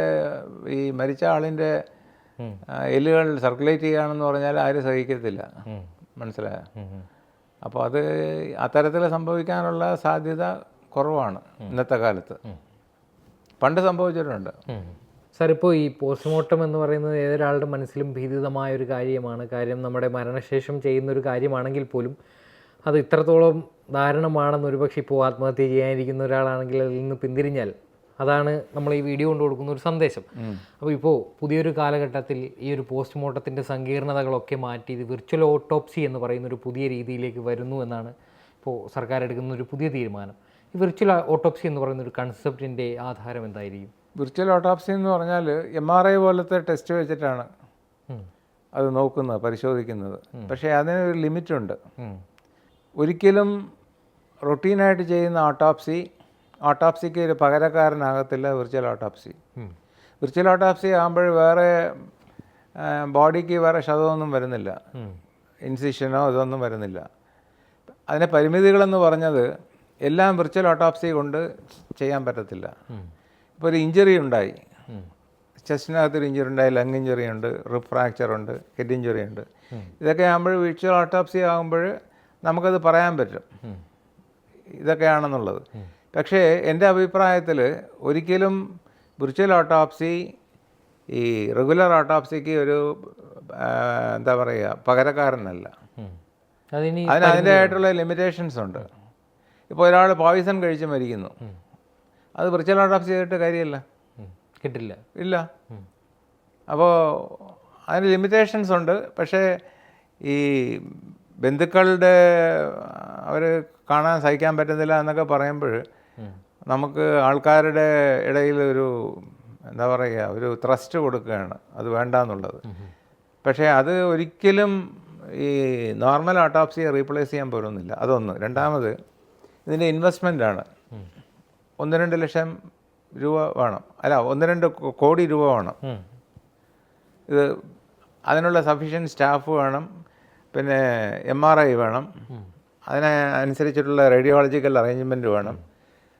ഈ മരിച്ച ആളിൻ്റെ എല്ലുകൾ സർക്കുലേറ്റ് ചെയ്യുകയാണെന്ന് പറഞ്ഞാൽ ആരും സഹിക്കത്തില്ല. മനസ്സിലായോ? അപ്പോൾ അത് അത്തരത്തിൽ സംഭവിക്കാനുള്ള സാധ്യത കുറവാണ് ഇന്നത്തെ കാലത്ത്. പണ്ട് സംഭവിച്ചിട്ടുണ്ട്. സാർ, ഇപ്പോൾ ഈ പോസ്റ്റ്മോർട്ടം എന്ന് പറയുന്നത് ഏതൊരാളുടെ മനസ്സിലും ഭീതിതമായ ഒരു കാര്യമാണ്. കാര്യം നമ്മുടെ മരണശേഷം ചെയ്യുന്ന ഒരു കാര്യമാണെങ്കിൽ പോലും അത് ഇത്രത്തോളം ദാരുണമാണെന്ന് ഒരുപക്ഷെ ഇപ്പോൾ ആത്മഹത്യ ചെയ്യാനിരിക്കുന്ന ഒരാളാണെങ്കിൽ അതിൽ നിന്ന് പിന്തിരിഞ്ഞാൽ അതാണ് നമ്മൾ ഈ വീഡിയോ കൊണ്ട് കൊടുക്കുന്ന ഒരു സന്ദേശം. അപ്പോൾ ഇപ്പോൾ പുതിയൊരു കാലഘട്ടത്തിൽ ഈ ഒരു പോസ്റ്റ്മോർട്ടത്തിൻ്റെ സങ്കീർണതകളൊക്കെ മാറ്റി ഇത് വിർച്വൽ ഓട്ടോപ്സി എന്ന് പറയുന്ന ഒരു പുതിയ രീതിയിലേക്ക് വരുന്നു എന്നാണ് ഇപ്പോൾ സർക്കാർ എടുക്കുന്ന ഒരു പുതിയ തീരുമാനം. ഈ വിർച്വൽ ഓട്ടോപ്സി എന്ന് പറയുന്ന ഒരു കൺസെപ്റ്റിൻ്റെ ആധാരം എന്തായിരിക്കും? വിർച്വൽ ഓട്ടോപ്സി എന്ന് പറഞ്ഞാൽ MRI പോലത്തെ ടെസ്റ്റ് വെച്ചിട്ടാണ് അത് നോക്കുന്നത്, പരിശോധിക്കുന്നത്. പക്ഷേ അതിനൊരു ലിമിറ്റുണ്ട്. ഒരിക്കലും റൊട്ടീനായിട്ട് ചെയ്യുന്ന ഓട്ടോപ്സിക്ക് ഒരു പകരക്കാരനാകത്തില്ല വിർച്വൽ ഓട്ടോപ്സി. വിർച്വൽ ഓട്ടോപ്സി ആകുമ്പോൾ വേറെ ബോഡിക്ക് വേറെ ക്ഷതമൊന്നും വരുന്നില്ല, ഇൻസിഷനോ ഇതൊന്നും വരുന്നില്ല. അതിൻ്റെ പരിമിതികളെന്ന് പറഞ്ഞത് എല്ലാം വിർച്വൽ ഓട്ടോപ്സി കൊണ്ട് ചെയ്യാൻ പറ്റത്തില്ല. ഇപ്പോൾ ഒരു ഇഞ്ചുറി ഉണ്ടായി, ചെസ്റ്റിനകത്തൊരു ഇഞ്ചുറി ഉണ്ടായി, ലങ് ഇഞ്ചുറി ഉണ്ട്, റിബ് ഫ്രാക്ചർ ഉണ്ട്, ഹെഡ് ഇഞ്ചുറി ഉണ്ട്. ഇതൊക്കെ ആകുമ്പോൾ വിർച്വൽ ഓട്ടോപ്സി ആകുമ്പോൾ നമുക്കത് പറയാൻ പറ്റും ഇതൊക്കെയാണെന്നുള്ളത്. പക്ഷേ എൻ്റെ അഭിപ്രായത്തിൽ ഒരിക്കലും വിർച്വൽ ഓട്ടോപ്സി ഈ റെഗുലർ ഓട്ടോപ്സിക്ക് ഒരു എന്താ പറയുക പകരക്കാരനല്ല. അതിന് അതിൻ്റെതായിട്ടുള്ള ലിമിറ്റേഷൻസ് ഉണ്ട്. ഇപ്പോൾ ഒരാൾ പോയിസൺ കഴിച്ച് മരിക്കുന്നു, അത് വിർച്വൽ ഓട്ടോപ്സി ചെയ്തിട്ട് കാര്യമില്ല, കിട്ടില്ല, ഇല്ല. അപ്പോൾ അതിന് ലിമിറ്റേഷൻസ് ഉണ്ട്. പക്ഷേ ഈ ബന്ധുക്കളുടെ അവർ കാണാൻ സഹിക്കാൻ പറ്റുന്നില്ല എന്നൊക്കെ പറയുമ്പോൾ നമുക്ക് ആൾക്കാരുടെ ഇടയിൽ ഒരു എന്താ പറയുക ഒരു ത്രസ്റ്റ് കൊടുക്കുകയാണ് അത് വേണ്ട എന്നുള്ളത്. പക്ഷേ അത് ഒരിക്കലും ഈ നോർമൽ ഓട്ടോപ്സിയെ റീപ്ലേസ് ചെയ്യാൻ പോലുന്നില്ല. അതൊന്ന്. രണ്ടാമത് ഇതിൻ്റെ ഇൻവെസ്റ്റ്മെൻറ്റാണ്. 1-2 ലക്ഷം രൂപ വേണം, അല്ല 1-2 കോടി രൂപ വേണം. ഇത് അതിനുള്ള സഫീഷ്യൻറ്റ് സ്റ്റാഫ് വേണം, പിന്നെ MRI വേണം, അതിനനുസരിച്ചിട്ടുള്ള റേഡിയോളജിക്കൽ അറേഞ്ച്മെൻറ്റ് വേണം,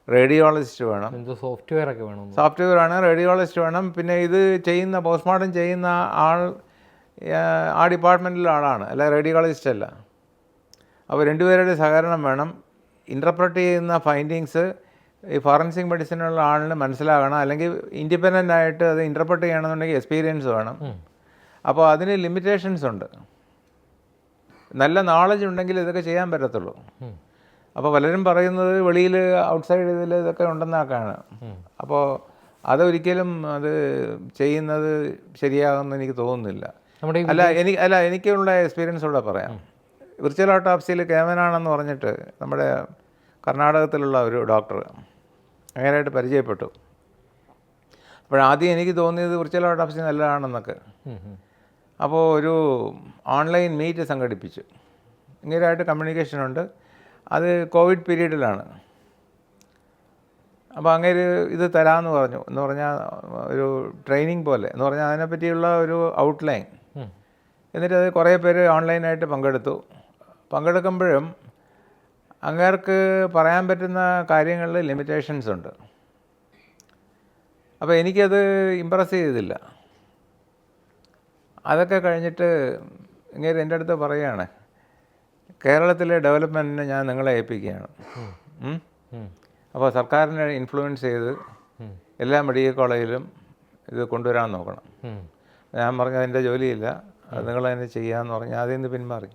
റേഡിയോളജിസ്റ്റ് വേണം, സോഫ്റ്റ്വെയർ ഒക്കെ വേണം, സോഫ്റ്റ്വെയർ ആണ്, റേഡിയോളജിസ്റ്റ് വേണം. പിന്നെ ഇത് ചെയ്യുന്ന പോസ്റ്റ്മോർട്ടം ചെയ്യുന്ന ആൾ ആ ഡിപ്പാർട്ട്മെൻറ്റിലെ ആളാണ്, അല്ല റേഡിയോളജിസ്റ്റ് അല്ല. അപ്പോൾ രണ്ടുപേരുടെ സഹകരണം വേണം. ഇൻ്റർപ്രറ്റ് ചെയ്യുന്ന ഫൈൻഡിങ്സ് ഈ ഫോറൻസിക് മെഡിസിനുള്ള ആളിന് മനസ്സിലാകണം, അല്ലെങ്കിൽ ഇൻഡിപെൻഡൻ്റ് ആയിട്ട് അത് ഇൻ്റർപ്രറ്റ് ചെയ്യണമെന്നുണ്ടെങ്കിൽ എക്സ്പീരിയൻസ് വേണം. അപ്പോൾ അതിന് ലിമിറ്റേഷൻസ് ഉണ്ട്. നല്ല നോളജ് ഉണ്ടെങ്കിൽ ഇതൊക്കെ ചെയ്യാൻ പറ്റത്തുള്ളൂ. അപ്പോൾ പലരും പറയുന്നത് വെളിയിൽ ഔട്ട്സൈഡ് ഇതിൽ ഇതൊക്കെ ഉണ്ടെന്നൊക്കെയാണ്. അപ്പോൾ അതൊരിക്കലും അത് ചെയ്യുന്നത് ശരിയാകുമെന്ന് എനിക്ക് തോന്നുന്നില്ല. എനിക്കുള്ള എക്സ്പീരിയൻസോടെ പറയാം. വിർച്വൽ ഓട്ടോപ്സിയിൽ കേമനാണെന്ന് പറഞ്ഞിട്ട് നമ്മുടെ കർണാടകത്തിലുള്ള ഒരു ഡോക്ടർ അങ്ങനെയായിട്ട് പരിചയപ്പെട്ടു. അപ്പോഴാദ്യം എനിക്ക് തോന്നിയത് വിർച്വൽ ഓട്ടോപ്സി നല്ലതാണെന്നൊക്കെ. അപ്പോൾ ഒരു ഓൺലൈൻ മീറ്റ് സംഘടിപ്പിച്ചു. ഇങ്ങനെയായിട്ട് കമ്മ്യൂണിക്കേഷനുണ്ട്. അത് കോവിഡ് പീരീഡിലാണ്. അപ്പോൾ അങ്ങനെ ഇത് തരാമെന്ന് പറഞ്ഞു. എന്ന് പറഞ്ഞാൽ ഒരു ട്രെയിനിങ് പോലെ എന്ന് പറഞ്ഞാൽ അതിനെപ്പറ്റിയുള്ള ഒരു ഔട്ട്ലൈൻ. എന്നിട്ട് അത് കുറേ പേര് ഓൺലൈനായിട്ട് പങ്കെടുക്കുമ്പോഴും അങ്ങേർക്ക് പറയാൻ പറ്റുന്ന കാര്യങ്ങളിൽ ലിമിറ്റേഷൻസ് ഉണ്ട്. അപ്പോൾ എനിക്കത് ഇമ്പ്രസ് ചെയ്തില്ല. അതൊക്കെ കഴിഞ്ഞിട്ട് ഇങ്ങനെ എൻ്റെ അടുത്ത് പറയുകയാണ്, കേരളത്തിലെ ഡെവലപ്മെൻറ്റിനെ ഞാൻ നിങ്ങളെ ഏൽപ്പിക്കുകയാണ്. അപ്പോൾ സർക്കാരിനെ ഇൻഫ്ലുവൻസ് ചെയ്ത് എല്ലാ മെഡിക്കൽ കോളേജിലും ഇത് കൊണ്ടുവരാൻ നോക്കണം. ഞാൻ പറഞ്ഞു അതിൻ്റെ ജോലിയില്ല, അത് നിങ്ങൾ തന്നെ ചെയ്യാമെന്ന് പറഞ്ഞ് അതിൽ നിന്ന് പിന്മാറി.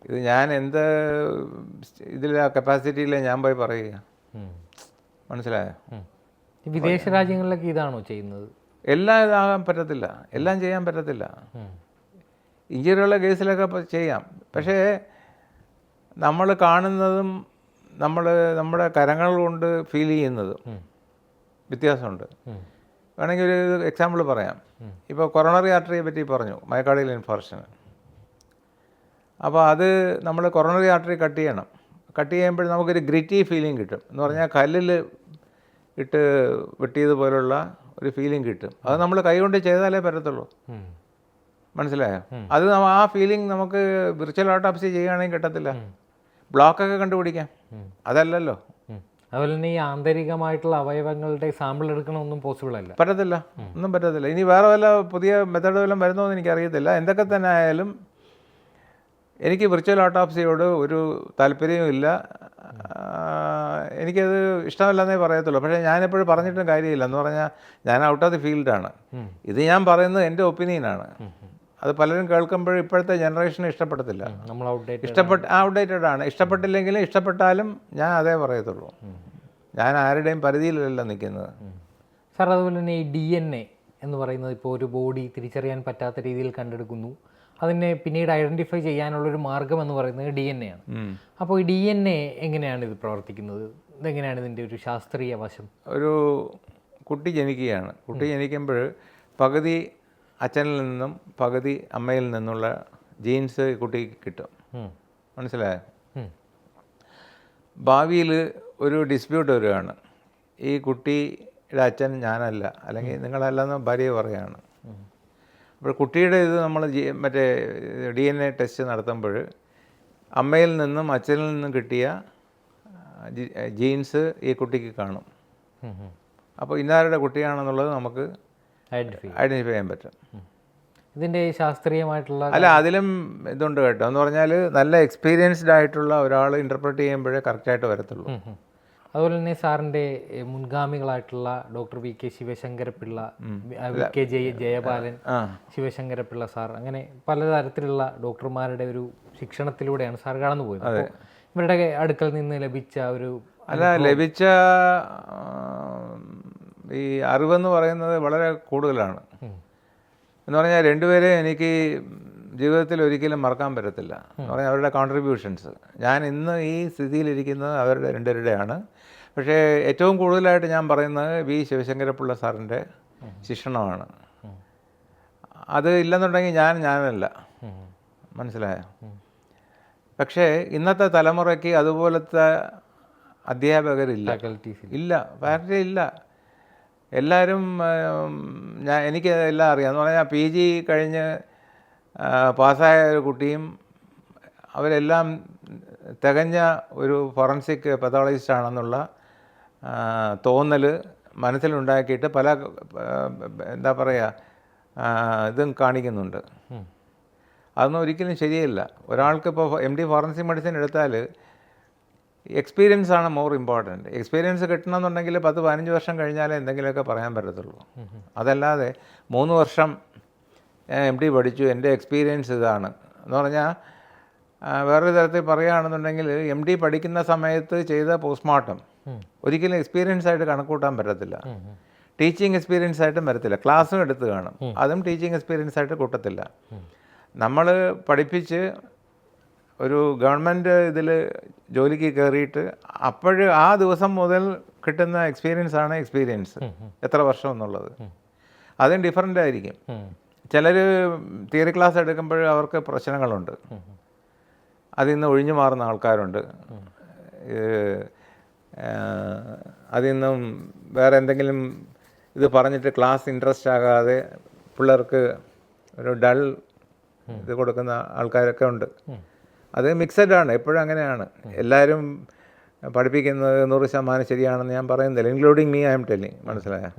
ഇത് ഞാൻ എന്ത് ഇതിലെ കപ്പാസിറ്റിയിൽ ഞാൻ പോയി പറയുക, മനസ്സിലായോ? വിദേശ രാജ്യങ്ങളിലൊക്കെ ഇതാണോ ചെയ്യുന്നത്? എല്ലാം ഇതാകാൻ പറ്റത്തില്ല, എല്ലാം ചെയ്യാൻ പറ്റത്തില്ല. ഇഞ്ചുറിയുള്ള കേസിലൊക്കെ ചെയ്യാം. പക്ഷേ നമ്മൾ കാണുന്നതും നമ്മുടെ കരങ്ങൾ കൊണ്ട് ഫീൽ ചെയ്യുന്നതും വ്യത്യാസമുണ്ട്. വേണമെങ്കിൽ ഒരു എക്സാമ്പിൾ പറയാം. ഇപ്പോൾ കൊറോണറി ആർട്ടറിയെ പറ്റി പറഞ്ഞു, മയോകാർഡിയൽ ഇൻഫാർക്ഷൻ. അപ്പോൾ അത് നമ്മൾ കൊറോണറി ആർട്ടറി കട്ട് ചെയ്യണം. കട്ട് ചെയ്യുമ്പോൾ നമുക്കൊരു ഗ്രിറ്റി ഫീലിംഗ് കിട്ടും. എന്ന് പറഞ്ഞാൽ കല്ലിൽ ഇട്ട് വെട്ടിയതുപോലുള്ള ഒരു ഫീലിംഗ് കിട്ടും. അത് നമ്മൾ കൈകൊണ്ട് ചെയ്താലേ പറ്റത്തുള്ളൂ, മനസ്സിലായോ? അത് ആ ഫീലിംഗ് നമുക്ക് വിർച്വൽ ഓട്ടോപ്സി ചെയ്യുകയാണെങ്കിൽ കിട്ടത്തില്ല. ബ്ലോക്കൊക്കെ കണ്ടുപിടിക്കാം, അതല്ലല്ലോ. അതുപോലെ തന്നെ ഈ ആന്തരികമായിട്ടുള്ള അവയവങ്ങളുടെ സാമ്പിൾ എടുക്കണമൊന്നും പോസിബിൾ അല്ല. പറ്റത്തില്ല, ഒന്നും പറ്റത്തില്ല. ഇനി വേറെ വല്ല പുതിയ മെത്തേഡ് വല്ലതും വരുന്നോ എന്ന് എനിക്കറിയത്തില്ല. എന്തൊക്കെ തന്നെ ആയാലും എനിക്ക് വിർച്വൽ ഓട്ടോപ്സിയോട് ഒരു താല്പര്യവും ഇല്ല. എനിക്കത് ഇഷ്ടമല്ലെന്നേ പറയത്തുള്ളൂ. പക്ഷേ ഞാനെപ്പോഴും പറഞ്ഞിട്ടും കാര്യമില്ല. എന്ന് പറഞ്ഞാൽ ഞാൻ ഔട്ട് ഓഫ് ദി ഫീൽഡാണ്. ഇത് ഞാൻ പറയുന്നത് എൻ്റെ ഒപ്പീനിയനാണ്. അത് പലരും കേൾക്കുമ്പോഴും ഇപ്പോഴത്തെ ജനറേഷന് ഇഷ്ടപ്പെടത്തില്ല. നമ്മൾ ഔട്ട്ഡേറ്റഡ് ആണ്. ഇഷ്ടപ്പെട്ടില്ലെങ്കിലും ഇഷ്ടപ്പെട്ടാലും ഞാൻ അതേ പറയത്തുള്ളൂ. ഞാൻ ആരുടെയും പരിധിയിലല്ല നിൽക്കുന്നത്. സാർ, അതുപോലെ തന്നെ ഈ DNA എന്ന് പറയുന്നത് ഇപ്പോൾ ഒരു ബോഡി തിരിച്ചറിയാൻ പറ്റാത്ത രീതിയിൽ കണ്ടെടുക്കുന്നു. അതിനെ പിന്നീട് ഐഡൻറ്റിഫൈ ചെയ്യാനുള്ളൊരു മാർഗം എന്ന് പറയുന്നത് DNA ആണ്. അപ്പോൾ ഈ DNA എങ്ങനെയാണ് ഇത് പ്രവർത്തിക്കുന്നത്? ഇതെങ്ങനെയാണ് ഇതിൻ്റെ ഒരു ശാസ്ത്രീയ വശം? ഒരു കുട്ടി ജനിക്കുകയാണ്. കുട്ടി ജനിക്കുമ്പോൾ പകുതി അച്ഛനിൽ നിന്നും പകുതി അമ്മയിൽ നിന്നുള്ള ജീൻസ് കുട്ടിക്ക് കിട്ടും. മനസ്സിലായോ? ഭാവിയിൽ ഒരു ഡിസ്പ്യൂട്ട് വരികയാണ്. ഈ കുട്ടിയുടെ അച്ഛൻ ഞാനല്ല, അല്ലെങ്കിൽ നിങ്ങളല്ലെന്ന് ഭാര്യ പറയുകയാണ്. അപ്പോൾ കുട്ടിയുടെ ഇത് നമ്മൾ മറ്റേ DNA ടെസ്റ്റ് നടത്തുമ്പോൾ അമ്മയിൽ നിന്നും അച്ഛനിൽ നിന്നും കിട്ടിയ ജീൻസ് ഈ കുട്ടിക്ക് കാണും. അപ്പോൾ ഇന്നാരുടെ കുട്ടിയാണെന്നുള്ളത് നമുക്ക് ഐഡൻറ്റിഫൈ ചെയ്യാൻ പറ്റും. ഇതിൻ്റെ ശാസ്ത്രീയമായിട്ടുള്ള അല്ല, അതിലും ഇതുണ്ട് കേട്ടോ. എന്ന് പറഞ്ഞാൽ നല്ല എക്സ്പീരിയൻസ്ഡ് ആയിട്ടുള്ള ഒരാൾ ഇൻ്റർപ്രറ്റ് ചെയ്യുമ്പോഴേ കറക്റ്റായിട്ട് വരത്തുള്ളൂ. അതുപോലെ തന്നെ സാറിൻ്റെ മുൻഗാമികളായിട്ടുള്ള doctor VK Sivasankarapillai, VK Jayapalan, Sivasankarapillai sir, അങ്ങനെ പലതരത്തിലുള്ള ഡോക്ടർമാരുടെ ഒരു ശിക്ഷണത്തിലൂടെയാണ് സാർ കടന്നു പോയത്. അപ്പോൾ ഇവരുടെ അടുക്കൽ നിന്ന് ലഭിച്ച ലഭിച്ച ഈ അറിവെന്ന് പറയുന്നത് വളരെ കൂടുതലാണ്. എന്ന് പറഞ്ഞാൽ രണ്ടുപേരെയും എനിക്ക് ജീവിതത്തിൽ ഒരിക്കലും മറക്കാൻ പറ്റത്തില്ല. എന്ന് പറഞ്ഞാൽ അവരുടെ കോൺട്രിബ്യൂഷൻസ്. ഞാൻ ഇന്ന് ഈ സ്ഥിതിയിലിരിക്കുന്നത് അവരുടെ രണ്ടുപേരുടെയാണ്. പക്ഷേ ഏറ്റവും കൂടുതലായിട്ട് ഞാൻ പറയുന്നത് ശിവശങ്കരപ്പിള്ള സാറിൻ്റെ ശിക്ഷണമാണ്. അത് ഇല്ലെന്നുണ്ടെങ്കിൽ ഞാനല്ല. മനസ്സിലായോ? പക്ഷേ ഇന്നത്തെ തലമുറയ്ക്ക് അതുപോലത്തെ അധ്യാപകരില്ല, ഫാക്കൽറ്റി ഇല്ല. എല്ലാവരും എനിക്ക് എല്ലാം അറിയാം. എന്ന് പറഞ്ഞാൽ PG കഴിഞ്ഞ് പാസ്സായ ഒരു കുട്ടിയും അവരെല്ലാം തികഞ്ഞ ഒരു ഫോറൻസിക് പത്തോളജിസ്റ്റ് ആണെന്നുള്ള തോന്നൽ മനസ്സിലുണ്ടാക്കിയിട്ട് പല എന്താ പറയുക ഇതും കാണിക്കുന്നുണ്ട്. അതൊന്നും ഒരിക്കലും ശരിയല്ല. ഒരാൾക്കിപ്പോൾ MD ഫോറൻസിക് മെഡിസിൻ എടുത്താൽ എക്സ്പീരിയൻസ് ആണ് മോർ ഇമ്പോർട്ടൻറ്റ്. എക്സ്പീരിയൻസ് കിട്ടണമെന്നുണ്ടെങ്കിൽ 10-15 വർഷം കഴിഞ്ഞാലേ എന്തെങ്കിലുമൊക്കെ പറയാൻ പറ്റത്തുള്ളൂ. അതല്ലാതെ 3 വർഷം MD പഠിച്ചു, എൻ്റെ എക്സ്പീരിയൻസ് ഇതാണ് എന്ന് പറഞ്ഞാൽ വേറൊരു തരത്തിൽ പറയുകയാണെന്നുണ്ടെങ്കിൽ MD പഠിക്കുന്ന സമയത്ത് ചെയ്ത പോസ്റ്റ്മോർട്ടം ഒരിക്കലും എക്സ്പീരിയൻസ് ആയിട്ട് കണക്കൂട്ടാൻ പറ്റത്തില്ല. ടീച്ചിങ് എക്സ്പീരിയൻസ് ആയിട്ടും വരത്തില്ല. ക്ലാസ്സും എടുത്ത് കാണും, അതും ടീച്ചിങ് എക്സ്പീരിയൻസ് ആയിട്ട് കൂട്ടത്തില്ല. നമ്മൾ പഠിപ്പിച്ച് ഒരു ഗവൺമെൻറ് ഇതിൽ ജോലിക്ക് കയറിയിട്ട് ആ ദിവസം മുതൽ കിട്ടുന്ന എക്സ്പീരിയൻസ് എത്ര വർഷം എന്നുള്ളത് അതും ഡിഫറൻ്റ് ആയിരിക്കും. ചിലർ തിയറി ക്ലാസ് എടുക്കുമ്പോൾ അവർക്ക് പ്രശ്നങ്ങളുണ്ട്, അതിൽ നിന്ന് ഒഴിഞ്ഞു മാറുന്ന ആൾക്കാരുണ്ട്. അതിൽ നിന്നും വേറെ എന്തെങ്കിലും ഇത് പറഞ്ഞിട്ട് ക്ലാസ് ഇൻട്രസ്റ്റ് ആകാതെ പിള്ളേർക്ക് ഒരു ഡൾ ഇത് കൊടുക്കുന്ന ആൾക്കാരൊക്കെ ഉണ്ട്. അത് മിക്സഡ് ആണ്, എപ്പോഴും അങ്ങനെയാണ്. എല്ലാവരും പഠിപ്പിക്കുന്നത് 100% ശരിയാണെന്ന് ഞാൻ പറയുന്നില്ല, including me, I M telling. മനസ്സിലായോ?